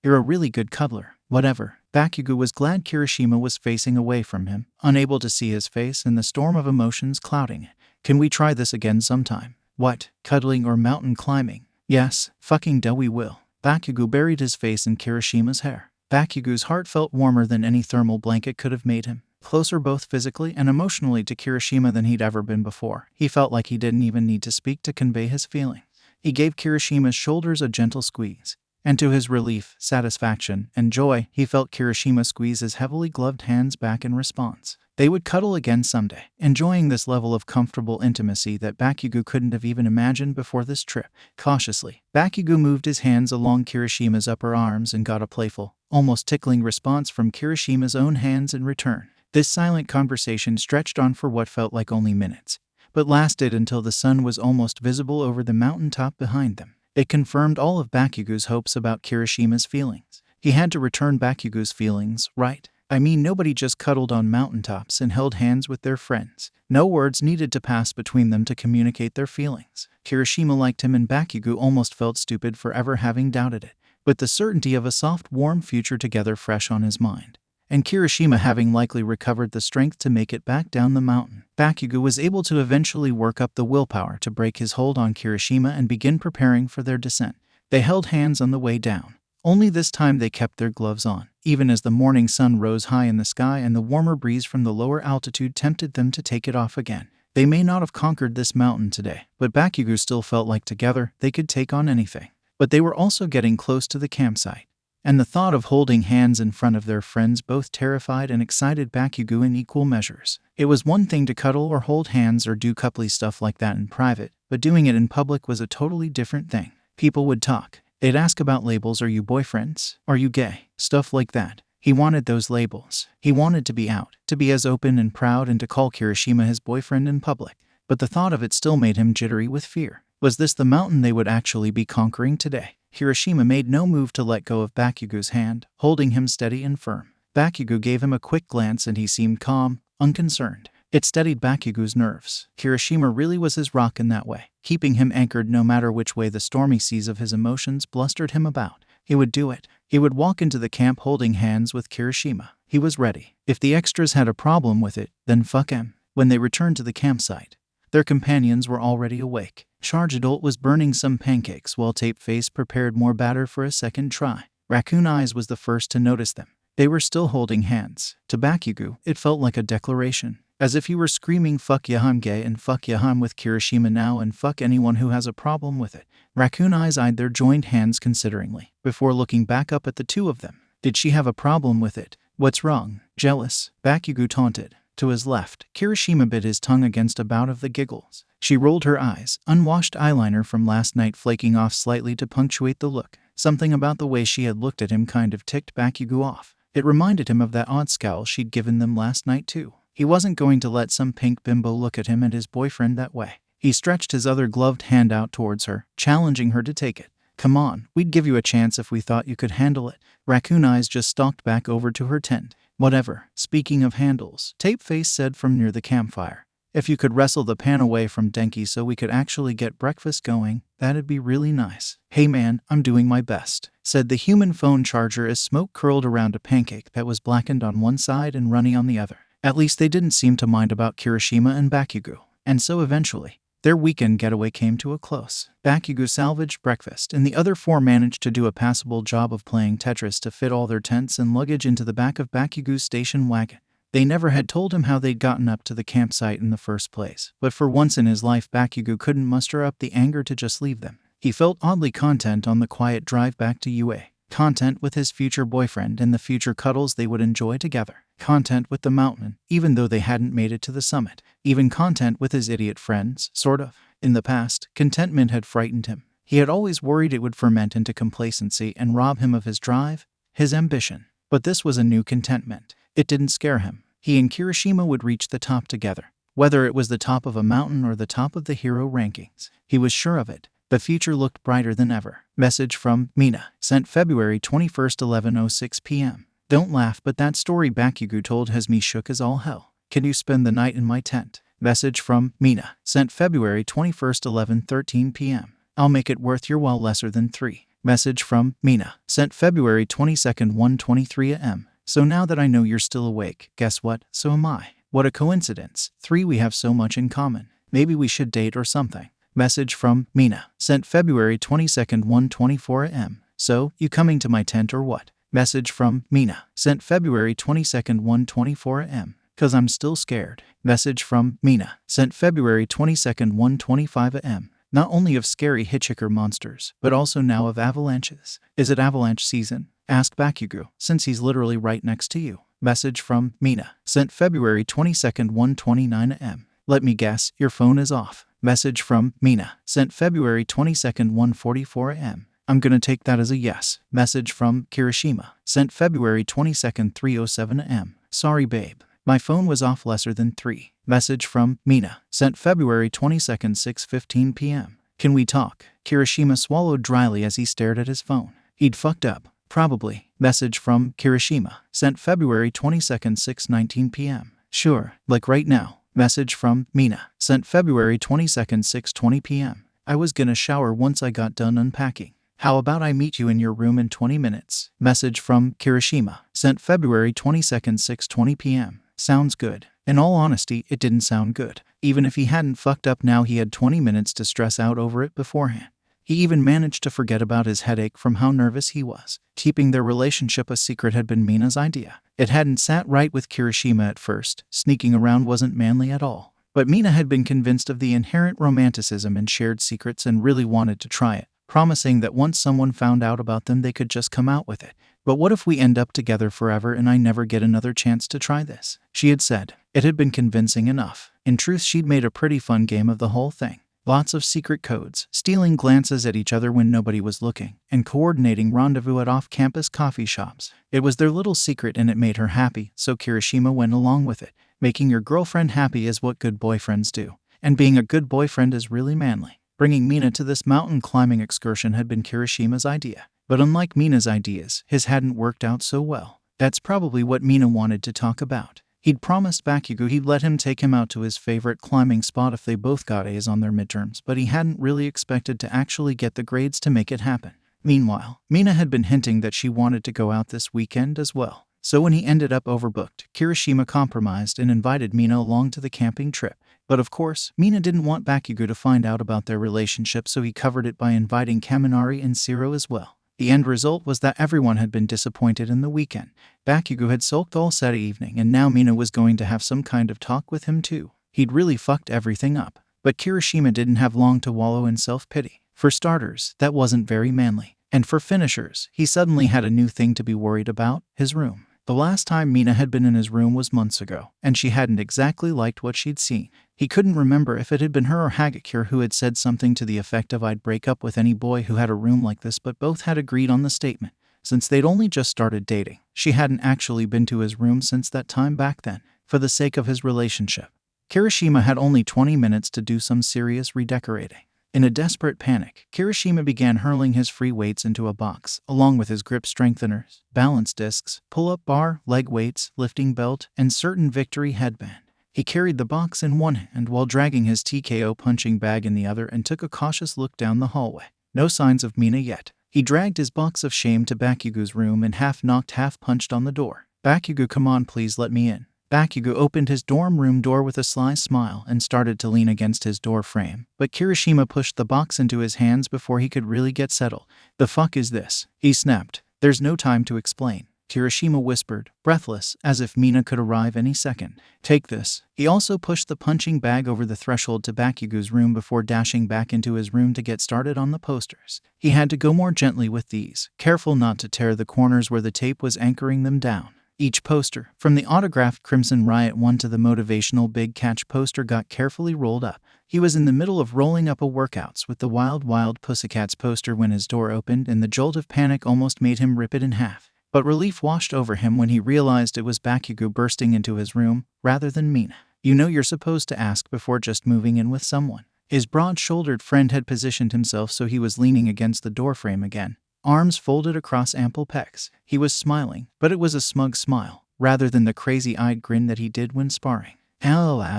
you're a really good cuddler. Whatever. Bakugo was glad Kirishima was facing away from him, unable to see his face and the storm of emotions clouding it. Can we try this again sometime? What? Cuddling or mountain climbing? Yes, fucking we will. Bakugo buried his face in Kirishima's hair. Bakugo's heart felt warmer than any thermal blanket could have made him. Closer both physically and emotionally to Kirishima than he'd ever been before. He felt like he didn't even need to speak to convey his feelings. He gave Kirishima's shoulders a gentle squeeze. And to his relief, satisfaction, and joy, he felt Kirishima squeeze his heavily gloved hands back in response. They would cuddle again someday, enjoying this level of comfortable intimacy that Bakugo couldn't have even imagined before this trip. Cautiously, Bakugo moved his hands along Kirishima's upper arms and got a playful, almost tickling response from Kirishima's own hands in return. This silent conversation stretched on for what felt like only minutes, but lasted until the sun was almost visible over the mountaintop behind them. It confirmed all of Bakugo's hopes about Kirishima's feelings. He had to return Bakugo's feelings, right? I mean, nobody just cuddled on mountaintops and held hands with their friends. No words needed to pass between them to communicate their feelings. Kirishima liked him and Bakugo almost felt stupid for ever having doubted it. With the certainty of a soft, warm future together fresh on his mind, and Kirishima having likely recovered the strength to make it back down the mountain, Bakugo was able to eventually work up the willpower to break his hold on Kirishima and begin preparing for their descent. They held hands on the way down. Only this time they kept their gloves on, even as the morning sun rose high in the sky and the warmer breeze from the lower altitude tempted them to take it off again. They may not have conquered this mountain today, but Bakugo still felt like together they could take on anything. But they were also getting close to the campsite, and the thought of holding hands in front of their friends both terrified and excited Bakugo in equal measures. It was one thing to cuddle or hold hands or do coupley stuff like that in private, but doing it in public was a totally different thing. People would talk. They'd ask about labels. Are you boyfriends? Are you gay? Stuff like that. He wanted those labels. He wanted to be out, to be as open and proud and to call Kirishima his boyfriend in public. But the thought of it still made him jittery with fear. Was this the mountain they would actually be conquering today? Kirishima made no move to let go of Bakugo's hand, holding him steady and firm. Bakugo gave him a quick glance and he seemed calm, unconcerned. It steadied Bakugo's nerves. Kirishima really was his rock in that way, keeping him anchored no matter which way the stormy seas of his emotions blustered him about. He would do it. He would walk into the camp holding hands with Kirishima. He was ready. If the extras had a problem with it, then fuck him. When they returned to the campsite, their companions were already awake. Charge Adult was burning some pancakes while Tape Face prepared more batter for a second try. Raccoon Eyes was the first to notice them. They were still holding hands. To Bakugo, it felt like a declaration. As if he were screaming fuck yeah I'm gay and fuck yeah I'm with Kirishima now and fuck anyone who has a problem with it. Raccoon Eyes eyed their joined hands consideringly, before looking back up at the two of them. Did she have a problem with it? What's wrong? Jealous? Bakugo taunted. To his left, Kirishima bit his tongue against a bout of the giggles. She rolled her eyes, unwashed eyeliner from last night flaking off slightly to punctuate the look. Something about the way she had looked at him kind of ticked Bakugo off. It reminded him of that odd scowl she'd given them last night too. He wasn't going to let some pink bimbo look at him and his boyfriend that way. He stretched his other gloved hand out towards her, challenging her to take it. Come on, we'd give you a chance if we thought you could handle it. Raccoon Eyes just stalked back over to her tent. Whatever. Speaking of handles, Tape Face said from near the campfire. If you could wrestle the pan away from Denki so we could actually get breakfast going, that'd be really nice. Hey man, I'm doing my best, said the human phone charger as smoke curled around a pancake that was blackened on one side and runny on the other. At least they didn't seem to mind about Kirishima and Bakugou. And so eventually, their weekend getaway came to a close. Bakugou salvaged breakfast, and the other four managed to do a passable job of playing Tetris to fit all their tents and luggage into the back of Bakugou's station wagon. They never had told him how they'd gotten up to the campsite in the first place, but for once in his life Bakugou couldn't muster up the anger to just leave them. He felt oddly content on the quiet drive back to UA. Content with his future boyfriend and the future cuddles they would enjoy together. Content with the mountain, even though they hadn't made it to the summit. Even content with his idiot friends, sort of. In the past, contentment had frightened him. He had always worried it would ferment into complacency and rob him of his drive, his ambition. But this was a new contentment. It didn't scare him. He and Kirishima would reach the top together. Whether it was the top of a mountain or the top of the hero rankings, he was sure of it. The future looked brighter than ever. Message from Mina, sent February 21st, 11:06 p.m. Don't laugh, but that story Bakugou told has me shook as all hell. Can you spend the night in my tent? Message from Mina, sent February 21st, 11:13 p.m. I'll make it worth your while lesser than 3. Message from Mina, sent February 22nd, 1:23 a.m. So now that I know you're still awake, guess what? So am I. What a coincidence. 3, we have so much in common. Maybe we should date or something. Message from Mina, sent February 22nd, 1:24 a.m. So, you coming to my tent or what? Message from Mina, sent February 22nd, 1:24 a.m. Cause I'm still scared. Message from Mina, sent February 22nd, 1:25 a.m. Not only of scary hitchhiker monsters, but also now of avalanches. Is it avalanche season? Ask Bakugou, since he's literally right next to you. Message from Mina, sent February 22nd, 1:29 a.m. Let me guess, your phone is off. Message from Mina, sent February 22nd, 1:44 a.m. I'm gonna take that as a yes. Message from Kirishima, sent February 22nd, 3:07 a.m. Sorry babe, my phone was off lesser than 3. Message from Mina, sent February 22nd, 6:15 p.m. Can we talk? Kirishima swallowed dryly as he stared at his phone. He'd fucked up. Probably. Message from Kirishima, sent February 22nd, 6:19 p.m. Sure, like right now. Message from Mina, sent February 22nd, 6:20 p.m. I was gonna shower once I got done unpacking. How about I meet you in your room in 20 minutes? Message from Kirishima, sent February 22nd, 6:20 p.m. Sounds good. In all honesty, it didn't sound good. Even if he hadn't fucked up now, he had 20 minutes to stress out over it beforehand. He even managed to forget about his headache from how nervous he was. Keeping their relationship a secret had been Mina's idea. It hadn't sat right with Kirishima at first. Sneaking around wasn't manly at all. But Mina had been convinced of the inherent romanticism in shared secrets and really wanted to try it, promising that once someone found out about them they could just come out with it. But what if we end up together forever and I never get another chance to try this? She had said. It had been convincing enough. In truth, she'd made a pretty fun game of the whole thing. Lots of secret codes, stealing glances at each other when nobody was looking, and coordinating rendezvous at off-campus coffee shops. It was their little secret and it made her happy, so Kirishima went along with it. Making your girlfriend happy is what good boyfriends do. And being a good boyfriend is really manly. Bringing Mina to this mountain climbing excursion had been Kirishima's idea. But unlike Mina's ideas, his hadn't worked out so well. That's probably what Mina wanted to talk about. He'd promised Bakugou he'd let him take him out to his favorite climbing spot if they both got A's on their midterms, but he hadn't really expected to actually get the grades to make it happen. Meanwhile, Mina had been hinting that she wanted to go out this weekend as well. So when he ended up overbooked, Kirishima compromised and invited Mina along to the camping trip. But of course, Mina didn't want Bakugou to find out about their relationship, so he covered it by inviting Kaminari and Siro as well. The end result was that everyone had been disappointed in the weekend. Bakugou had sulked all Saturday evening, and now Mina was going to have some kind of talk with him too. He'd really fucked everything up. But Kirishima didn't have long to wallow in self-pity. For starters, that wasn't very manly. And for finishers, he suddenly had a new thing to be worried about: his room. The last time Mina had been in his room was months ago, and she hadn't exactly liked what she'd seen. He couldn't remember if it had been her or Hagakure who had said something to the effect of "I'd break up with any boy who had a room like this," but both had agreed on the statement. Since they'd only just started dating, she hadn't actually been to his room since that time back then, for the sake of his relationship. Kirishima had only 20 minutes to do some serious redecorating. In a desperate panic, Kirishima began hurling his free weights into a box, along with his grip strengtheners, balance discs, pull-up bar, leg weights, lifting belt, and certain victory headband. He carried the box in one hand while dragging his TKO punching bag in the other and took a cautious look down the hallway. No signs of Mina yet. He dragged his box of shame to Bakugo's room and half-knocked, half-punched on the door. "Bakugo, come on, please let me in." Bakugo opened his dorm room door with a sly smile and started to lean against his door frame, but Kirishima pushed the box into his hands before he could really get settled. "The fuck is this?" he snapped. "There's no time to explain," Kirishima whispered, breathless, as if Mina could arrive any second. "Take this." He also pushed the punching bag over the threshold to Bakugo's room before dashing back into his room to get started on the posters. He had to go more gently with these, careful not to tear the corners where the tape was anchoring them down. Each poster, from the autographed Crimson Riot one to the motivational Big Catch poster, got carefully rolled up. He was in the middle of rolling up a Workouts with the Wild Wild Pussycats poster when his door opened, and the jolt of panic almost made him rip it in half. But relief washed over him when he realized it was Bakugo bursting into his room, rather than Mina. "You know you're supposed to ask before just moving in with someone." His broad-shouldered friend had positioned himself so he was leaning against the doorframe again, arms folded across ample pecs. He was smiling, but it was a smug smile, rather than the crazy-eyed grin that he did when sparring.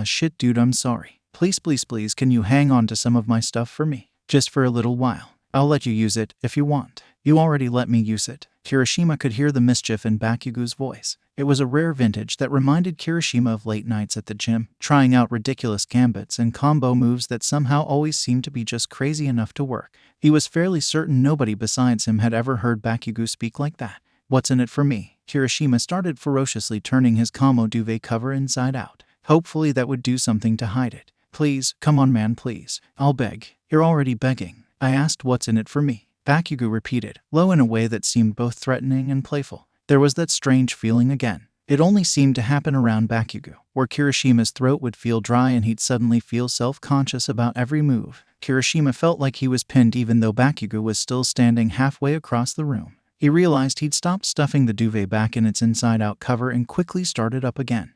Shit dude, I'm sorry. Please, can you hang on to some of my stuff for me? Just for a little while. I'll let you use it, if you want." "You already let me use it." Kirishima could hear the mischief in Bakugo's voice. It was a rare vintage that reminded Kirishima of late nights at the gym, trying out ridiculous gambits and combo moves that somehow always seemed to be just crazy enough to work. He was fairly certain nobody besides him had ever heard Bakugo speak like that. "What's in it for me?" Kirishima started ferociously turning his camo duvet cover inside out. Hopefully that would do something to hide it. "Please, come on man, please. I'll beg." "You're already begging." "I asked what's in it for me," Bakugo repeated, low in a way that seemed both threatening and playful. There was that strange feeling again. It only seemed to happen around Bakugo, where Kirishima's throat would feel dry and he'd suddenly feel self-conscious about every move. Kirishima felt like he was pinned even though Bakugo was still standing halfway across the room. He realized he'd stopped stuffing the duvet back in its inside-out cover and quickly started up again.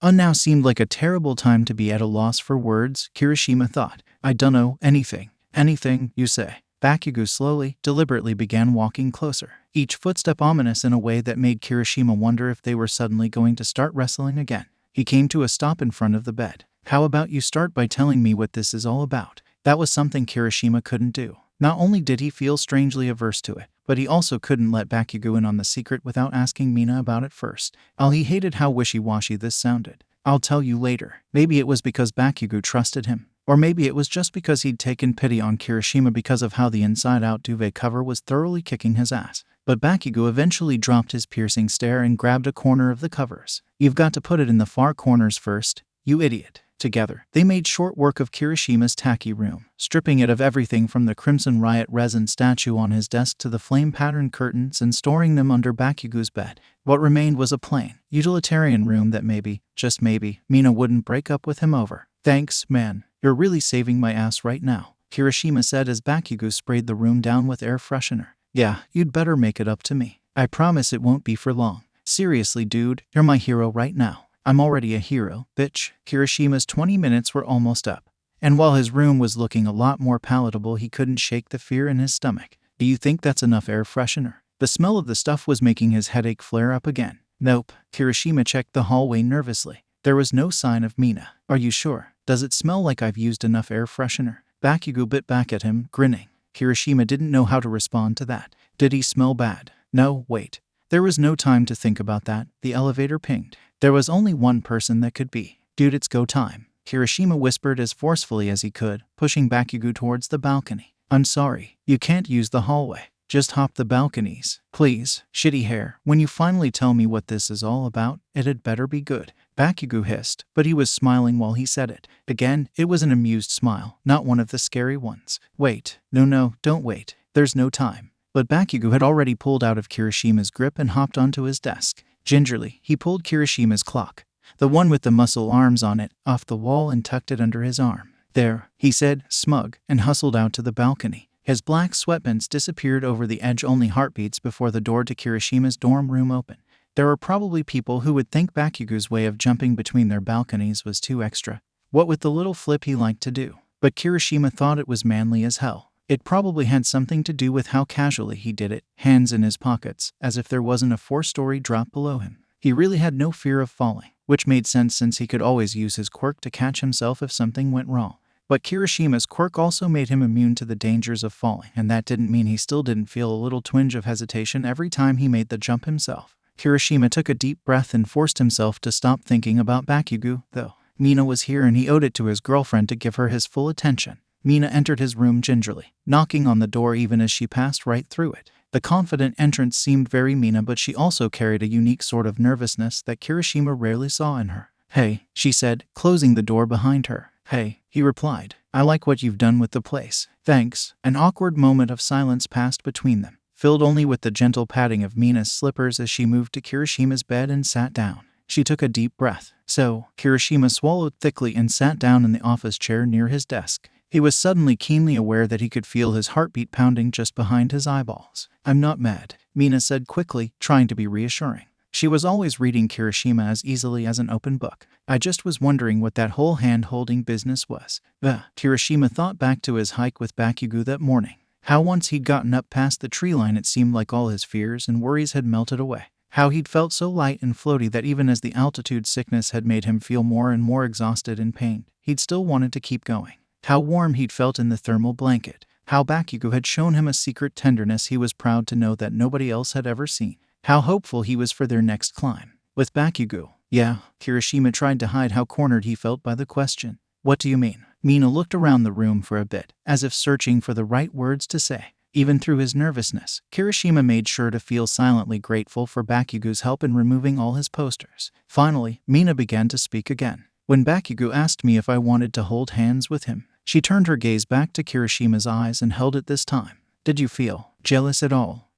Now seemed like a terrible time to be at a loss for words, Kirishima thought. "I dunno, anything. Anything, you say." Bakugo slowly, deliberately began walking closer, each footstep ominous in a way that made Kirishima wonder if they were suddenly going to start wrestling again. He came to a stop in front of the bed. "How about you start by telling me what this is all about?" That was something Kirishima couldn't do. Not only did he feel strangely averse to it, but he also couldn't let Bakugo in on the secret without asking Mina about it first. He hated how wishy-washy this sounded. "I'll tell you later." Maybe it was because Bakugo trusted him. Or maybe it was just because he'd taken pity on Kirishima because of how the inside-out duvet cover was thoroughly kicking his ass. But Bakugo eventually dropped his piercing stare and grabbed a corner of the covers. "You've got to put it in the far corners first, you idiot." Together, they made short work of Kirishima's tacky room, stripping it of everything from the Crimson Riot resin statue on his desk to the flame-patterned curtains and storing them under Bakugo's bed. What remained was a plain, utilitarian room that maybe, just maybe, Mina wouldn't break up with him over. "Thanks, man. You're really saving my ass right now," Kirishima said as Bakugo sprayed the room down with air freshener. "Yeah, you'd better make it up to me. I promise it won't be for long. Seriously, dude, you're my hero right now." "I'm already a hero, bitch." Kirishima's 20 minutes were almost up, and while his room was looking a lot more palatable, he couldn't shake the fear in his stomach. "Do you think that's enough air freshener?" The smell of the stuff was making his headache flare up again. "Nope." Kirishima checked the hallway nervously. There was no sign of Mina. "Are you sure? Does it smell like I've used enough air freshener?" Bakugo bit back at him, grinning. Kirishima didn't know how to respond to that. Did he smell bad? No, wait. There was no time to think about that. The elevator pinged. There was only one person that could be. "Dude, it's go time," Kirishima whispered as forcefully as he could, pushing Bakugo towards the balcony. "I'm sorry. You can't use the hallway. Just hop the balconies. Please." "Shitty hair. When you finally tell me what this is all about, it had better be good," Bakugo hissed, but he was smiling while he said it. Again, it was an amused smile, not one of the scary ones. "Wait. No, don't wait. There's no time." But Bakugo had already pulled out of Kirishima's grip and hopped onto his desk. Gingerly, he pulled Kirishima's clock, the one with the muscle arms on it, off the wall and tucked it under his arm. "There," he said, smug, and hustled out to the balcony. His black sweatpants disappeared over the edge only heartbeats before the door to Kirishima's dorm room opened. There were probably people who would think Bakugo's way of jumping between their balconies was too extra. What with the little flip he liked to do. but Kirishima thought it was manly as hell. It probably had something to do with how casually he did it, hands in his pockets, as if there wasn't a 4-story drop below him. He really had no fear of falling, which made sense since he could always use his quirk to catch himself if something went wrong. But Kirishima's quirk also made him immune to the dangers of falling, and that didn't mean he still didn't feel a little twinge of hesitation every time he made the jump himself. Kirishima took a deep breath and forced himself to stop thinking about Bakugou, though. Mina was here and he owed it to his girlfriend to give her his full attention. Mina entered his room gingerly, knocking on the door even as she passed right through it. The confident entrance seemed very Mina, but she also carried a unique sort of nervousness that Kirishima rarely saw in her. "Hey," she said, closing the door behind her. "Hey," he replied. "I like what you've done with the place." "Thanks." An awkward moment of silence passed between them, filled only with the gentle patting of Mina's slippers as she moved to Kirishima's bed and sat down. She took a deep breath. "So," Kirishima swallowed thickly and sat down in the office chair near his desk. He was suddenly keenly aware that he could feel his heartbeat pounding just behind his eyeballs. "I'm not mad," Mina said quickly, trying to be reassuring. She was always reading Kirishima as easily as an open book. "I just was wondering what that whole hand-holding business was." Kirishima thought back to his hike with Bakugou that morning. How once he'd gotten up past the tree line it seemed like all his fears and worries had melted away. How he'd felt so light and floaty that even as the altitude sickness had made him feel more and more exhausted and pained, he'd still wanted to keep going. How warm he'd felt in the thermal blanket. How Bakugou had shown him a secret tenderness he was proud to know that nobody else had ever seen. How hopeful he was for their next climb. With Bakugou. "Yeah," Kirishima tried to hide how cornered he felt by the question. "What do you mean?" Mina looked around the room for a bit, as if searching for the right words to say. Even through his nervousness, Kirishima made sure to feel silently grateful for Bakugou's help in removing all his posters. Finally, Mina began to speak again. "When Bakugou asked me if I wanted to hold hands with him," she turned her gaze back to Kirishima's eyes and held it this time. "Did you feel jealous at all?"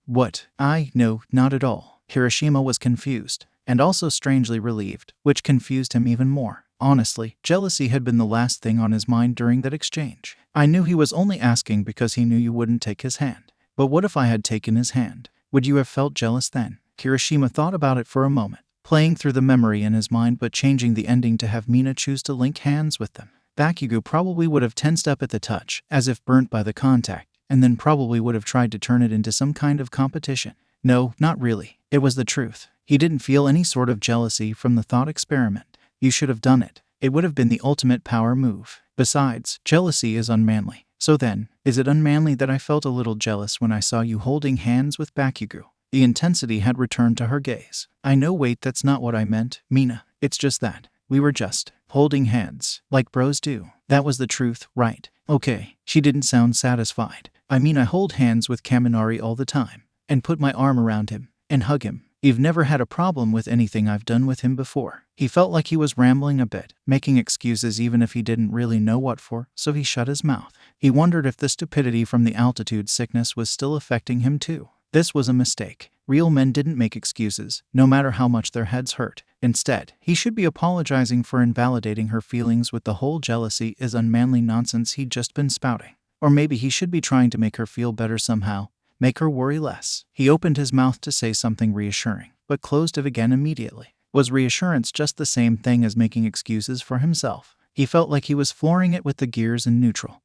What? No, not at all." Kirishima was confused, and also strangely relieved, which confused him even more. Honestly, jealousy had been the last thing on his mind during that exchange. "I knew he was only asking because he knew you wouldn't take his hand. But what if I had taken his hand? Would you have felt jealous then?" Kirishima thought about it for a moment, playing through the memory in his mind but changing the ending to have Mina choose to link hands with them. Bakugou probably would have tensed up at the touch, as if burnt by the contact, and then probably would have tried to turn it into some kind of competition. No, not really. It was the truth. He didn't feel any sort of jealousy from the thought experiment. You should have done it. It would have been the ultimate power move. Besides, jealousy is unmanly. So then, is it unmanly that I felt a little jealous when I saw you holding hands with Bakugou? The intensity had returned to her gaze. "I know, wait, that's not what I meant, Mina. It's just that we were just holding hands, like bros do. That was the truth, right?" "Okay." She didn't sound satisfied. "I mean, I hold hands with Kaminari all the time, and put my arm around him, and hug him. You've never had a problem with anything I've done with him before." He felt like he was rambling a bit, making excuses even if he didn't really know what for, so he shut his mouth. He wondered if the stupidity from the altitude sickness was still affecting him too. This was a mistake. Real men didn't make excuses, no matter how much their heads hurt. Instead, he should be apologizing for invalidating her feelings with the whole jealousy is unmanly nonsense he'd just been spouting. Or maybe he should be trying to make her feel better somehow, make her worry less. He opened his mouth to say something reassuring, but closed it again immediately. Was reassurance just the same thing as making excuses for himself? He felt like he was flooring it with the gears in neutral,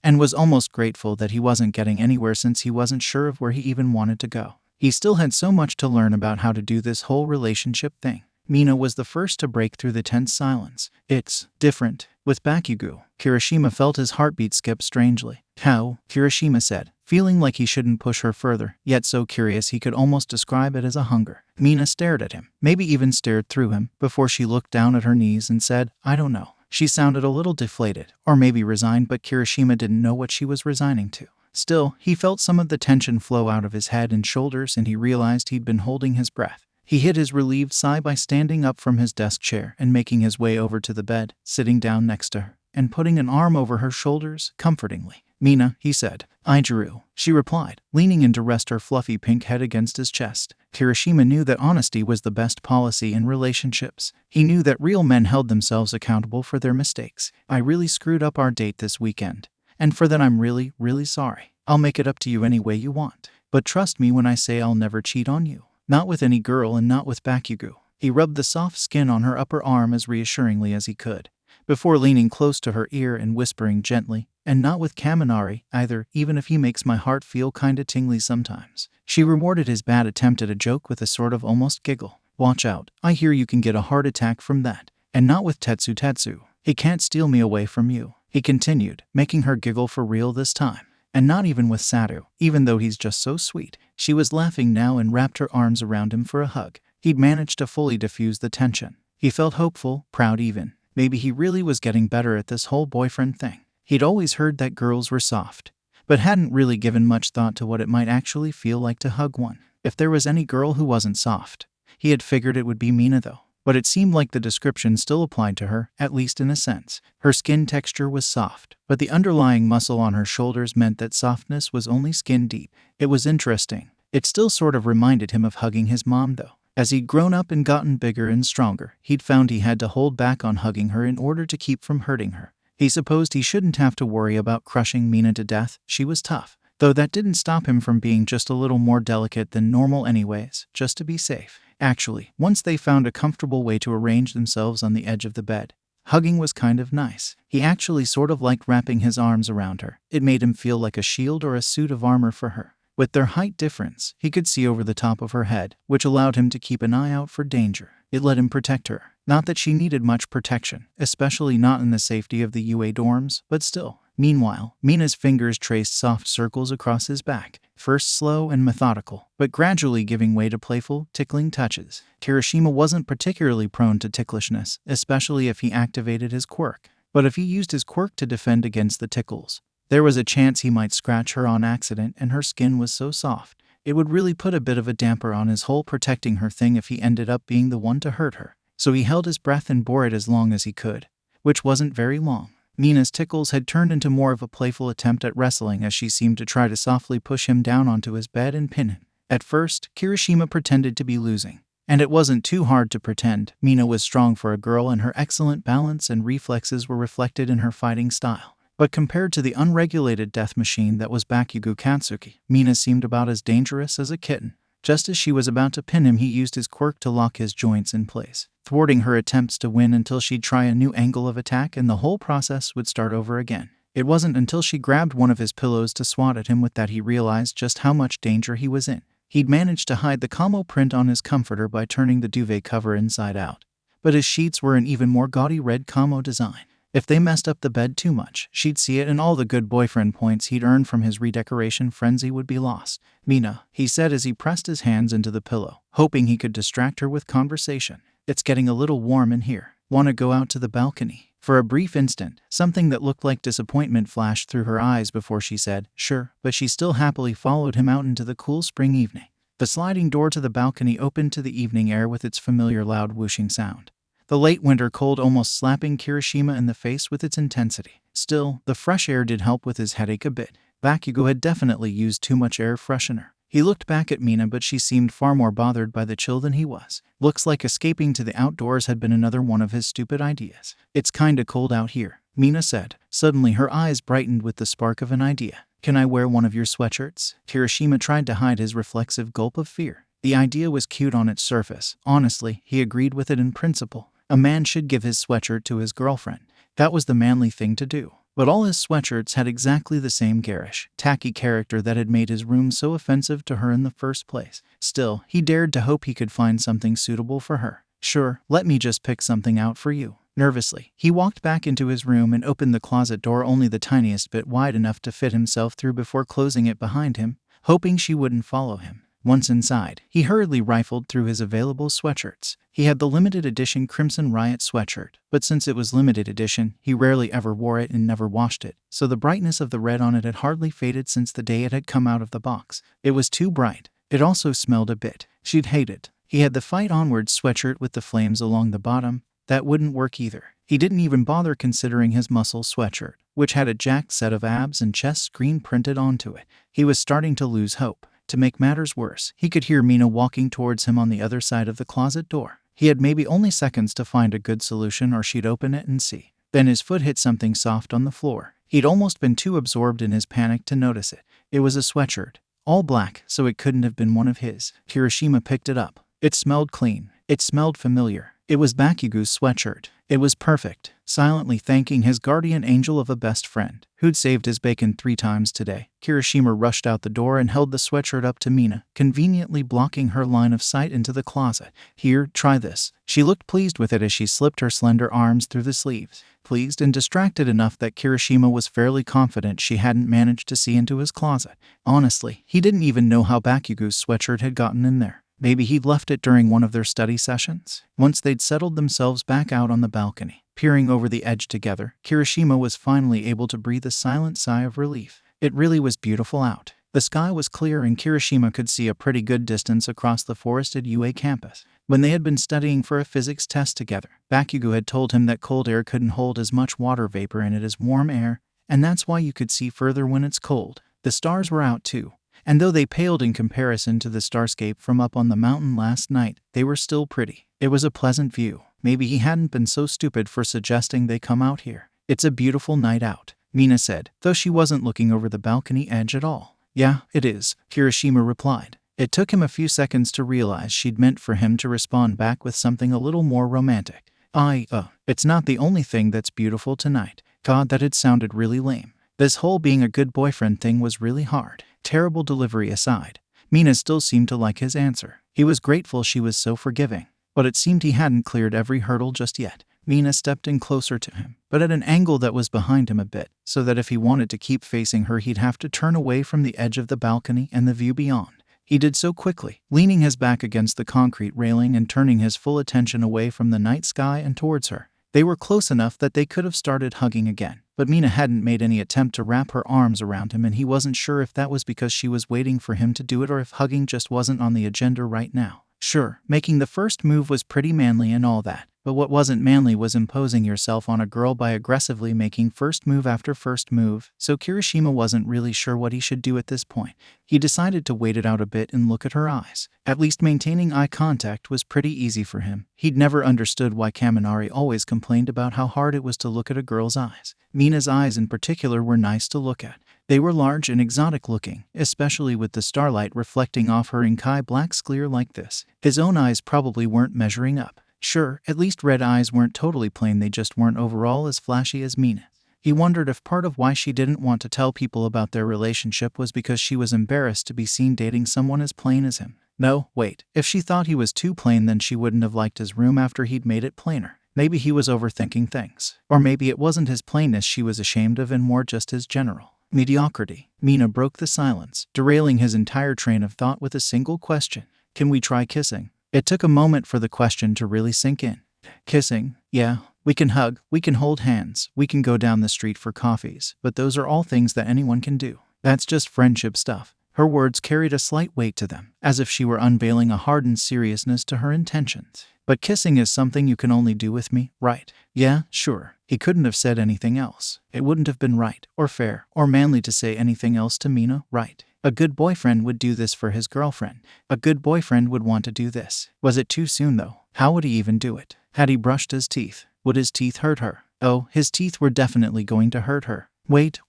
and was almost grateful that he wasn't getting anywhere since he wasn't sure of where he even wanted to go. He still had so much to learn about how to do this whole relationship thing. Mina was the first to break through the tense silence. "It's different with Bakugou." Kirishima felt his heartbeat skip strangely. "How?" Kirishima said, feeling like he shouldn't push her further, yet so curious he could almost describe it as a hunger. Mina stared at him, maybe even stared through him, before she looked down at her knees and said, "I don't know." She sounded a little deflated, or maybe resigned, but Kirishima didn't know what she was resigning to. Still, he felt some of the tension flow out of his head and shoulders, and he realized he'd been holding his breath. He hid his relieved sigh by standing up from his desk chair and making his way over to the bed, sitting down next to her, and putting an arm over her shoulders, comfortingly. "Mina," he said. "I drew," she replied, leaning in to rest her fluffy pink head against his chest. Kirishima knew that honesty was the best policy in relationships. He knew that real men held themselves accountable for their mistakes. "I really screwed up our date this weekend, and for that I'm really, really sorry. I'll make it up to you any way you want. But trust me when I say I'll never cheat on you. Not with any girl and not with Bakugou." He rubbed the soft skin on her upper arm as reassuringly as he could, before leaning close to her ear and whispering gently, "And not with Kaminari, either, even if he makes my heart feel kinda tingly sometimes." She rewarded his bad attempt at a joke with a sort of almost giggle. "Watch out, I hear you can get a heart attack from that. And not with Tetsu. He can't steal me away from you," he continued, making her giggle for real this time. "And not even with Satu, even though he's just so sweet." She was laughing now and wrapped her arms around him for a hug. He'd managed to fully diffuse the tension. He felt hopeful, proud even. Maybe he really was getting better at this whole boyfriend thing. He'd always heard that girls were soft, but hadn't really given much thought to what it might actually feel like to hug one. If there was any girl who wasn't soft, he had figured it would be Mina though. But it seemed like the description still applied to her, at least in a sense. Her skin texture was soft, but the underlying muscle on her shoulders meant that softness was only skin deep. It was interesting. It still sort of reminded him of hugging his mom though. As he'd grown up and gotten bigger and stronger, he'd found he had to hold back on hugging her in order to keep from hurting her. He supposed he shouldn't have to worry about crushing Mina to death. She was tough. Though that didn't stop him from being just a little more delicate than normal anyways, just to be safe. Actually, once they found a comfortable way to arrange themselves on the edge of the bed, hugging was kind of nice. He actually sort of liked wrapping his arms around her. It made him feel like a shield or a suit of armor for her. With their height difference, he could see over the top of her head, which allowed him to keep an eye out for danger. It let him protect her. Not that she needed much protection, especially not in the safety of the UA dorms, but still. Meanwhile, Mina's fingers traced soft circles across his back, first slow and methodical, but gradually giving way to playful, tickling touches. Kirishima wasn't particularly prone to ticklishness, especially if he activated his quirk. But if he used his quirk to defend against the tickles, there was a chance he might scratch her on accident, and her skin was so soft. It would really put a bit of a damper on his whole protecting her thing if he ended up being the one to hurt her. So he held his breath and bore it as long as he could, which wasn't very long. Mina's tickles had turned into more of a playful attempt at wrestling as she seemed to try to softly push him down onto his bed and pin him. At first, Kirishima pretended to be losing. And it wasn't too hard to pretend. Mina was strong for a girl, and her excellent balance and reflexes were reflected in her fighting style. But compared to the unregulated death machine that was Bakugou Katsuki, Mina seemed about as dangerous as a kitten. Just as she was about to pin him, he used his quirk to lock his joints in place, thwarting her attempts to win until she'd try a new angle of attack and the whole process would start over again. It wasn't until she grabbed one of his pillows to swat at him with that he realized just how much danger he was in. He'd managed to hide the camo print on his comforter by turning the duvet cover inside out, but his sheets were an even more gaudy red camo design. If they messed up the bed too much, she'd see it, and all the good boyfriend points he'd earned from his redecoration frenzy would be lost. "Mina," he said as he pressed his hands into the pillow, hoping he could distract her with conversation. "It's getting a little warm in here. Want to go out to the balcony?" For a brief instant, something that looked like disappointment flashed through her eyes before she said, "Sure," but she still happily followed him out into the cool spring evening. The sliding door to the balcony opened to the evening air with its familiar loud whooshing sound. The late winter cold almost slapping Kirishima in the face with its intensity. Still, the fresh air did help with his headache a bit. Bakugo had definitely used too much air freshener. He looked back at Mina, but she seemed far more bothered by the chill than he was. Looks like escaping to the outdoors had been another one of his stupid ideas. "It's kinda cold out here," Mina said. Suddenly her eyes brightened with the spark of an idea. "Can I wear one of your sweatshirts?" Kirishima tried to hide his reflexive gulp of fear. The idea was cute on its surface. Honestly, he agreed with it in principle. A man should give his sweatshirt to his girlfriend. That was the manly thing to do. But all his sweatshirts had exactly the same garish, tacky character that had made his room so offensive to her in the first place. Still, he dared to hope he could find something suitable for her. "Sure, let me just pick something out for you." Nervously, he walked back into his room and opened the closet door only the tiniest bit wide enough to fit himself through before closing it behind him, hoping she wouldn't follow him. Once inside, he hurriedly rifled through his available sweatshirts. He had the limited edition Crimson Riot sweatshirt, but since it was limited edition, he rarely ever wore it and never washed it, so the brightness of the red on it had hardly faded since the day it had come out of the box. It was too bright. It also smelled a bit. She'd hate it. He had the Fight Onwards sweatshirt with the flames along the bottom. That wouldn't work either. He didn't even bother considering his muscle sweatshirt, which had a jacked set of abs and chest screen printed onto it. He was starting to lose hope. To make matters worse, he could hear Mina walking towards him on the other side of the closet door. He had maybe only seconds to find a good solution, or she'd open it and see. Then his foot hit something soft on the floor. He'd almost been too absorbed in his panic to notice it. It was a sweatshirt, all black, so it couldn't have been one of his. Kirishima picked it up. It smelled clean. It smelled familiar. It was Bakugo's sweatshirt. It was perfect, silently thanking his guardian angel of a best friend, who'd saved his bacon 3 times today. Kirishima rushed out the door and held the sweatshirt up to Mina, conveniently blocking her line of sight into the closet. Here, try this. She looked pleased with it as she slipped her slender arms through the sleeves. Pleased and distracted enough that Kirishima was fairly confident she hadn't managed to see into his closet. Honestly, he didn't even know how Bakugo's sweatshirt had gotten in there. Maybe he'd left it during one of their study sessions. Once they'd settled themselves back out on the balcony, peering over the edge together, Kirishima was finally able to breathe a silent sigh of relief. It really was beautiful out. The sky was clear and Kirishima could see a pretty good distance across the forested UA campus. When they had been studying for a physics test together, Bakugo had told him that cold air couldn't hold as much water vapor in it as warm air, and that's why you could see further when it's cold. The stars were out too. And though they paled in comparison to the starscape from up on the mountain last night, they were still pretty. It was a pleasant view. Maybe he hadn't been so stupid for suggesting they come out here. It's a beautiful night out, Mina said, though she wasn't looking over the balcony edge at all. Yeah, it is, Kirishima replied. It took him a few seconds to realize she'd meant for him to respond back with something a little more romantic. It's not the only thing that's beautiful tonight. God, that had sounded really lame. This whole being a good boyfriend thing was really hard. Terrible delivery aside, Mina still seemed to like his answer. He was grateful she was so forgiving, but it seemed he hadn't cleared every hurdle just yet. Mina stepped in closer to him, but at an angle that was behind him a bit, so that if he wanted to keep facing her he'd have to turn away from the edge of the balcony and the view beyond. He did so quickly, leaning his back against the concrete railing and turning his full attention away from the night sky and towards her. They were close enough that they could have started hugging again, but Mina hadn't made any attempt to wrap her arms around him and he wasn't sure if that was because she was waiting for him to do it or if hugging just wasn't on the agenda right now. Sure, making the first move was pretty manly and all that, but what wasn't manly was imposing yourself on a girl by aggressively making first move after first move, so Kirishima wasn't really sure what he should do at this point. He decided to wait it out a bit and look at her eyes. At least maintaining eye contact was pretty easy for him. He'd never understood why Kaminari always complained about how hard it was to look at a girl's eyes. Mina's eyes in particular were nice to look at. They were large and exotic looking, especially with the starlight reflecting off her inkai black sclere like this. His own eyes probably weren't measuring up. Sure, at least red eyes weren't totally plain, they just weren't overall as flashy as Mina. He wondered if part of why she didn't want to tell people about their relationship was because she was embarrassed to be seen dating someone as plain as him. No, wait, if she thought he was too plain then she wouldn't have liked his room after he'd made it plainer. Maybe he was overthinking things. Or maybe it wasn't his plainness she was ashamed of and more just his general mediocrity. Mina broke the silence, derailing his entire train of thought with a single question. Can we try kissing? It took a moment for the question to really sink in. Kissing? Yeah, we can hug, we can hold hands, we can go down the street for coffees, but those are all things that anyone can do. That's just friendship stuff. Her words carried a slight weight to them, as if she were unveiling a hardened seriousness to her intentions. But kissing is something you can only do with me, right? Yeah, sure. He couldn't have said anything else. It wouldn't have been right, or fair, or manly to say anything else to Mina, right? A good boyfriend would do this for his girlfriend. A good boyfriend would want to do this. Was it too soon though? How would he even do it? Had he brushed his teeth? Would his teeth hurt her? Oh, his teeth were definitely going to hurt her. Wait.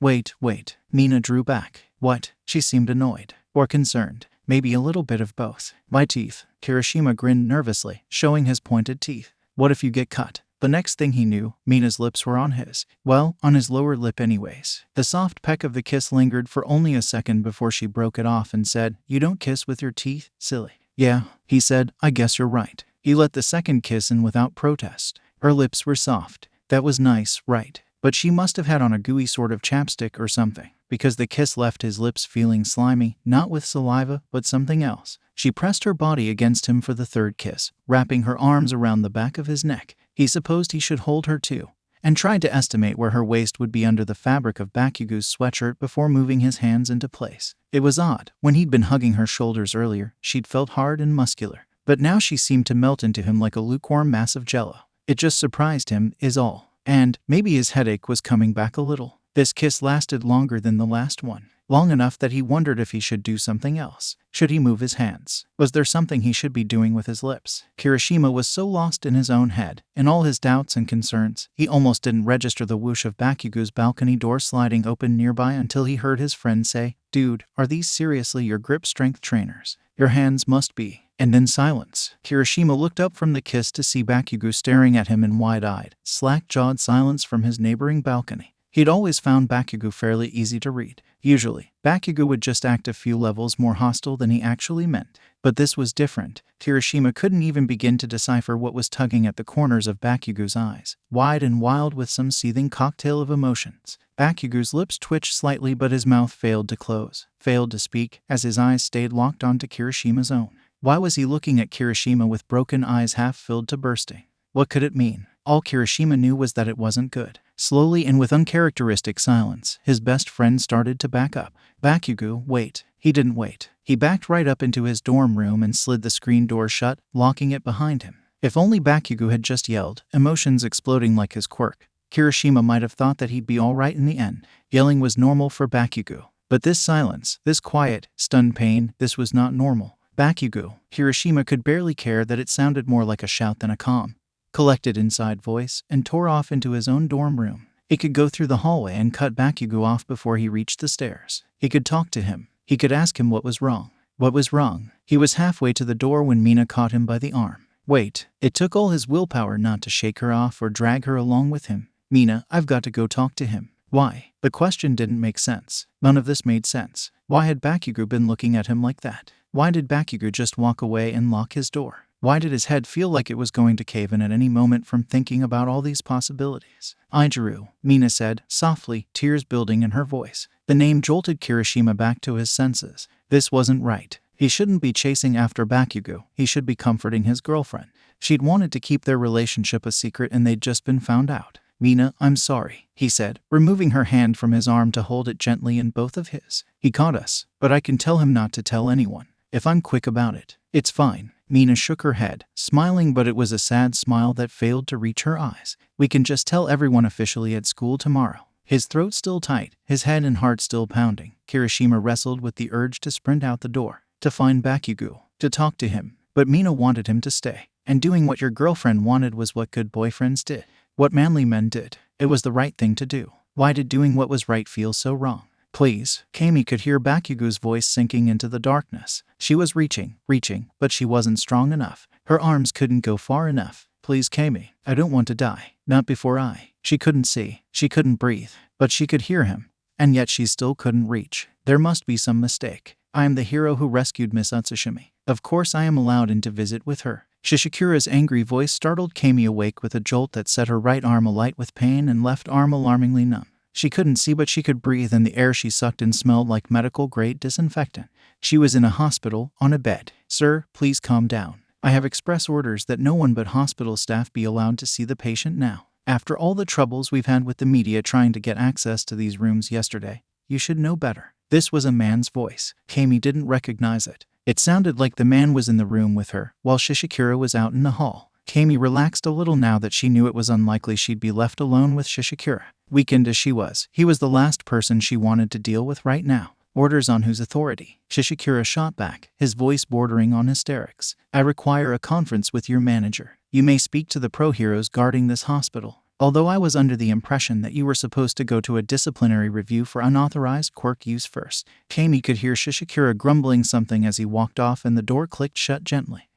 Mina drew back. What? She seemed annoyed. Or concerned. Maybe a little bit of both. My teeth. Kirishima grinned nervously, showing his pointed teeth. What if you get cut? The next thing he knew, Mina's lips were on his. Well, on his lower lip anyways. The soft peck of the kiss lingered for only a second before she broke it off and said, "You don't kiss with your teeth, silly." Yeah, he said, I guess you're right. He let the second kiss in without protest. Her lips were soft. That was nice, right? But she must have had on a gooey sort of chapstick or something, because the kiss left his lips feeling slimy, not with saliva, but something else. She pressed her body against him for the third kiss, wrapping her arms around the back of his neck. He supposed he should hold her too, and tried to estimate where her waist would be under the fabric of Bakugo's sweatshirt before moving his hands into place. It was odd. When he'd been hugging her shoulders earlier, she'd felt hard and muscular, but now she seemed to melt into him like a lukewarm mass of jello. It just surprised him, is all. And maybe his headache was coming back a little. This kiss lasted longer than the last one. Long enough that he wondered if he should do something else. Should he move his hands? Was there something he should be doing with his lips? Kirishima was so lost in his own head, in all his doubts and concerns, he almost didn't register the whoosh of Bakugo's balcony door sliding open nearby until he heard his friend say, "Dude, are these seriously your grip strength trainers? Your hands must be." And then silence. Kirishima looked up from the kiss to see Bakugou staring at him in wide-eyed, slack-jawed silence from his neighboring balcony. He'd always found Bakugou fairly easy to read. Usually, Bakugou would just act a few levels more hostile than he actually meant. But this was different. Kirishima couldn't even begin to decipher what was tugging at the corners of Bakugou's eyes, wide and wild with some seething cocktail of emotions. Bakugou's lips twitched slightly, but his mouth failed to close, failed to speak, as his eyes stayed locked onto Kirishima's own. Why was he looking at Kirishima with broken eyes half filled to bursting? What could it mean? All Kirishima knew was that it wasn't good. Slowly and with uncharacteristic silence, his best friend started to back up. Bakugou, wait. He didn't wait. He backed right up into his dorm room and slid the screen door shut, locking it behind him. If only Bakugou had just yelled, emotions exploding like his quirk, Kirishima might have thought that he'd be all right in the end. Yelling was normal for Bakugou. But this silence, this quiet, stunned pain, this was not normal. Bakugou, Kirishima could barely care that it sounded more like a shout than a calm, collected inside voice, and tore off into his own dorm room. He could go through the hallway and cut Bakugou off before he reached the stairs. He could talk to him. He could ask him what was wrong. What was wrong? He was halfway to the door when Mina caught him by the arm. Wait. It took all his willpower not to shake her off or drag her along with him. Mina, I've got to go talk to him. Why? The question didn't make sense. None of this made sense. Why had Bakugou been looking at him like that? Why did Bakugou just walk away and lock his door? Why did his head feel like it was going to cave in at any moment from thinking about all these possibilities? Aijiru, Mina said, softly, tears building in her voice. The name jolted Kirishima back to his senses. This wasn't right. He shouldn't be chasing after Bakugou. He should be comforting his girlfriend. She'd wanted to keep their relationship a secret and they'd just been found out. Mina, I'm sorry, he said, removing her hand from his arm to hold it gently in both of his. He caught us, but I can tell him not to tell anyone. If I'm quick about it, it's fine. Mina shook her head, smiling, but it was a sad smile that failed to reach her eyes. We can just tell everyone officially at school tomorrow. His throat still tight, his head and heart still pounding, Kirishima wrestled with the urge to sprint out the door, to find Bakugou, to talk to him. But Mina wanted him to stay. And doing what your girlfriend wanted was what good boyfriends did. What manly men did. It was the right thing to do. Why did doing what was right feel so wrong? Please. Aimi could hear Bakugou's voice sinking into the darkness. She was reaching, but she wasn't strong enough. Her arms couldn't go far enough. Please, Aimi. I don't want to die. Not before I. She couldn't see. She couldn't breathe. But she could hear him. And yet she still couldn't reach. There must be some mistake. I am the hero who rescued Miss Utsushimi. Of course I am allowed in to visit with her. Shishikura's angry voice startled Aimi awake with a jolt that set her right arm alight with pain and left arm alarmingly numb. She couldn't see, but she could breathe, and the air she sucked in smelled like medical-grade disinfectant. She was in a hospital, on a bed. Sir, please calm down. I have express orders that no one but hospital staff be allowed to see the patient now. After all the troubles we've had with the media trying to get access to these rooms yesterday, you should know better. This was a man's voice. Aimi didn't recognize it. It sounded like the man was in the room with her, while Shishikura was out in the hall. Aimi relaxed a little now that she knew it was unlikely she'd be left alone with Shishikura. Weakened as she was, he was the last person she wanted to deal with right now. Orders on whose authority? Shishikura shot back, his voice bordering on hysterics. I require a conference with your manager. You may speak to the pro-heroes guarding this hospital. Although I was under the impression that you were supposed to go to a disciplinary review for unauthorized quirk use first. Aimi could hear Shishikura grumbling something as he walked off and the door clicked shut gently.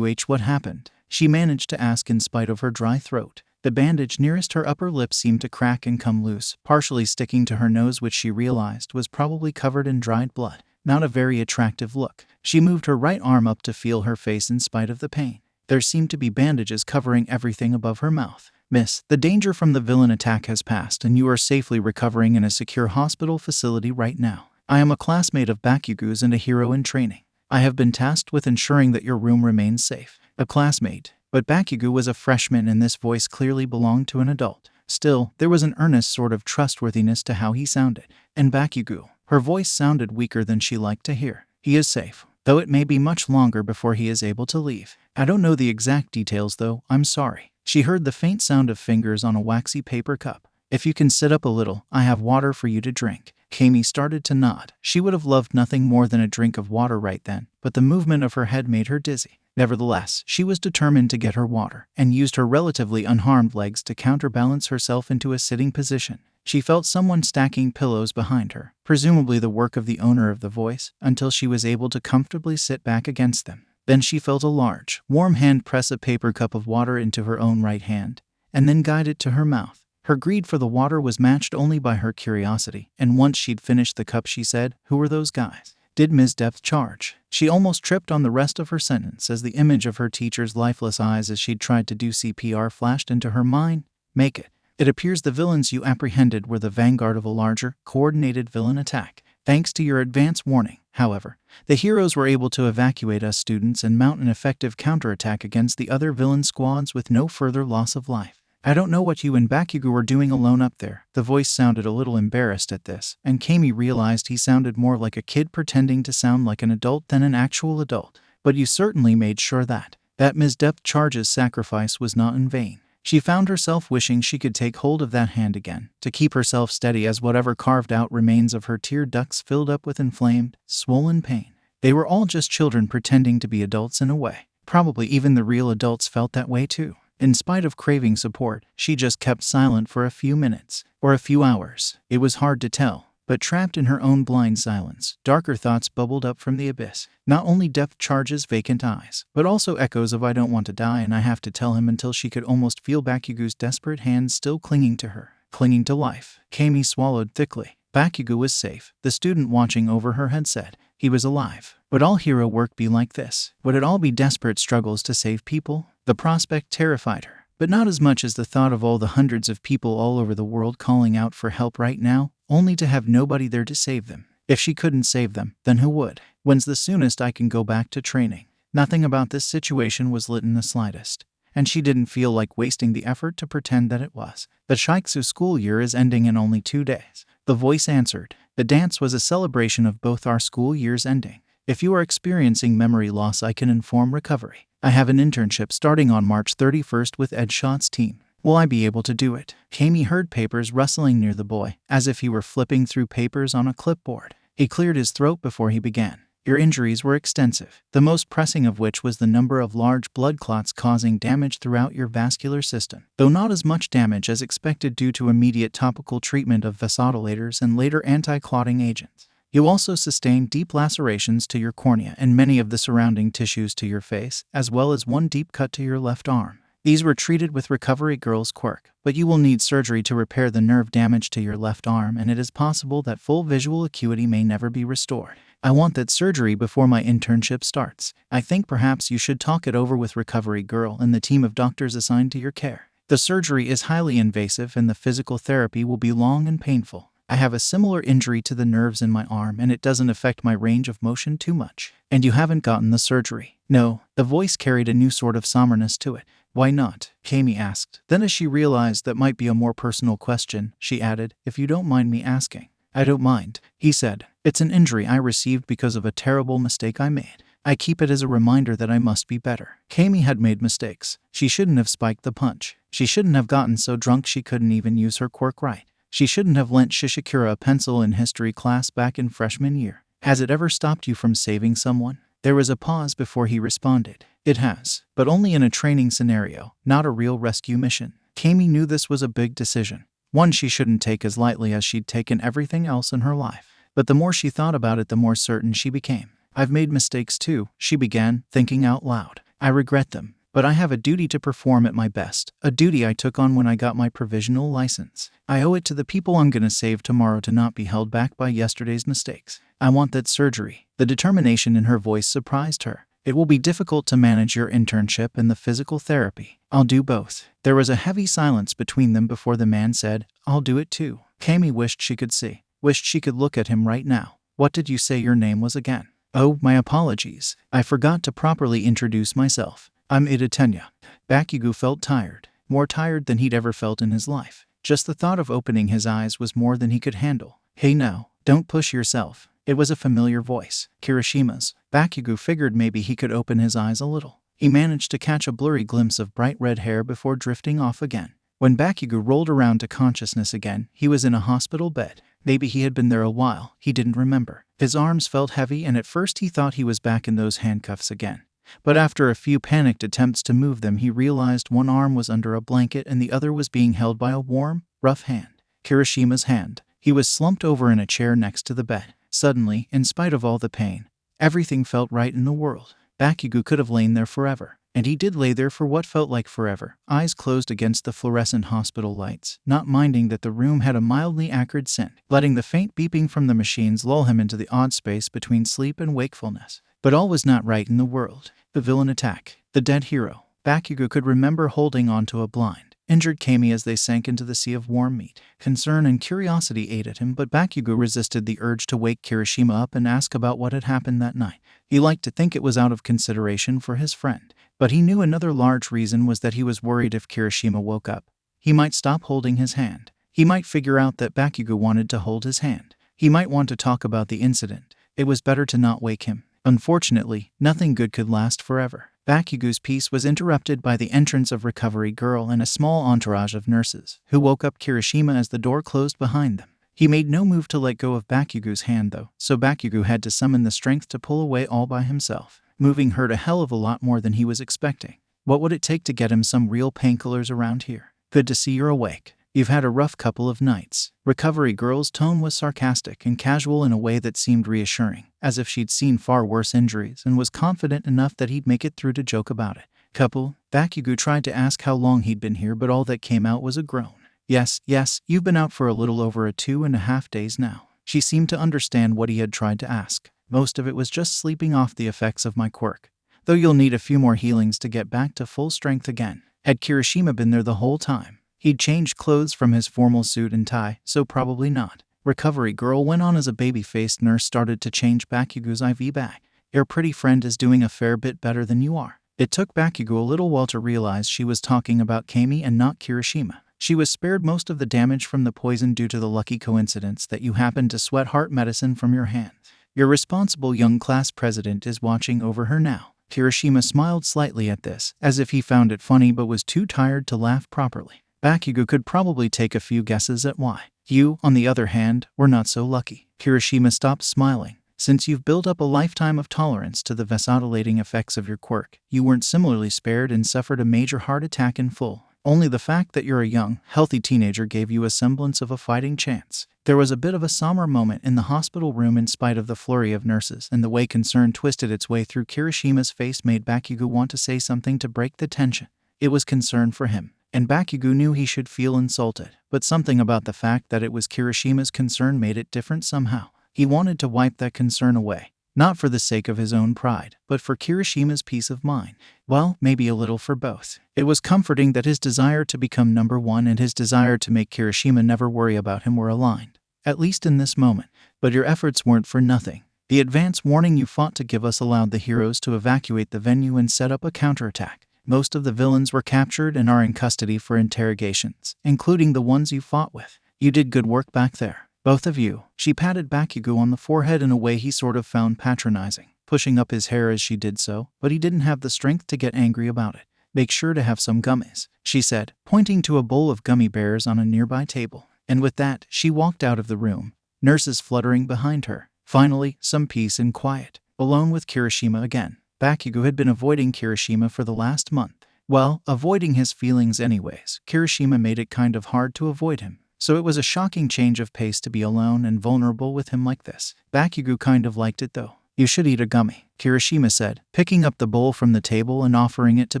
What happened? She managed to ask in spite of her dry throat. The bandage nearest her upper lip seemed to crack and come loose, partially sticking to her nose, which she realized was probably covered in dried blood. Not a very attractive look. She moved her right arm up to feel her face in spite of the pain. There seemed to be bandages covering everything above her mouth. Miss, the danger from the villain attack has passed and you are safely recovering in a secure hospital facility right now. I am a classmate of Bakugou's and a hero in training. I have been tasked with ensuring that your room remains safe. A classmate. But Bakugou was a freshman and this voice clearly belonged to an adult. Still, there was an earnest sort of trustworthiness to how he sounded. And Bakugou, her voice sounded weaker than she liked to hear. He is safe, though it may be much longer before he is able to leave. I don't know the exact details though, I'm sorry. She heard the faint sound of fingers on a waxy paper cup. If you can sit up a little, I have water for you to drink. Aimi started to nod. She would have loved nothing more than a drink of water right then, but the movement of her head made her dizzy. Nevertheless, she was determined to get her water, and used her relatively unharmed legs to counterbalance herself into a sitting position. She felt someone stacking pillows behind her, presumably the work of the owner of the voice, until she was able to comfortably sit back against them. Then she felt a large, warm hand press a paper cup of water into her own right hand, and then guide it to her mouth. Her greed for the water was matched only by her curiosity, and once she'd finished the cup she said, "Who were those guys?" Did Ms. Depth charge? She almost tripped on the rest of her sentence as the image of her teacher's lifeless eyes as she'd tried to do CPR flashed into her mind. Make it. It appears the villains you apprehended were the vanguard of a larger, coordinated villain attack. Thanks to your advance warning, however, the heroes were able to evacuate us students and mount an effective counterattack against the other villain squads with no further loss of life. I don't know what you and Bakugou were doing alone up there. The voice sounded a little embarrassed at this, and Aimi realized he sounded more like a kid pretending to sound like an adult than an actual adult. But you certainly made sure that Ms. Depth Charge's sacrifice was not in vain. She found herself wishing she could take hold of that hand again, to keep herself steady as whatever carved out remains of her tear ducts filled up with inflamed, swollen pain. They were all just children pretending to be adults in a way. Probably even the real adults felt that way too. In spite of craving support, she just kept silent for a few minutes, or a few hours. It was hard to tell, but trapped in her own blind silence, darker thoughts bubbled up from the abyss. Not only Depth Charge's vacant eyes, but also echoes of "I don't want to die and I have to tell him," until she could almost feel Bakugou's desperate hands still clinging to her, clinging to life. Aimi swallowed thickly. Bakugou was safe, the student watching over her had said. He was alive. Would all hero work be like this? Would it all be desperate struggles to save people? The prospect terrified her, but not as much as the thought of all the hundreds of people all over the world calling out for help right now, only to have nobody there to save them. If she couldn't save them, then who would? When's the soonest I can go back to training? Nothing about this situation was lit in the slightest, and she didn't feel like wasting the effort to pretend that it was. The Shiksu school year is ending in only 2 days. The voice answered. The dance was a celebration of both our school years ending. If you are experiencing memory loss, I can inform recovery. I have an internship starting on March 31st with Ed Shot's team. Will I be able to do it? Aimi heard papers rustling near the boy, as if he were flipping through papers on a clipboard. He cleared his throat before he began. Your injuries were extensive, the most pressing of which was the number of large blood clots causing damage throughout your vascular system, though not as much damage as expected due to immediate topical treatment of vasodilators and later anti-clotting agents. You also sustained deep lacerations to your cornea and many of the surrounding tissues to your face, as well as one deep cut to your left arm. These were treated with Recovery Girl's quirk, but you will need surgery to repair the nerve damage to your left arm, and it is possible that full visual acuity may never be restored. I want that surgery before my internship starts. I think perhaps you should talk it over with Recovery Girl and the team of doctors assigned to your care. The surgery is highly invasive and the physical therapy will be long and painful. I have a similar injury to the nerves in my arm and it doesn't affect my range of motion too much. And you haven't gotten the surgery? No. The voice carried a new sort of somberness to it. Why not? Aimi asked. Then as she realized that might be a more personal question, she added, if you don't mind me asking. I don't mind, he said. It's an injury I received because of a terrible mistake I made. I keep it as a reminder that I must be better. Aimi had made mistakes. She shouldn't have spiked the punch. She shouldn't have gotten so drunk she couldn't even use her quirk right. She shouldn't have lent Shishikura a pencil in history class back in freshman year. Has it ever stopped you from saving someone? There was a pause before he responded. It has, but only in a training scenario, not a real rescue mission. Aimi knew this was a big decision, one she shouldn't take as lightly as she'd taken everything else in her life. But the more she thought about it, the more certain she became. I've made mistakes too, she began, thinking out loud. I regret them. But I have a duty to perform at my best, a duty I took on when I got my provisional license. I owe it to the people I'm gonna save tomorrow to not be held back by yesterday's mistakes. I want that surgery. The determination in her voice surprised her. It will be difficult to manage your internship and the physical therapy. I'll do both. There was a heavy silence between them before the man said, I'll do it too. Aimi wished she could see, wished she could look at him right now. What did you say your name was again? Oh, my apologies. I forgot to properly introduce myself. I'm Idatenya. Bakugou felt tired, more tired than he'd ever felt in his life. Just the thought of opening his eyes was more than he could handle. Hey now, don't push yourself. It was a familiar voice, Kirishima's. Bakugou figured maybe he could open his eyes a little. He managed to catch a blurry glimpse of bright red hair before drifting off again. When Bakugou rolled around to consciousness again, he was in a hospital bed. Maybe he had been there a while, he didn't remember. His arms felt heavy and at first he thought he was back in those handcuffs again. But after a few panicked attempts to move them, he realized one arm was under a blanket and the other was being held by a warm, rough hand. Kirishima's hand. He was slumped over in a chair next to the bed. Suddenly, in spite of all the pain, everything felt right in the world. Bakugou could have lain there forever. And he did lay there for what felt like forever, eyes closed against the fluorescent hospital lights, not minding that the room had a mildly acrid scent, letting the faint beeping from the machines lull him into the odd space between sleep and wakefulness. But all was not right in the world. The villain attack. The dead hero. Bakugou could remember holding onto a blind, injured Kami as they sank into the sea of warm meat. Concern and curiosity ate at him, but Bakugou resisted the urge to wake Kirishima up and ask about what had happened that night. He liked to think it was out of consideration for his friend. But he knew another large reason was that he was worried if Kirishima woke up, he might stop holding his hand. He might figure out that Bakugou wanted to hold his hand. He might want to talk about the incident. It was better to not wake him. Unfortunately, nothing good could last forever. Bakugou's peace was interrupted by the entrance of Recovery Girl and a small entourage of nurses, who woke up Kirishima as the door closed behind them. He made no move to let go of Bakugou's hand though, so Bakugou had to summon the strength to pull away all by himself. Moving hurt a hell of a lot more than he was expecting. What would it take to get him some real painkillers around here? Good to see you're awake. You've had a rough couple of nights. Recovery Girl's tone was sarcastic and casual in a way that seemed reassuring, as if she'd seen far worse injuries and was confident enough that he'd make it through to joke about it. Couple, Bakugou tried to ask how long he'd been here, but all that came out was a groan. Yes, you've been out for a little over 2.5 days now. She seemed to understand what he had tried to ask. Most of it was just sleeping off the effects of my quirk. Though you'll need a few more healings to get back to full strength again. Had Kirishima been there the whole time? He'd changed clothes from his formal suit and tie, so probably not. Recovery Girl went on as a baby-faced nurse started to change Bakugou's IV bag. Your pretty friend is doing a fair bit better than you are. It took Bakugou a little while to realize she was talking about Kami and not Kirishima. She was spared most of the damage from the poison due to the lucky coincidence that you happened to sweat heart medicine from your hands. Your responsible young class president is watching over her now. Kirishima smiled slightly at this, as if he found it funny but was too tired to laugh properly. Bakugou could probably take a few guesses at why. You, on the other hand, were not so lucky. Kirishima stopped smiling. Since you've built up a lifetime of tolerance to the vasodilating effects of your quirk, you weren't similarly spared and suffered a major heart attack in full. Only the fact that you're a young, healthy teenager gave you a semblance of a fighting chance. There was a bit of a somber moment in the hospital room in spite of the flurry of nurses, and the way concern twisted its way through Kirishima's face made Bakugou want to say something to break the tension. It was concern for him, and Bakugou knew he should feel insulted, but something about the fact that it was Kirishima's concern made it different somehow. He wanted to wipe that concern away. Not for the sake of his own pride, but for Kirishima's peace of mind. Well, maybe a little for both. It was comforting that his desire to become number one and his desire to make Kirishima never worry about him were aligned, at least in this moment. But your efforts weren't for nothing. The advance warning you fought to give us allowed the heroes to evacuate the venue and set up a counterattack. Most of the villains were captured and are in custody for interrogations, including the ones you fought with. You did good work back there. Both of you. She patted Bakugou on the forehead in a way he sort of found patronizing, pushing up his hair as she did so, but he didn't have the strength to get angry about it. Make sure to have some gummies, she said, pointing to a bowl of gummy bears on a nearby table. And with that, she walked out of the room, nurses fluttering behind her. Finally, some peace and quiet, alone with Kirishima again. Bakugou had been avoiding Kirishima for the last month. Well, avoiding his feelings anyways. Kirishima made it kind of hard to avoid him. So it was a shocking change of pace to be alone and vulnerable with him like this. Bakugou kind of liked it though. You should eat a gummy, Kirishima said, picking up the bowl from the table and offering it to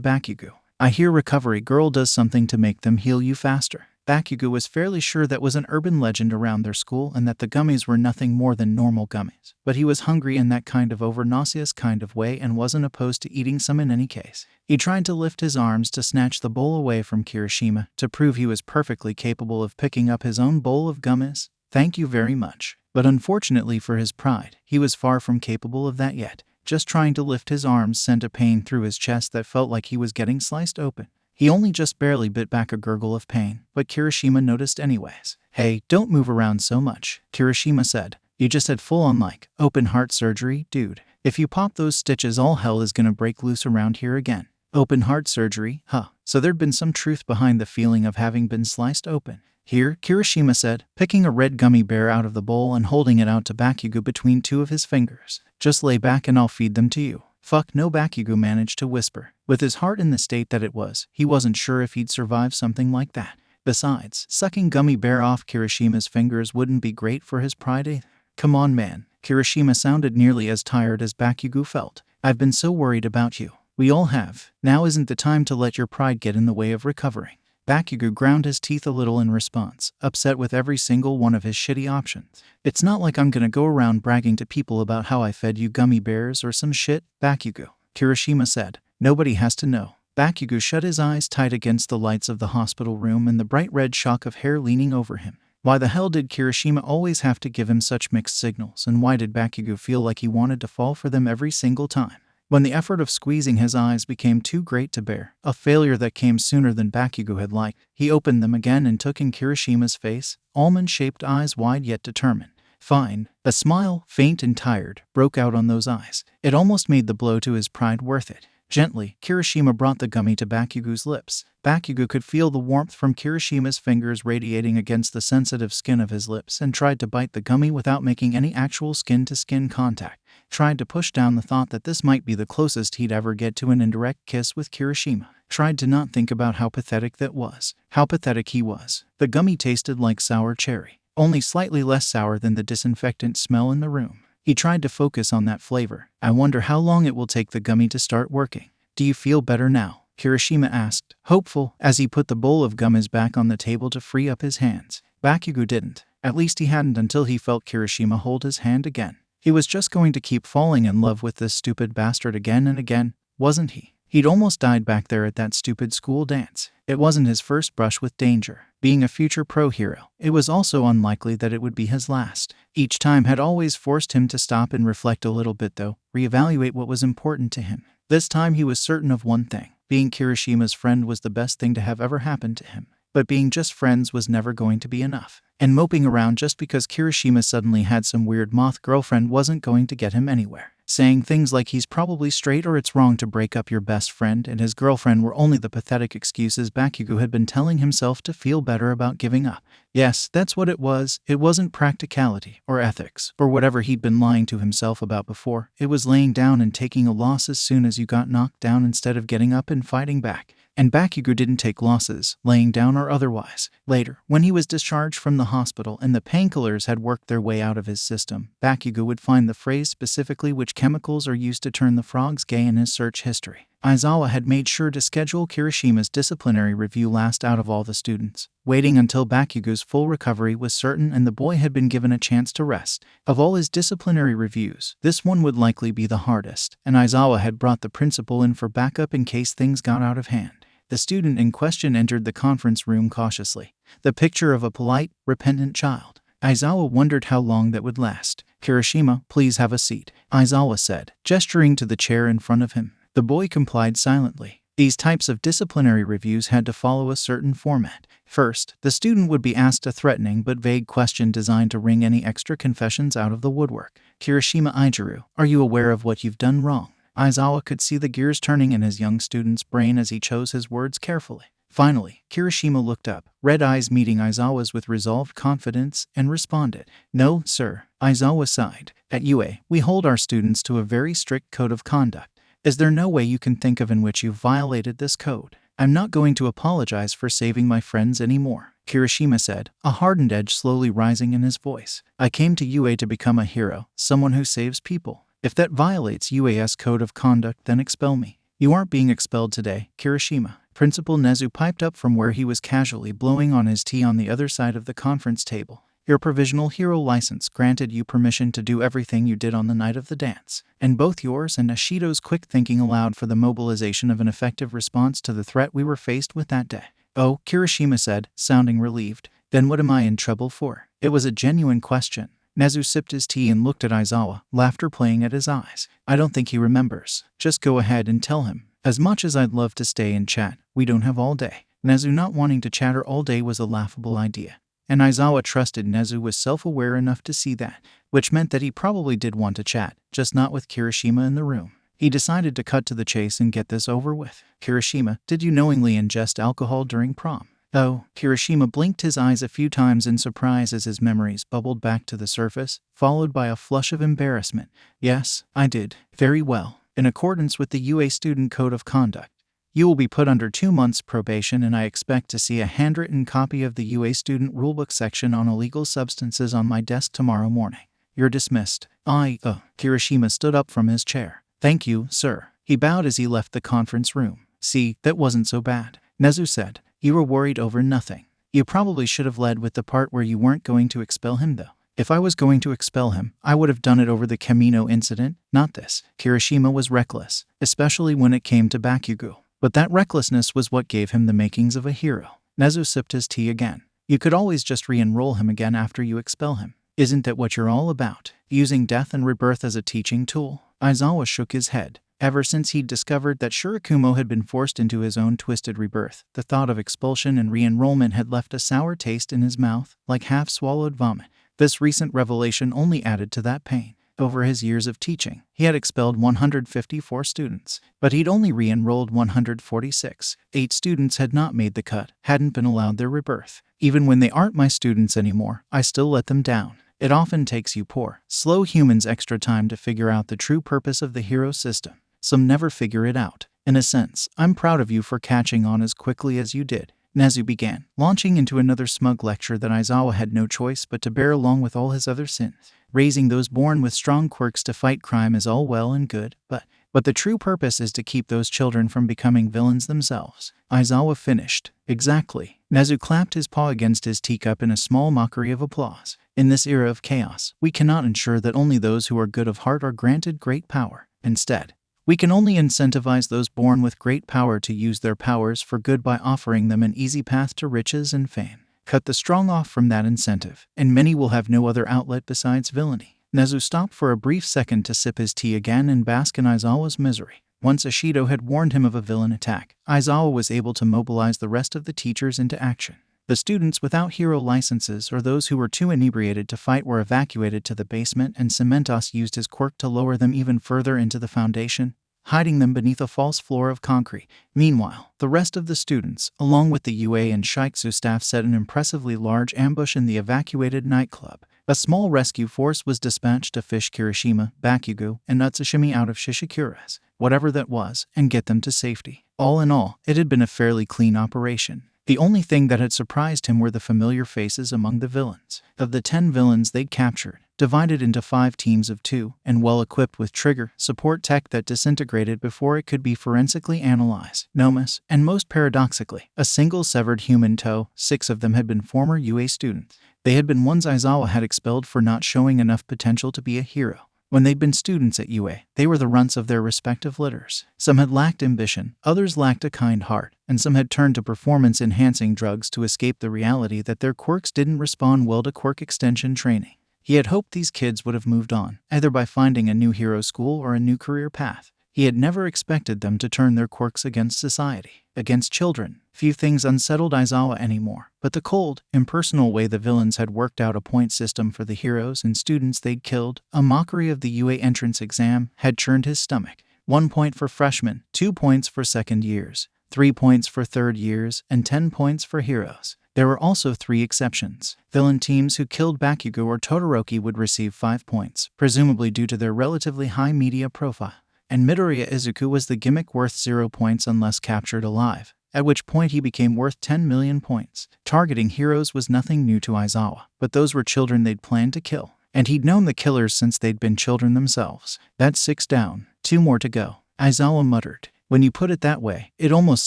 Bakugou. I hear Recovery Girl does something to make them heal you faster. Bakugou was fairly sure that was an urban legend around their school and that the gummies were nothing more than normal gummies. But he was hungry in that kind of over-nauseous kind of way and wasn't opposed to eating some in any case. He tried to lift his arms to snatch the bowl away from Kirishima to prove he was perfectly capable of picking up his own bowl of gummies. Thank you very much. But unfortunately for his pride, he was far from capable of that yet. Just trying to lift his arms sent a pain through his chest that felt like he was getting sliced open. He only just barely bit back a gurgle of pain, but Kirishima noticed anyways. Hey, don't move around so much, Kirishima said. You just had full-on open heart surgery, dude. If you pop those stitches, all hell is gonna break loose around here again. Open heart surgery, huh? So there'd been some truth behind the feeling of having been sliced open. Here, Kirishima said, picking a red gummy bear out of the bowl and holding it out to Bakugou between two of his fingers. Just lay back and I'll feed them to you. Fuck no, Bakugou managed to whisper. With his heart in the state that it was, he wasn't sure if he'd survive something like that. Besides, sucking gummy bear off Kirishima's fingers wouldn't be great for his pride either. Come on, man. Kirishima sounded nearly as tired as Bakugou felt. I've been so worried about you. We all have. Now isn't the time to let your pride get in the way of recovering. Bakugou ground his teeth a little in response, upset with every single one of his shitty options. It's not like I'm gonna go around bragging to people about how I fed you gummy bears or some shit, Bakugou, Kirishima said. Nobody has to know. Bakugou shut his eyes tight against the lights of the hospital room and the bright red shock of hair leaning over him. Why the hell did Kirishima always have to give him such mixed signals, and why did Bakugou feel like he wanted to fall for them every single time? When the effort of squeezing his eyes became too great to bear, a failure that came sooner than Bakugou had liked, he opened them again and took in Kirishima's face, almond-shaped eyes wide yet determined. Fine. A smile, faint and tired, broke out on those eyes. It almost made the blow to his pride worth it. Gently, Kirishima brought the gummy to Bakugou's lips. Bakugou could feel the warmth from Kirishima's fingers radiating against the sensitive skin of his lips and tried to bite the gummy without making any actual skin-to-skin contact. Tried to push down the thought that this might be the closest he'd ever get to an indirect kiss with Kirishima. Tried to not think about how pathetic that was. How pathetic he was. The gummy tasted like sour cherry, only slightly less sour than the disinfectant smell in the room. He tried to focus on that flavor. I wonder how long it will take the gummy to start working. Do you feel better now? Kirishima asked, hopeful, as he put the bowl of gummies back on the table to free up his hands. Bakugou didn't. At least he hadn't until he felt Kirishima hold his hand again. He was just going to keep falling in love with this stupid bastard again and again, wasn't he? He'd almost died back there at that stupid school dance. It wasn't his first brush with danger. Being a future pro hero, it was also unlikely that it would be his last. Each time had always forced him to stop and reflect a little bit though, reevaluate what was important to him. This time he was certain of one thing. Being Kirishima's friend was the best thing to have ever happened to him. But being just friends was never going to be enough. And moping around just because Kirishima suddenly had some weird moth girlfriend wasn't going to get him anywhere. Saying things like he's probably straight or it's wrong to break up your best friend and his girlfriend were only the pathetic excuses Bakugou had been telling himself to feel better about giving up. Yes, that's what it was. It wasn't practicality or ethics or whatever he'd been lying to himself about before. It was laying down and taking a loss as soon as you got knocked down instead of getting up and fighting back. And Bakugou didn't take losses, laying down or otherwise. Later, when he was discharged from the hospital and the painkillers had worked their way out of his system, Bakugou would find the phrase specifically which chemicals are used to turn the frogs gay in his search history. Aizawa had made sure to schedule Kirishima's disciplinary review last out of all the students, waiting until Bakugou's full recovery was certain and the boy had been given a chance to rest. Of all his disciplinary reviews, this one would likely be the hardest, and Aizawa had brought the principal in for backup in case things got out of hand. The student in question entered the conference room cautiously, the picture of a polite, repentant child. Aizawa wondered how long that would last. Kirishima, please have a seat, Aizawa said, gesturing to the chair in front of him. The boy complied silently. These types of disciplinary reviews had to follow a certain format. First, the student would be asked a threatening but vague question designed to wring any extra confessions out of the woodwork. Kirishima Ijiru, are you aware of what you've done wrong? Aizawa could see the gears turning in his young student's brain as he chose his words carefully. Finally, Kirishima looked up, red eyes meeting Aizawa's with resolved confidence, and responded, No, sir. Aizawa sighed. At UA, we hold our students to a very strict code of conduct. Is there no way you can think of in which you've violated this code? I'm not going to apologize for saving my friends anymore, Kirishima said, a hardened edge slowly rising in his voice. I came to UA to become a hero, someone who saves people. If that violates UA's code of conduct, then expel me. You aren't being expelled today, Kirishima. Principal Nezu piped up from where he was casually blowing on his tea on the other side of the conference table. Your provisional hero license granted you permission to do everything you did on the night of the dance. And both yours and Ashido's quick thinking allowed for the mobilization of an effective response to the threat we were faced with that day. Oh, Kirishima said, sounding relieved. Then what am I in trouble for? It was a genuine question. Nezu sipped his tea and looked at Aizawa, laughter playing at his eyes. I don't think he remembers. Just go ahead and tell him. As much as I'd love to stay and chat, we don't have all day. Nezu not wanting to chatter all day was a laughable idea. And Aizawa trusted Nezu was self-aware enough to see that, which meant that he probably did want to chat, just not with Kirishima in the room. He decided to cut to the chase and get this over with. Kirishima, did you knowingly ingest alcohol during prom? Oh, Kirishima blinked his eyes a few times in surprise as his memories bubbled back to the surface, followed by a flush of embarrassment. Yes, I did. Very well. In accordance with the UA Student Code of Conduct, you will be put under 2 months probation and I expect to see a handwritten copy of the UA Student Rulebook section on illegal substances on my desk tomorrow morning. You're dismissed. Kirishima stood up from his chair. Thank you, sir. He bowed as he left the conference room. See, that wasn't so bad, Nezu said. You were worried over nothing. You probably should have led with the part where you weren't going to expel him though. If I was going to expel him, I would have done it over the Camino incident, not this. Kirishima was reckless, especially when it came to Bakugou. But that recklessness was what gave him the makings of a hero. Nezu sipped his tea again. You could always just re-enroll him again after you expel him. Isn't that what you're all about? Using death and rebirth as a teaching tool? Aizawa shook his head. Ever since he'd discovered that Shurikumo had been forced into his own twisted rebirth, the thought of expulsion and re-enrollment had left a sour taste in his mouth, like half-swallowed vomit. This recent revelation only added to that pain. Over his years of teaching, he had expelled 154 students, but he'd only re-enrolled 146. 8 students had not made the cut, hadn't been allowed their rebirth. Even when they aren't my students anymore, I still let them down. It often takes you poor, slow humans extra time to figure out the true purpose of the hero system. Some never figure it out. In a sense, I'm proud of you for catching on as quickly as you did. Nezu began, launching into another smug lecture that Aizawa had no choice but to bear along with all his other sins. Raising those born with strong quirks to fight crime is all well and good, but the true purpose is to keep those children from becoming villains themselves. Aizawa finished. Exactly. Nezu clapped his paw against his teacup in a small mockery of applause. In this era of chaos, we cannot ensure that only those who are good of heart are granted great power. Instead, we can only incentivize those born with great power to use their powers for good by offering them an easy path to riches and fame. Cut the strong off from that incentive, and many will have no other outlet besides villainy. Nezu stopped for a brief second to sip his tea again and bask in Aizawa's misery. Once Ashido had warned him of a villain attack, Aizawa was able to mobilize the rest of the teachers into action. The students without hero licenses or those who were too inebriated to fight were evacuated to the basement, and Cementos used his quirk to lower them even further into the foundation, hiding them beneath a false floor of concrete. Meanwhile, the rest of the students, along with the UA and Shiksu staff, set an impressively large ambush in the evacuated nightclub. A small rescue force was dispatched to fish Kirishima, Bakugou, and Utsushimi out of Shishikura's, whatever that was, and get them to safety. All in all, it had been a fairly clean operation. The only thing that had surprised him were the familiar faces among the villains. Of the 10 villains they'd captured, divided into 5 teams of 2, and well-equipped with trigger, support tech that disintegrated before it could be forensically analyzed, Nomus, and most paradoxically, a single severed human toe. 6 of them had been former UA students. They had been ones Aizawa had expelled for not showing enough potential to be a hero. When they'd been students at UA, they were the runts of their respective litters. Some had lacked ambition, others lacked a kind heart, and some had turned to performance-enhancing drugs to escape the reality that their quirks didn't respond well to quirk extension training. He had hoped these kids would have moved on, either by finding a new hero school or a new career path. He had never expected them to turn their quirks against society, against children. Few things unsettled Aizawa anymore, but the cold, impersonal way the villains had worked out a point system for the heroes and students they'd killed, a mockery of the UA entrance exam, had churned his stomach. 1 point for freshmen, 2 points for second years, 3 points for third years, and 10 points for heroes. There were also 3 exceptions. Villain teams who killed Bakugou or Todoroki would receive 5 points, presumably due to their relatively high media profile. And Midoriya Izuku was the gimmick worth 0 points unless captured alive, at which point he became worth 10 million points. Targeting heroes was nothing new to Aizawa, but those were children they'd planned to kill, and he'd known the killers since they'd been children themselves. That's 6 down, 2 more to go, Aizawa muttered. When you put it that way, it almost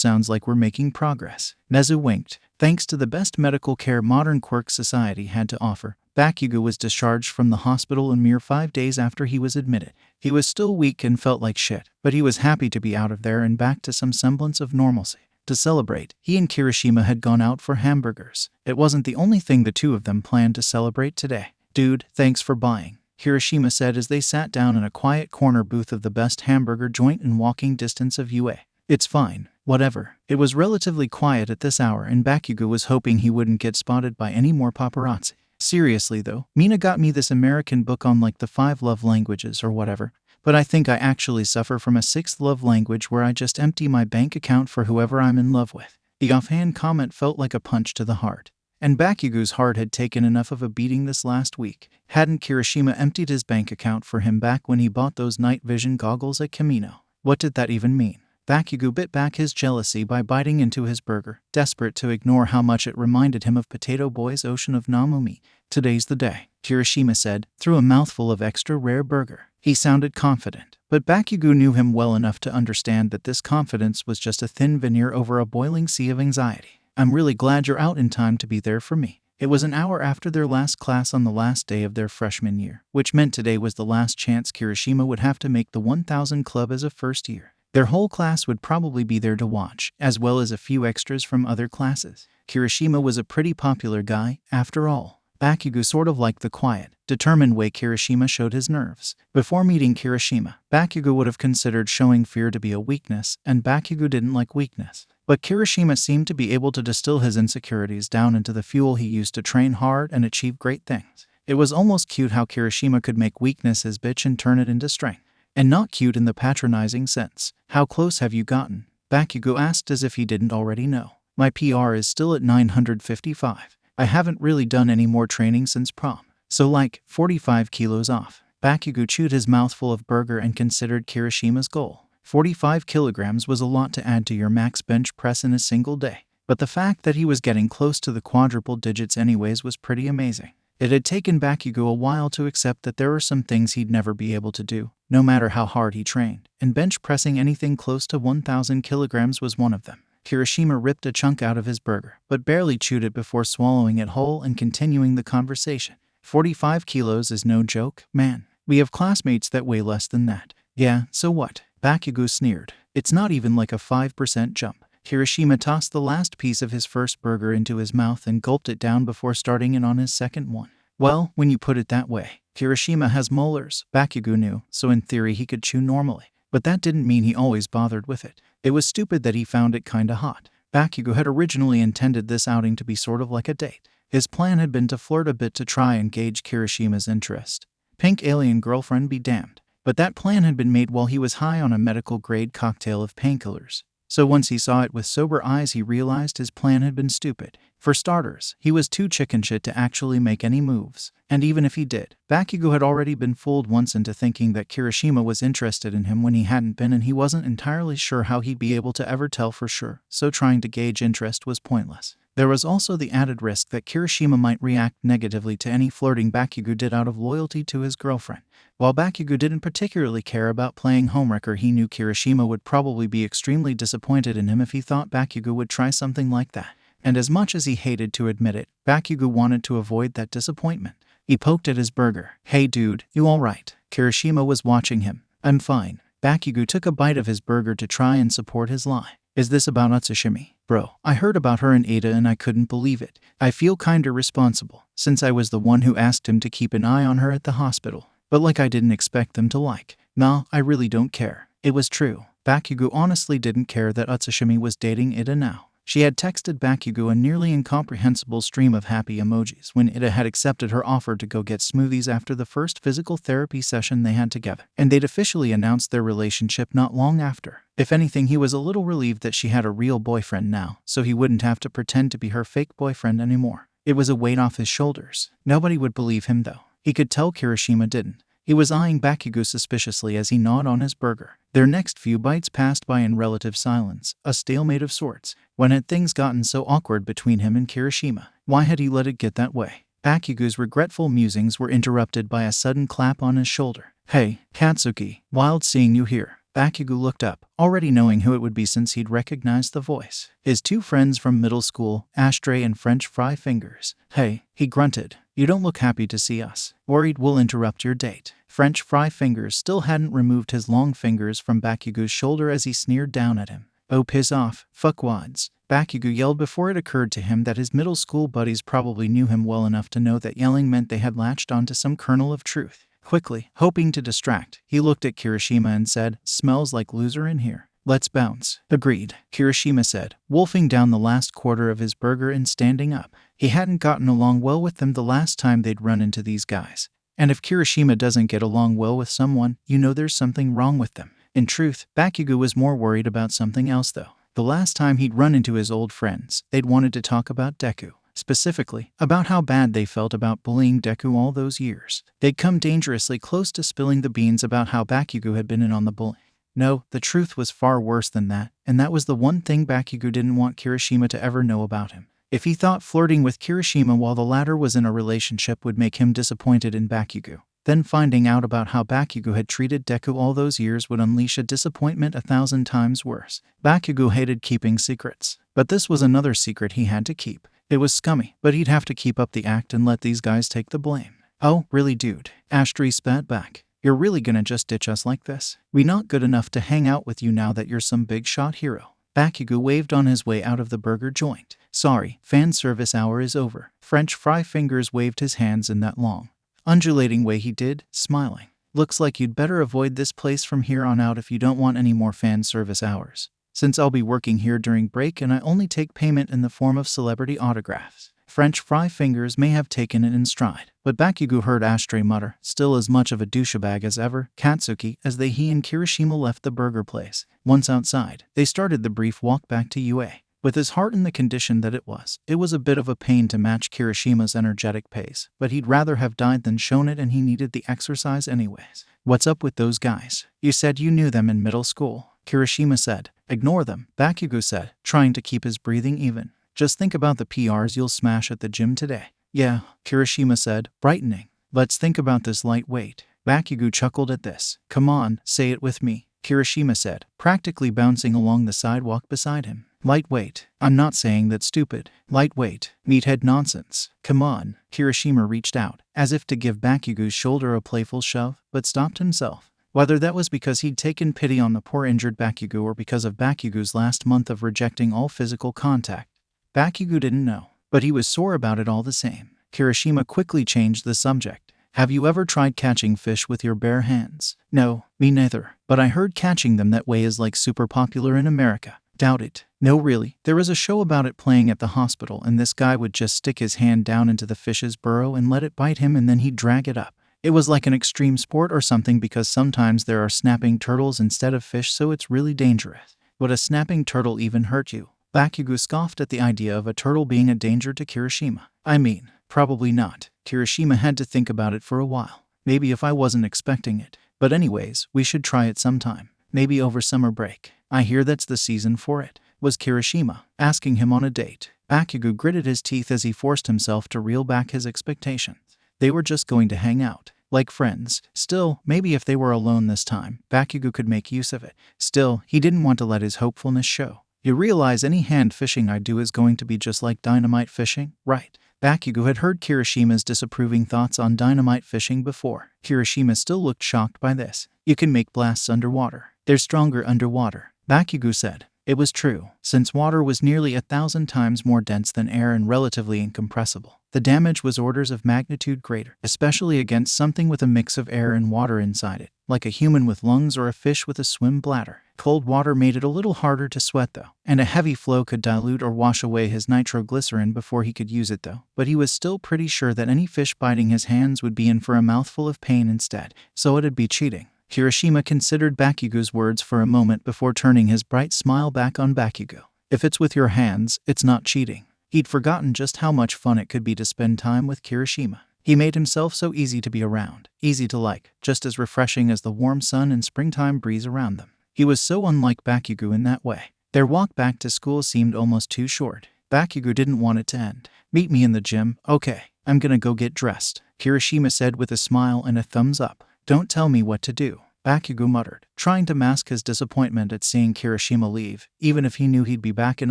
sounds like we're making progress. Nezu winked. Thanks to the best medical care modern quirk society had to offer, Bakugou was discharged from the hospital a mere 5 days after he was admitted. He was still weak and felt like shit, but he was happy to be out of there and back to some semblance of normalcy. To celebrate, he and Kirishima had gone out for hamburgers. It wasn't the only thing the two of them planned to celebrate today. Dude, thanks for buying, Kirishima said as they sat down in a quiet corner booth of the best hamburger joint in walking distance of UA. It's fine, whatever. It was relatively quiet at this hour and Bakugou was hoping he wouldn't get spotted by any more paparazzi. Seriously though, Mina got me this American book on like the 5 love languages or whatever, but I think I actually suffer from a 6th love language where I just empty my bank account for whoever I'm in love with. The offhand comment felt like a punch to the heart. And Bakugou's heart had taken enough of a beating this last week. Hadn't Kirishima emptied his bank account for him back when he bought those night vision goggles at Camino? What did that even mean? Bakugou bit back his jealousy by biting into his burger, desperate to ignore how much it reminded him of Potato Boy's ocean of Namumi. Today's the day, Kirishima said, through a mouthful of extra rare burger. He sounded confident, but Bakugou knew him well enough to understand that this confidence was just a thin veneer over a boiling sea of anxiety. I'm really glad you're out in time to be there for me. It was an hour after their last class on the last day of their freshman year, which meant today was the last chance Kirishima would have to make the 1000 club as a first year. Their whole class would probably be there to watch, as well as a few extras from other classes. Kirishima was a pretty popular guy, after all. Bakugou sort of liked the quiet, determined way Kirishima showed his nerves. Before meeting Kirishima, Bakugou would have considered showing fear to be a weakness, and Bakugou didn't like weakness. But Kirishima seemed to be able to distill his insecurities down into the fuel he used to train hard and achieve great things. It was almost cute how Kirishima could make weakness his bitch and turn it into strength. And not cute in the patronizing sense. How close have you gotten? Bakugou asked as if he didn't already know. My PR is still at 955. I haven't really done any more training since prom. So like, 45 kilos off. Bakugou chewed his mouthful of burger and considered Kirishima's goal. 45 kilograms was a lot to add to your max bench press in a single day. But the fact that he was getting close to the quadruple digits anyways was pretty amazing. It had taken Bakugou a while to accept that there were some things he'd never be able to do, no matter how hard he trained, and bench pressing anything close to 1,000 kilograms was one of them. Kirishima ripped a chunk out of his burger, but barely chewed it before swallowing it whole and continuing the conversation. 45 kilos is no joke, man. We have classmates that weigh less than that. Yeah, so what? Bakugou sneered. It's not even like a 5% jump. Kirishima tossed the last piece of his first burger into his mouth and gulped it down before starting in on his second one. Well, when you put it that way, Kirishima has molars, Bakugou knew, so in theory he could chew normally. But that didn't mean he always bothered with it. It was stupid that he found it kinda hot. Bakugou had originally intended this outing to be sort of like a date. His plan had been to flirt a bit to try and gauge Kirishima's interest. Pink alien girlfriend be damned. But that plan had been made while he was high on a medical-grade cocktail of painkillers. So once he saw it with sober eyes, he realized his plan had been stupid. For starters, he was too chicken shit to actually make any moves. And even if he did, Bakugou had already been fooled once into thinking that Kirishima was interested in him when he hadn't been, and he wasn't entirely sure how he'd be able to ever tell for sure, so trying to gauge interest was pointless. There was also the added risk that Kirishima might react negatively to any flirting Bakugou did out of loyalty to his girlfriend. While Bakugou didn't particularly care about playing homewrecker, he knew Kirishima would probably be extremely disappointed in him if he thought Bakugou would try something like that. And as much as he hated to admit it, Bakugou wanted to avoid that disappointment. He poked at his burger. Hey dude, you alright? Kirishima was watching him. I'm fine. Bakugou took a bite of his burger to try and support his lie. Is this about Utsushimi? Bro, I heard about her and Ada and I couldn't believe it. I feel kinda responsible, since I was the one who asked him to keep an eye on her at the hospital. But like I didn't expect them to like. Nah, I really don't care. It was true. Bakugou honestly didn't care that Utsushimi was dating Ida now. She had texted Bakugou a nearly incomprehensible stream of happy emojis when Ida had accepted her offer to go get smoothies after the first physical therapy session they had together, and they'd officially announced their relationship not long after. If anything, he was a little relieved that she had a real boyfriend now, so he wouldn't have to pretend to be her fake boyfriend anymore. It was a weight off his shoulders. Nobody would believe him though. He could tell Kirishima didn't. He was eyeing Bakugou suspiciously as he gnawed on his burger. Their next few bites passed by in relative silence, a stalemate of sorts. When had things gotten so awkward between him and Kirishima? Why had he let it get that way? Bakugou's regretful musings were interrupted by a sudden clap on his shoulder. Hey, Katsuki, wild seeing you here. Bakugou looked up, already knowing who it would be since he'd recognized the voice. His two friends from middle school, Ashtray and French Fry Fingers. Hey, he grunted. You don't look happy to see us. Worried we'll interrupt your date. French Fry Fingers still hadn't removed his long fingers from Bakugou's shoulder as he sneered down at him. Oh, piss off, fuckwads. Bakugou yelled before it occurred to him that his middle school buddies probably knew him well enough to know that yelling meant they had latched onto some kernel of truth. Quickly, hoping to distract, he looked at Kirishima and said, "Smells like loser in here. Let's bounce." Agreed, Kirishima said, wolfing down the last quarter of his burger and standing up. He hadn't gotten along well with them the last time they'd run into these guys. And if Kirishima doesn't get along well with someone, you know there's something wrong with them. In truth, Bakugou was more worried about something else though. The last time he'd run into his old friends, they'd wanted to talk about Deku. Specifically, about how bad they felt about bullying Deku all those years. They'd come dangerously close to spilling the beans about how Bakugou had been in on the bullying. No, the truth was far worse than that, and that was the one thing Bakugou didn't want Kirishima to ever know about him. If he thought flirting with Kirishima while the latter was in a relationship would make him disappointed in Bakugou, then finding out about how Bakugou had treated Deku all those years would unleash a disappointment 1,000 times worse. Bakugou hated keeping secrets, but this was another secret he had to keep. It was scummy, but he'd have to keep up the act and let these guys take the blame. Oh, really, dude? Ashtray spat back. You're really gonna just ditch us like this? We not good enough to hang out with you now that you're some big shot hero? Bakugou waved on his way out of the burger joint. Sorry, fan service hour is over. French fry fingers waved his hands in that long, undulating way he did, smiling. Looks like you'd better avoid this place from here on out if you don't want any more fan service hours, since I'll be working here during break and I only take payment in the form of celebrity autographs. French fry fingers may have taken it in stride, but Bakugou heard Ashtray mutter, still as much of a douchebag as ever, Katsuki, as he and Kirishima left the burger place. Once outside, they started the brief walk back to UA. With his heart in the condition that it was a bit of a pain to match Kirishima's energetic pace, but he'd rather have died than shown it, and he needed the exercise anyways. What's up with those guys? You said you knew them in middle school, Kirishima said. Ignore them, Bakugou said, trying to keep his breathing even. Just think about the PRs you'll smash at the gym today. Yeah, Kirishima said, brightening. Let's think about this lightweight. Bakugou chuckled at this. Come on, say it with me, Kirishima said, practically bouncing along the sidewalk beside him. Lightweight. I'm not saying that, stupid. Lightweight. Meathead nonsense. Come on. Kirishima reached out, as if to give Bakugou's shoulder a playful shove, but stopped himself. Whether that was because he'd taken pity on the poor injured Bakugou or because of Bakugou's last month of rejecting all physical contact, Bakugou didn't know, but he was sore about it all the same. Kirishima quickly changed the subject. Have you ever tried catching fish with your bare hands? No, me neither, but I heard catching them that way is like super popular in America. Doubt it. No, really. There was a show about it playing at the hospital, and this guy would just stick his hand down into the fish's burrow and let it bite him, and then he'd drag it up. It was like an extreme sport or something, because sometimes there are snapping turtles instead of fish, so it's really dangerous. Would a snapping turtle even hurt you? Bakugou scoffed at the idea of a turtle being a danger to Kirishima. I mean, probably not. Kirishima had to think about it for a while. Maybe if I wasn't expecting it. But anyways, we should try it sometime. Maybe over summer break. I hear that's the season for it. Was Kirishima asking him on a date? Bakugou gritted his teeth as he forced himself to reel back his expectations. They were just going to hang out, like friends. Still, maybe if they were alone this time, Bakugou could make use of it. Still, he didn't want to let his hopefulness show. You realize any hand fishing I do is going to be just like dynamite fishing, right? Bakugou had heard Kirishima's disapproving thoughts on dynamite fishing before. Kirishima still looked shocked by this. You can make blasts underwater. They're stronger underwater, Bakugou said. It was true, since water was nearly 1,000 times more dense than air and relatively incompressible. The damage was orders of magnitude greater, especially against something with a mix of air and water inside it, like a human with lungs or a fish with a swim bladder. Cold water made it a little harder to sweat though, and a heavy flow could dilute or wash away his nitroglycerin before he could use it though. But he was still pretty sure that any fish biting his hands would be in for a mouthful of pain instead, so it'd be cheating. Kirishima considered Bakugou's words for a moment before turning his bright smile back on Bakugou. If it's with your hands, it's not cheating. He'd forgotten just how much fun it could be to spend time with Kirishima. He made himself so easy to be around, easy to like, just as refreshing as the warm sun and springtime breeze around them. He was so unlike Bakugou in that way. Their walk back to school seemed almost too short. Bakugou didn't want it to end. Meet me in the gym. Okay, I'm gonna go get dressed, Kirishima said with a smile and a thumbs up. Don't tell me what to do, Bakugou muttered, trying to mask his disappointment at seeing Kirishima leave, even if he knew he'd be back in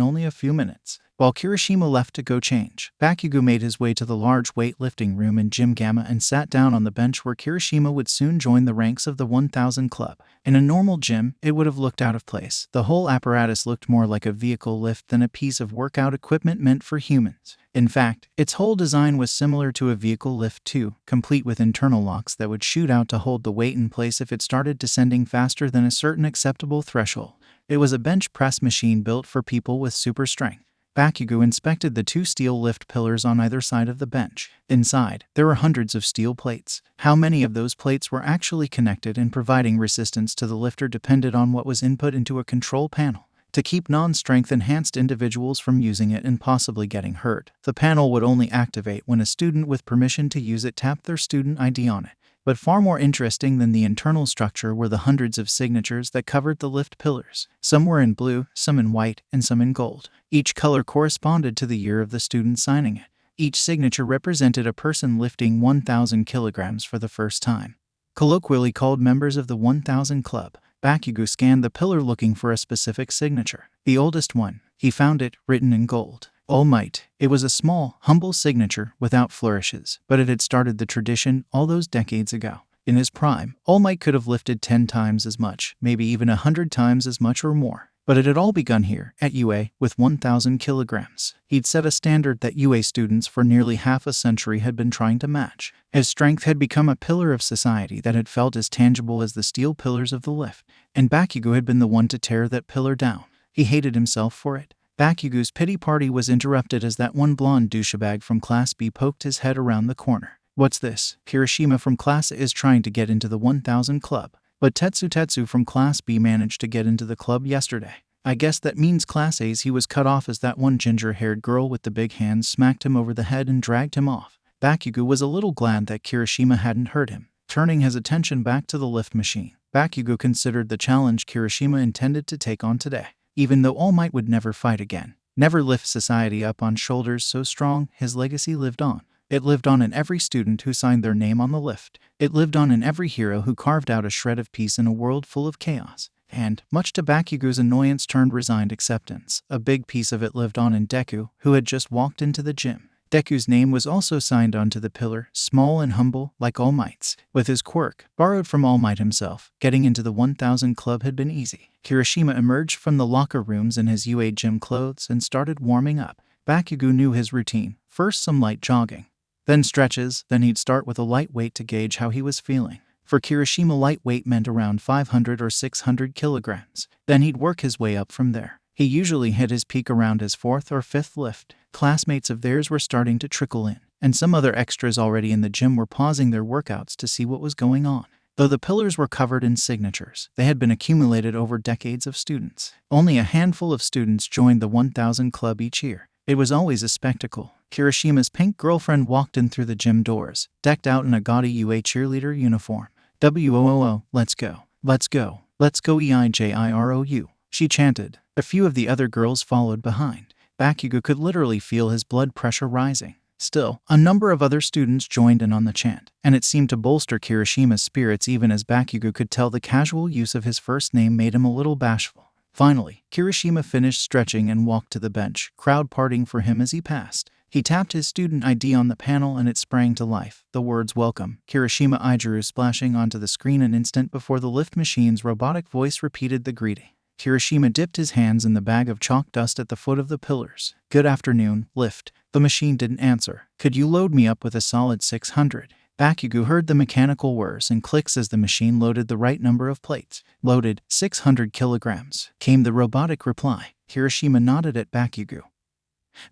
only a few minutes. While Kirishima left to go change, Bakugou made his way to the large weightlifting room in Gym Gamma and sat down on the bench where Kirishima would soon join the ranks of the 1000 Club. In a normal gym, it would have looked out of place. The whole apparatus looked more like a vehicle lift than a piece of workout equipment meant for humans. In fact, its whole design was similar to a vehicle lift too, complete with internal locks that would shoot out to hold the weight in place if it started descending faster than a certain acceptable threshold. It was a bench press machine built for people with super strength. Bakugou inspected the 2 steel lift pillars on either side of the bench. Inside, there were hundreds of steel plates. How many of those plates were actually connected and providing resistance to the lifter depended on what was input into a control panel. To keep non-strength enhanced individuals from using it and possibly getting hurt, the panel would only activate when a student with permission to use it tapped their student ID on it. But far more interesting than the internal structure were the hundreds of signatures that covered the lift pillars. Some were in blue, some in white, and some in gold. Each color corresponded to the year of the student signing it. Each signature represented a person lifting 1,000 kilograms for the first time. Colloquially called members of the 1,000 Club, Bakugou scanned the pillar looking for a specific signature. The oldest one. He found it, written in gold. All Might. It was a small, humble signature without flourishes, but it had started the tradition all those decades ago. In his prime, All Might could have lifted 10 times as much, maybe even 100 times as much or more. But it had all begun here, at UA, with 1,000 kilograms. He'd set a standard that UA students for nearly half a century had been trying to match. His strength had become a pillar of society that had felt as tangible as the steel pillars of the lift, and Bakugou had been the one to tear that pillar down. He hated himself for it. Bakugou's pity party was interrupted as that one blonde douchebag from Class B poked his head around the corner. "What's this? Kirishima from Class A is trying to get into the 1,000 Club. But Tetsu from Class B managed to get into the club yesterday. I guess that means Class A's he was cut off as that one ginger-haired girl with the big hands smacked him over the head and dragged him off." Bakugou was a little glad that Kirishima hadn't heard him. Turning his attention back to the lift machine, Bakugou considered the challenge Kirishima intended to take on today. Even though All Might would never fight again, never lift society up on shoulders so strong, his legacy lived on. It lived on in every student who signed their name on the lift. It lived on in every hero who carved out a shred of peace in a world full of chaos. And, much to Bakugou's annoyance turned resigned acceptance, a big piece of it lived on in Deku, who had just walked into the gym. Deku's name was also signed onto the pillar, small and humble, like All Might's. With his quirk, borrowed from All Might himself, getting into the 1,000 Club had been easy. Kirishima emerged from the locker rooms in his UA gym clothes and started warming up. Bakugou knew his routine. First some light jogging, then stretches, then he'd start with a light weight to gauge how he was feeling. For Kirishima, lightweight meant around 500 or 600 kilograms. Then he'd work his way up from there. He usually hit his peak around his 4th or 5th lift. Classmates of theirs were starting to trickle in, and some other extras already in the gym were pausing their workouts to see what was going on. Though the pillars were covered in signatures, they had been accumulated over decades of students. Only a handful of students joined the 1,000 Club each year. It was always a spectacle. Kirishima's pink girlfriend walked in through the gym doors, decked out in a gaudy UA cheerleader uniform. "WOOO, let's go. Let's go. Let's go EIJIROU," she chanted. A few of the other girls followed behind. Bakugou could literally feel his blood pressure rising. Still, a number of other students joined in on the chant, and it seemed to bolster Kirishima's spirits even as Bakugou could tell the casual use of his first name made him a little bashful. Finally, Kirishima finished stretching and walked to the bench, crowd parting for him as he passed. He tapped his student ID on the panel and it sprang to life. The words "Welcome, Kirishima Ijiru" splashing onto the screen an instant before the lift machine's robotic voice repeated the greeting. Kirishima dipped his hands in the bag of chalk dust at the foot of the pillars. "Good afternoon, lift." The machine didn't answer. "Could you load me up with a solid 600? Bakugou heard the mechanical whirs and clicks as the machine loaded the right number of plates. "Loaded, 600 kilograms, came the robotic reply. Kirishima nodded at Bakugou,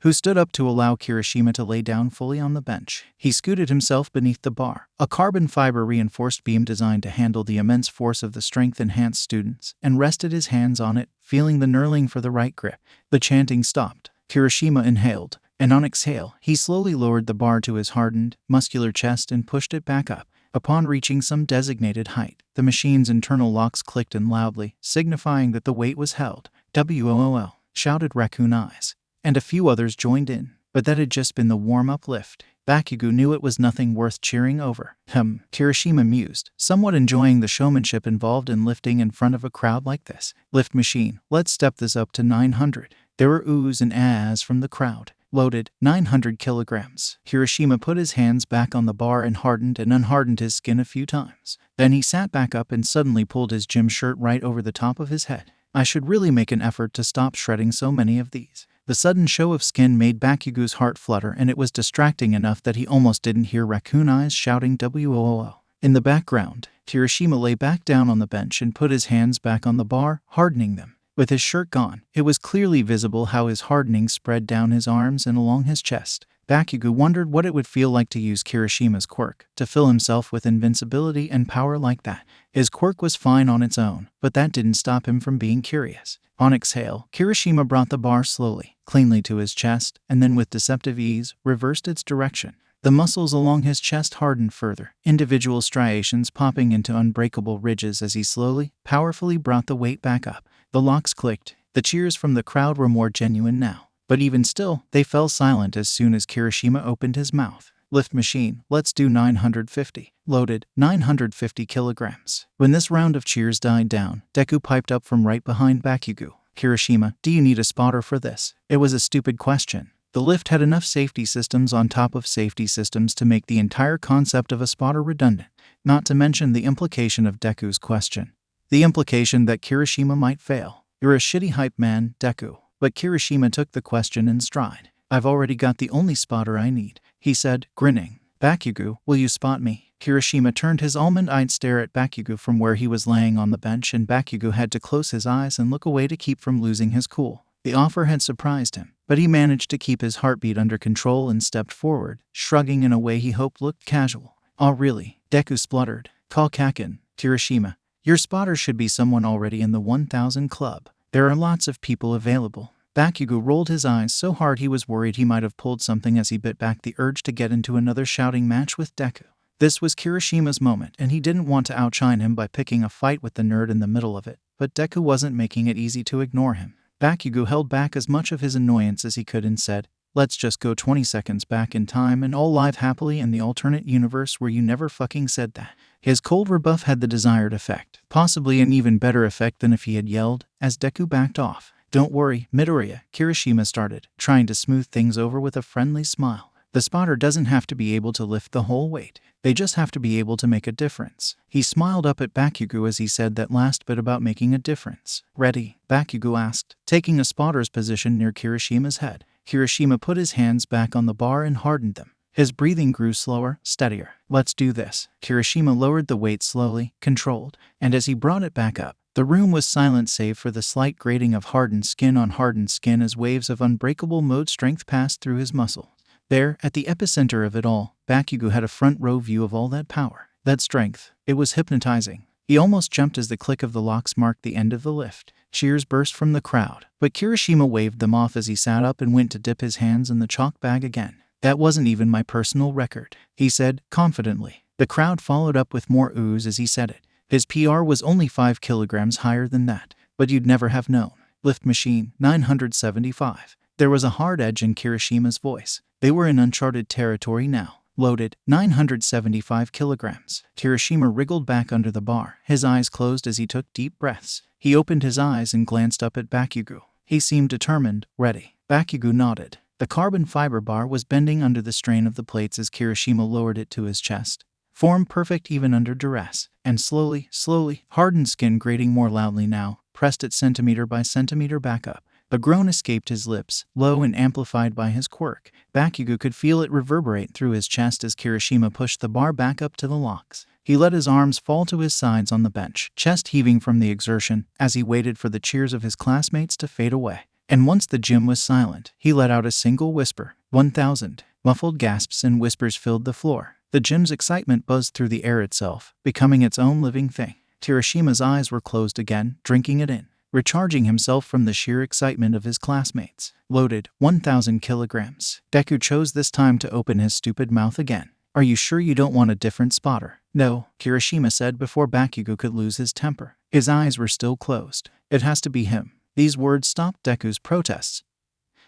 who stood up to allow Kirishima to lay down fully on the bench. He scooted himself beneath the bar, a carbon fiber reinforced beam designed to handle the immense force of the strength-enhanced students, and rested his hands on it, feeling the knurling for the right grip. The chanting stopped. Kirishima inhaled, and on exhale, he slowly lowered the bar to his hardened, muscular chest and pushed it back up. Upon reaching some designated height, the machine's internal locks clicked in loudly, signifying that the weight was held. "WOOO," shouted Raccoon Eyes, and a few others joined in. But that had just been the warm-up lift. Bakugou knew it was nothing worth cheering over. Kirishima mused, somewhat enjoying the showmanship involved in lifting in front of a crowd like this. "Lift machine, let's step this up to 900. There were oohs and ahs from the crowd. "Loaded, 900 kilograms. Kirishima put his hands back on the bar and hardened and unhardened his skin a few times. Then he sat back up and suddenly pulled his gym shirt right over the top of his head. "I should really make an effort to stop shredding so many of these." The sudden show of skin made Bakugou's heart flutter, and it was distracting enough that he almost didn't hear Raccoon Eyes shouting "WOOO." In the background, Kirishima lay back down on the bench and put his hands back on the bar, hardening them. With his shirt gone, it was clearly visible how his hardening spread down his arms and along his chest. Bakugou wondered what it would feel like to use Kirishima's quirk, to fill himself with invincibility and power like that. His quirk was fine on its own, but that didn't stop him from being curious. On exhale, Kirishima brought the bar slowly, cleanly to his chest, and then with deceptive ease, reversed its direction. The muscles along his chest hardened further, individual striations popping into unbreakable ridges as he slowly, powerfully brought the weight back up. The locks clicked. The cheers from the crowd were more genuine now. But even still, they fell silent as soon as Kirishima opened his mouth. Lift machine, let's do 950. Loaded, 950 kilograms. When this round of cheers died down, Deku piped up from right behind Bakugou. Kirishima, do you need a spotter for this? It was a stupid question. The lift had enough safety systems on top of safety systems to make the entire concept of a spotter redundant, not to mention the implication of Deku's question. The implication that Kirishima might fail. You're a shitty hype man, Deku. But Kirishima took the question in stride. I've already got the only spotter I need, he said, grinning. Bakugou, will you spot me? Kirishima turned his almond-eyed stare at Bakugou from where he was laying on the bench, and Bakugou had to close his eyes and look away to keep from losing his cool. The offer had surprised him, but he managed to keep his heartbeat under control and stepped forward, shrugging in a way he hoped looked casual. Oh really? Deku spluttered. Call Kaken. Kirishima, your spotter should be someone already in the 1000 club. There are lots of people available. Bakugou rolled his eyes so hard he was worried he might have pulled something as he bit back the urge to get into another shouting match with Deku. This was Kirishima's moment, and he didn't want to outshine him by picking a fight with the nerd in the middle of it, but Deku wasn't making it easy to ignore him. Bakugou held back as much of his annoyance as he could and said, let's just go 20 seconds back in time and all live happily in the alternate universe where you never fucking said that. His cold rebuff had the desired effect, possibly an even better effect than if he had yelled, as Deku backed off. Don't worry, Midoriya, Kirishima started, trying to smooth things over with a friendly smile. The spotter doesn't have to be able to lift the whole weight. They just have to be able to make a difference. He smiled up at Bakugou as he said that last bit about making a difference. Ready? Bakugou asked, taking a spotter's position near Kirishima's head. Kirishima put his hands back on the bar and hardened them. His breathing grew slower, steadier. Let's do this. Kirishima lowered the weight slowly, controlled, and as he brought it back up, the room was silent save for the slight grating of hardened skin on hardened skin as waves of unbreakable mode strength passed through his muscles. There, at the epicenter of it all, Bakugou had a front row view of all that power, that strength. It was hypnotizing. He almost jumped as the click of the locks marked the end of the lift. Cheers burst from the crowd, but Kirishima waved them off as he sat up and went to dip his hands in the chalk bag again. That wasn't even my personal record, he said, confidently. The crowd followed up with more oohs as he said it. His PR was only 5 kilograms higher than that, but you'd never have known. Lift machine, 975. There was a hard edge in Kirishima's voice. They were in uncharted territory now. Loaded, 975 kilograms. Kirishima wriggled back under the bar, his eyes closed as he took deep breaths. He opened his eyes and glanced up at Bakugou. He seemed determined, ready. Bakugou nodded. The carbon fiber bar was bending under the strain of the plates as Kirishima lowered it to his chest. Form perfect even under duress, and slowly, hardened skin grating more loudly now, pressed it centimeter by centimeter back up. A groan escaped his lips, low and amplified by his quirk. Bakugou could feel it reverberate through his chest as Kirishima pushed the bar back up to the locks. He let his arms fall to his sides on the bench, chest heaving from the exertion, as he waited for the cheers of his classmates to fade away. And once the gym was silent, he let out a single whisper. 1000. Muffled gasps and whispers filled the floor. The gym's excitement buzzed through the air itself, becoming its own living thing. Kirishima's eyes were closed again, drinking it in, recharging himself from the sheer excitement of his classmates. Loaded, 1000 kilograms. Deku chose this time to open his stupid mouth again. Are you sure you don't want a different spotter? No, Kirishima said before Bakugou could lose his temper. His eyes were still closed. It has to be him. These words stopped Deku's protests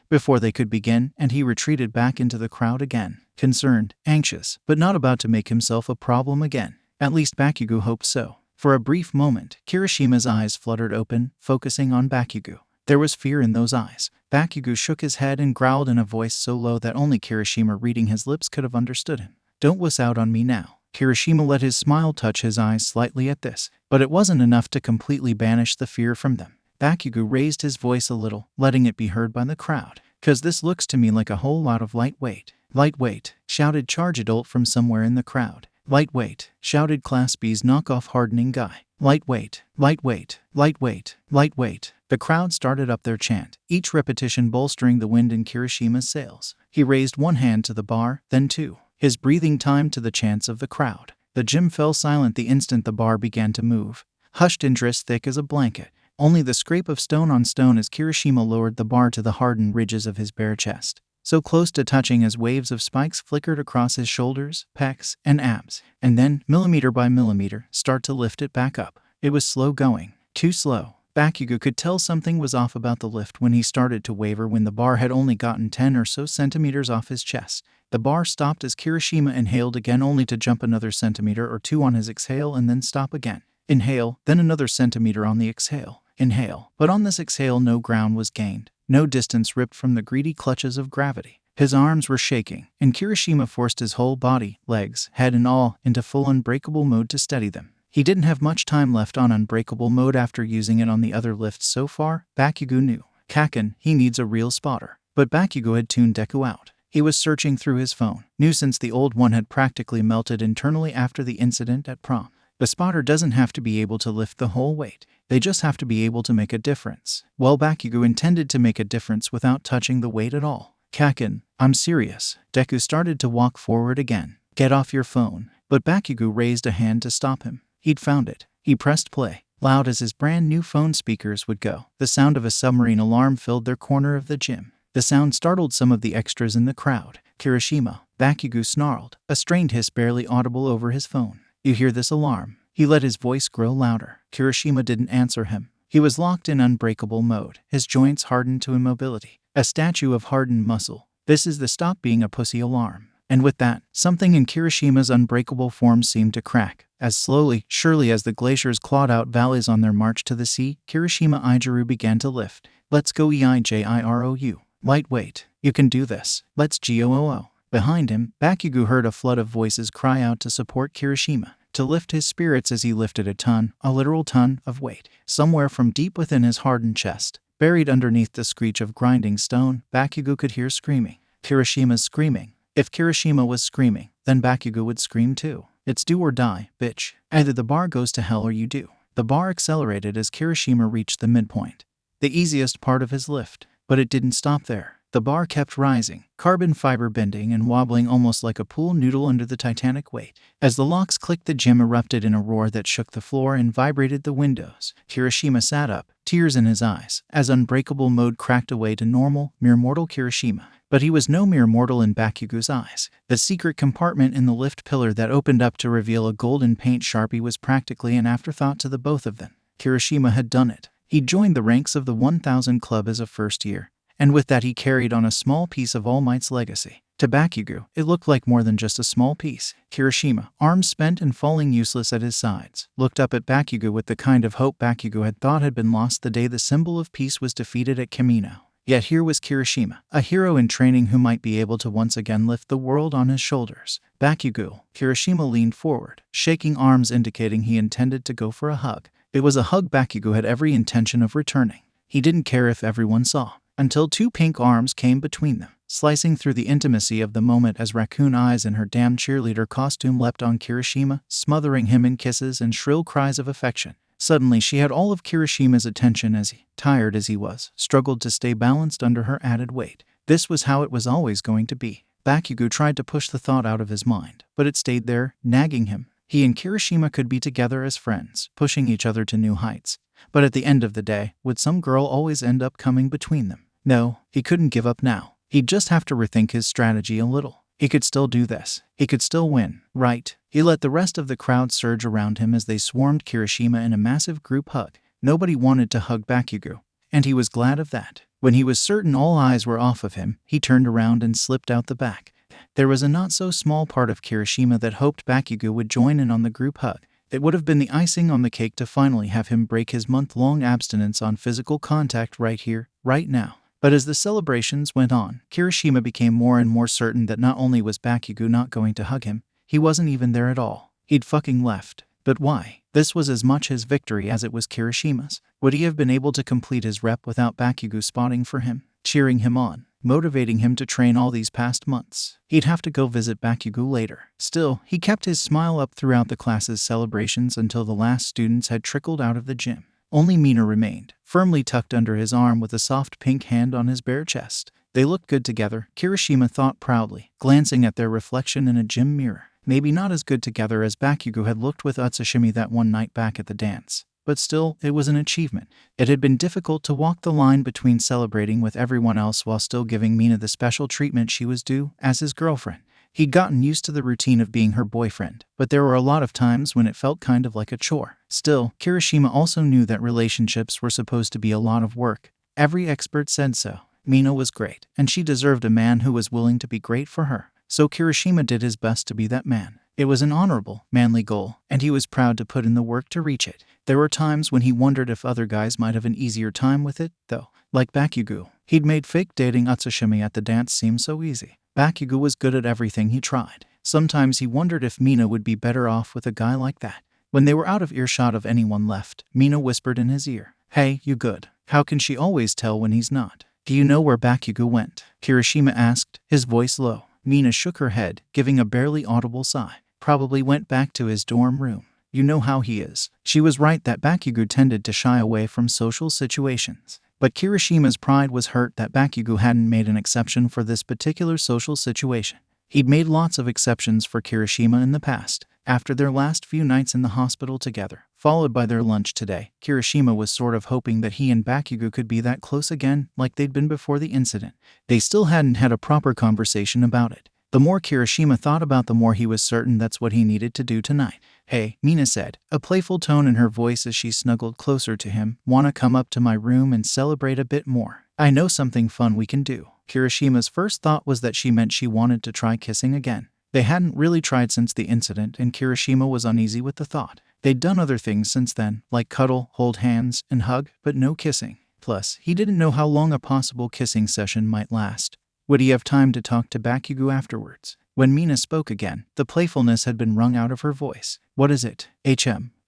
before they could begin, and he retreated back into the crowd again, concerned, anxious, but not about to make himself a problem again. At least Bakugou hoped so. For a brief moment, Kirishima's eyes fluttered open, focusing on Bakugou. There was fear in those eyes. Bakugou shook his head and growled in a voice so low that only Kirishima reading his lips could have understood him. Don't wuss out on me now. Kirishima let his smile touch his eyes slightly at this, but it wasn't enough to completely banish the fear from them. Bakugou raised his voice a little, letting it be heard by the crowd. "'Cause this looks to me like a whole lot of lightweight." "Lightweight," shouted Charge Adult from somewhere in the crowd. "Lightweight," shouted Class B's knockoff hardening guy. "Lightweight, lightweight, lightweight, lightweight." The crowd started up their chant, each repetition bolstering the wind in Kirishima's sails. He raised one hand to the bar, then two, his breathing timed to the chants of the crowd. The gym fell silent the instant the bar began to move, hushed interest thick as a blanket. Only the scrape of stone on stone as Kirishima lowered the bar to the hardened ridges of his bare chest. so close to touching as waves of spikes flickered across his shoulders, pecs, and abs, and then, millimeter by millimeter, start to lift it back up. It was slow going. Too slow. Bakugo could tell something was off about the lift when he started to waver when the bar had only gotten 10 or so centimeters off his chest. The bar stopped as Kirishima inhaled again, only to jump another centimeter or two on his exhale and then stop again. Inhale, then another centimeter on the exhale. Inhale. But on this exhale no ground was gained. No distance ripped from the greedy clutches of gravity. His arms were shaking, and Kirishima forced his whole body, legs, head and all, into full unbreakable mode to steady them. He didn't have much time left on unbreakable mode after using it on the other lifts so far. Bakugo knew. Kaken, he needs a real spotter. But Bakugo had tuned Deku out. He was searching through his phone. Knew since the old one had practically melted internally after the incident at prom. The spotter doesn't have to be able to lift the whole weight. They just have to be able to make a difference. Well, Bakugo intended to make a difference without touching the weight at all. Kaken, I'm serious. Deku started to walk forward again. Get off your phone. But Bakugo raised a hand to stop him. He'd found it. He pressed play. Loud as his brand new phone speakers would go, the sound of a submarine alarm filled their corner of the gym. The sound startled some of the extras in the crowd. Kirishima, Bakugo snarled, a strained hiss barely audible over his phone. You hear this alarm? He let his voice grow louder. Kirishima didn't answer him. He was locked in unbreakable mode, his joints hardened to immobility. A statue of hardened muscle. This is the stop being a pussy alarm. And with that, something in Kirishima's unbreakable form seemed to crack. As slowly, surely as the glaciers clawed out valleys on their march to the sea, Kirishima Ijiru began to lift. Let's go EIJIROU. Lightweight. You can do this. Let's GOOO. Behind him, Bakugo heard a flood of voices cry out to support Kirishima, to lift his spirits as he lifted a literal ton, of weight. Somewhere from deep within his hardened chest, buried underneath the screech of grinding stone, Bakugo could hear screaming. Kirishima's screaming. If Kirishima was screaming, then Bakugo would scream too. It's do or die, bitch. Either the bar goes to hell or you do. The bar accelerated as Kirishima reached the midpoint, the easiest part of his lift. But it didn't stop there. The bar kept rising, carbon fiber bending and wobbling almost like a pool noodle under the titanic weight. As the locks clicked, the gym erupted in a roar that shook the floor and vibrated the windows. Kirishima sat up, tears in his eyes, as unbreakable mode cracked away to normal, mere mortal Kirishima. But he was no mere mortal in Bakugo's eyes. The secret compartment in the lift pillar that opened up to reveal a golden paint sharpie was practically an afterthought to the both of them. Kirishima had done it. He'd joined the ranks of the 1000 Club as a first year. And with that he carried on a small piece of All Might's legacy. To Bakugo, it looked like more than just a small piece. Kirishima, arms spent and falling useless at his sides, looked up at Bakugo with the kind of hope Bakugo had thought had been lost the day the symbol of peace was defeated at Kamino. Yet here was Kirishima, a hero in training who might be able to once again lift the world on his shoulders. Bakugo. Kirishima leaned forward, shaking arms indicating he intended to go for a hug. It was a hug Bakugo had every intention of returning. He didn't care if everyone saw. Until two pink arms came between them, slicing through the intimacy of the moment as raccoon eyes in her damn cheerleader costume leapt on Kirishima, smothering him in kisses and shrill cries of affection. Suddenly she had all of Kirishima's attention as he, tired as he was, struggled to stay balanced under her added weight. This was how it was always going to be. Bakugo tried to push the thought out of his mind, but it stayed there, nagging him. He and Kirishima could be together as friends, pushing each other to new heights. But at the end of the day, would some girl always end up coming between them? No, he couldn't give up now. He'd just have to rethink his strategy a little. He could still do this. He could still win, right? He let the rest of the crowd surge around him as they swarmed Kirishima in a massive group hug. Nobody wanted to hug Bakugo, and he was glad of that. When he was certain all eyes were off of him, he turned around and slipped out the back. There was a not-so-small part of Kirishima that hoped Bakugo would join in on the group hug. It would have been the icing on the cake to finally have him break his month-long abstinence on physical contact right here, right now. But as the celebrations went on, Kirishima became more and more certain that not only was Bakugo not going to hug him, he wasn't even there at all. He'd fucking left. But why? This was as much his victory as it was Kirishima's. Would he have been able to complete his rep without Bakugo spotting for him, cheering him on, motivating him to train all these past months? He'd have to go visit Bakugo later. Still, he kept his smile up throughout the class's celebrations until the last students had trickled out of the gym. Only Mina remained, firmly tucked under his arm with a soft pink hand on his bare chest. They looked good together, Kirishima thought proudly, glancing at their reflection in a gym mirror. Maybe not as good together as Bakugo had looked with Utsushimi that one night back at the dance, but still, it was an achievement. It had been difficult to walk the line between celebrating with everyone else while still giving Mina the special treatment she was due as his girlfriend. He'd gotten used to the routine of being her boyfriend, but there were a lot of times when it felt kind of like a chore. Still, Kirishima also knew that relationships were supposed to be a lot of work. Every expert said so. Mina was great, and she deserved a man who was willing to be great for her. So Kirishima did his best to be that man. It was an honorable, manly goal, and he was proud to put in the work to reach it. There were times when he wondered if other guys might have an easier time with it, though. Like Bakugou, he'd made fake dating Utsushimi at the dance seem so easy. Bakugou was good at everything he tried. Sometimes he wondered if Mina would be better off with a guy like that. When they were out of earshot of anyone left, Mina whispered in his ear, "Hey, you good?" How can she always tell when he's not? "Do you know where Bakugou went?" Kirishima asked, his voice low. Mina shook her head, giving a barely audible sigh. "Probably went back to his dorm room. You know how he is." She was right that Bakugou tended to shy away from social situations. But Kirishima's pride was hurt that Bakugou hadn't made an exception for this particular social situation. He'd made lots of exceptions for Kirishima in the past. After their last few nights in the hospital together, followed by their lunch today, Kirishima was sort of hoping that he and Bakugou could be that close again like they'd been before the incident. They still hadn't had a proper conversation about it. The more Kirishima thought about, the more he was certain that's what he needed to do tonight. "Hey," Mina said, a playful tone in her voice as she snuggled closer to him. "Wanna come up to my room and celebrate a bit more? I know something fun we can do." Kirishima's first thought was that she meant she wanted to try kissing again. They hadn't really tried since the incident, and Kirishima was uneasy with the thought. They'd done other things since then, like cuddle, hold hands, and hug, but no kissing. Plus, he didn't know how long a possible kissing session might last. Would he have time to talk to Bakugou afterwards? When Mina spoke again, the playfulness had been wrung out of her voice. "What is it?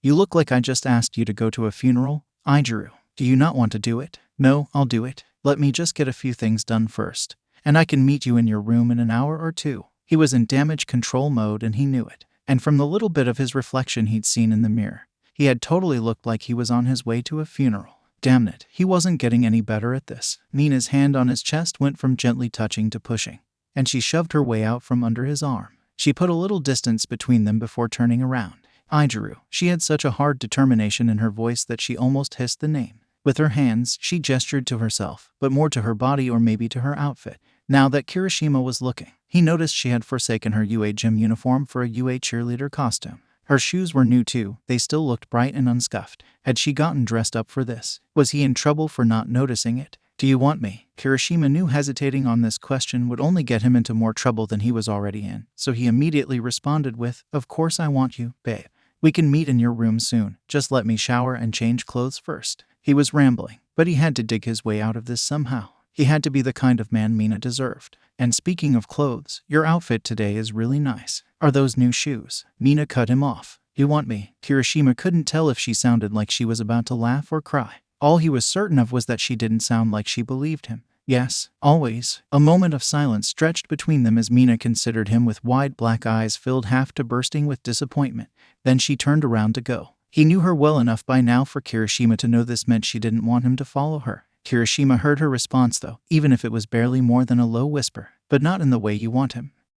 You look like I just asked you to go to a funeral. Do you not want to do it?" "No, I'll do it. Let me just get a few things done first. And I can meet you in your room in an hour or two." He was in damage control mode and he knew it. And from the little bit of his reflection he'd seen in the mirror, he had totally looked like he was on his way to a funeral. Damn it, he wasn't getting any better at this. Mina's hand on his chest went from gently touching to pushing, and she shoved her way out from under his arm. She put a little distance between them before turning around. "Aijiru." She had such a hard determination in her voice that she almost hissed the name. With her hands, she gestured to herself, but more to her body or maybe to her outfit. Now that Kirishima was looking, he noticed she had forsaken her UA gym uniform for a UA cheerleader costume. Her shoes were new too, they still looked bright and unscuffed. Had she gotten dressed up for this? Was he in trouble for not noticing it? "Do you want me?" Kirishima knew hesitating on this question would only get him into more trouble than he was already in, so he immediately responded with, "Of course I want you, babe. We can meet in your room soon, just let me shower and change clothes first." He was rambling, but he had to dig his way out of this somehow. He had to be the kind of man Mina deserved. "And speaking of clothes, your outfit today is really nice. Are those new shoes?" Mina cut him off. "You want me?" Kirishima couldn't tell if she sounded like she was about to laugh or cry. All he was certain of was that she didn't sound like she believed him. "Yes, always." A moment of silence stretched between them as Mina considered him with wide black eyes filled half to bursting with disappointment. Then she turned around to go. He knew her well enough by now for Kirishima to know this meant she didn't want him to follow her. Kirishima heard her response though, even if it was barely more than a low whisper. "But not in the way you want him."